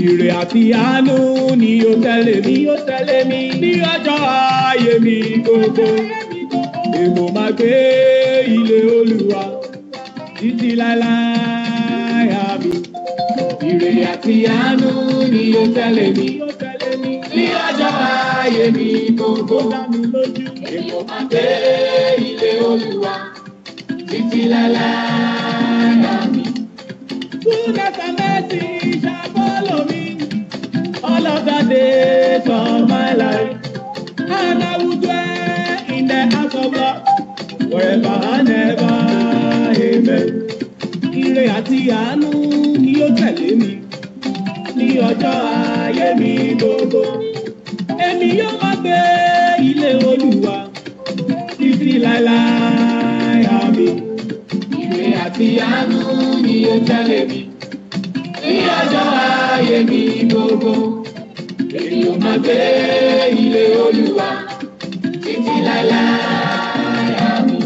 Speaker 7: Ire àti àánú ni ó tẹ̀lé mi ní ọjọ́ ayé mi gbogbo. Èmo máa gbé ilé Olúwa títí láéláé àmín.
Speaker 9: Ire àti àánú ni ó tẹ̀lé mi ní ọjọ́ ayé mi gbogbo. Èmo máa gbé ilé Olúwa títí láéláé àmín.
Speaker 7: Goodness and mercy shall follow me all of the days of my life, and I will dwell in the house of God forever and ever. Amen. Ire àti àánú ni ó tẹ̀lé mi ní ọjọ́ ayé mi gbogbo. Èmi yóò máa gbé ilé Olúwa títí láéláé àmín.
Speaker 9: Ire àti àánú ni ó tẹ̀lé mi ní ọjọ́ ayé mi gbogbo. Èmi yóò máa gbé ilé Olúwa títí láéláé àmín.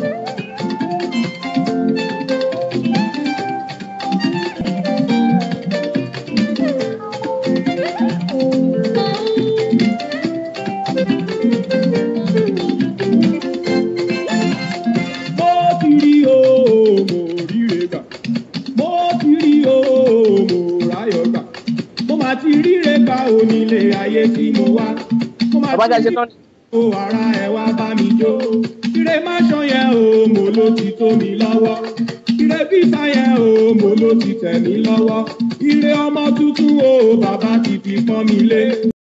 Speaker 9: nílé ayé tí mo wá. Mo máa ti ní o ara ẹ̀ wá bá mi jó. Ire má ṣan yẹn o, mo ló ti tó mi lọ́wọ́. Ire bíta yẹn o, mo ló ti tẹ̀ mí lọ́wọ́. Ire ọmọ tuntun o, bàbá ti fi pọ́n mi lé.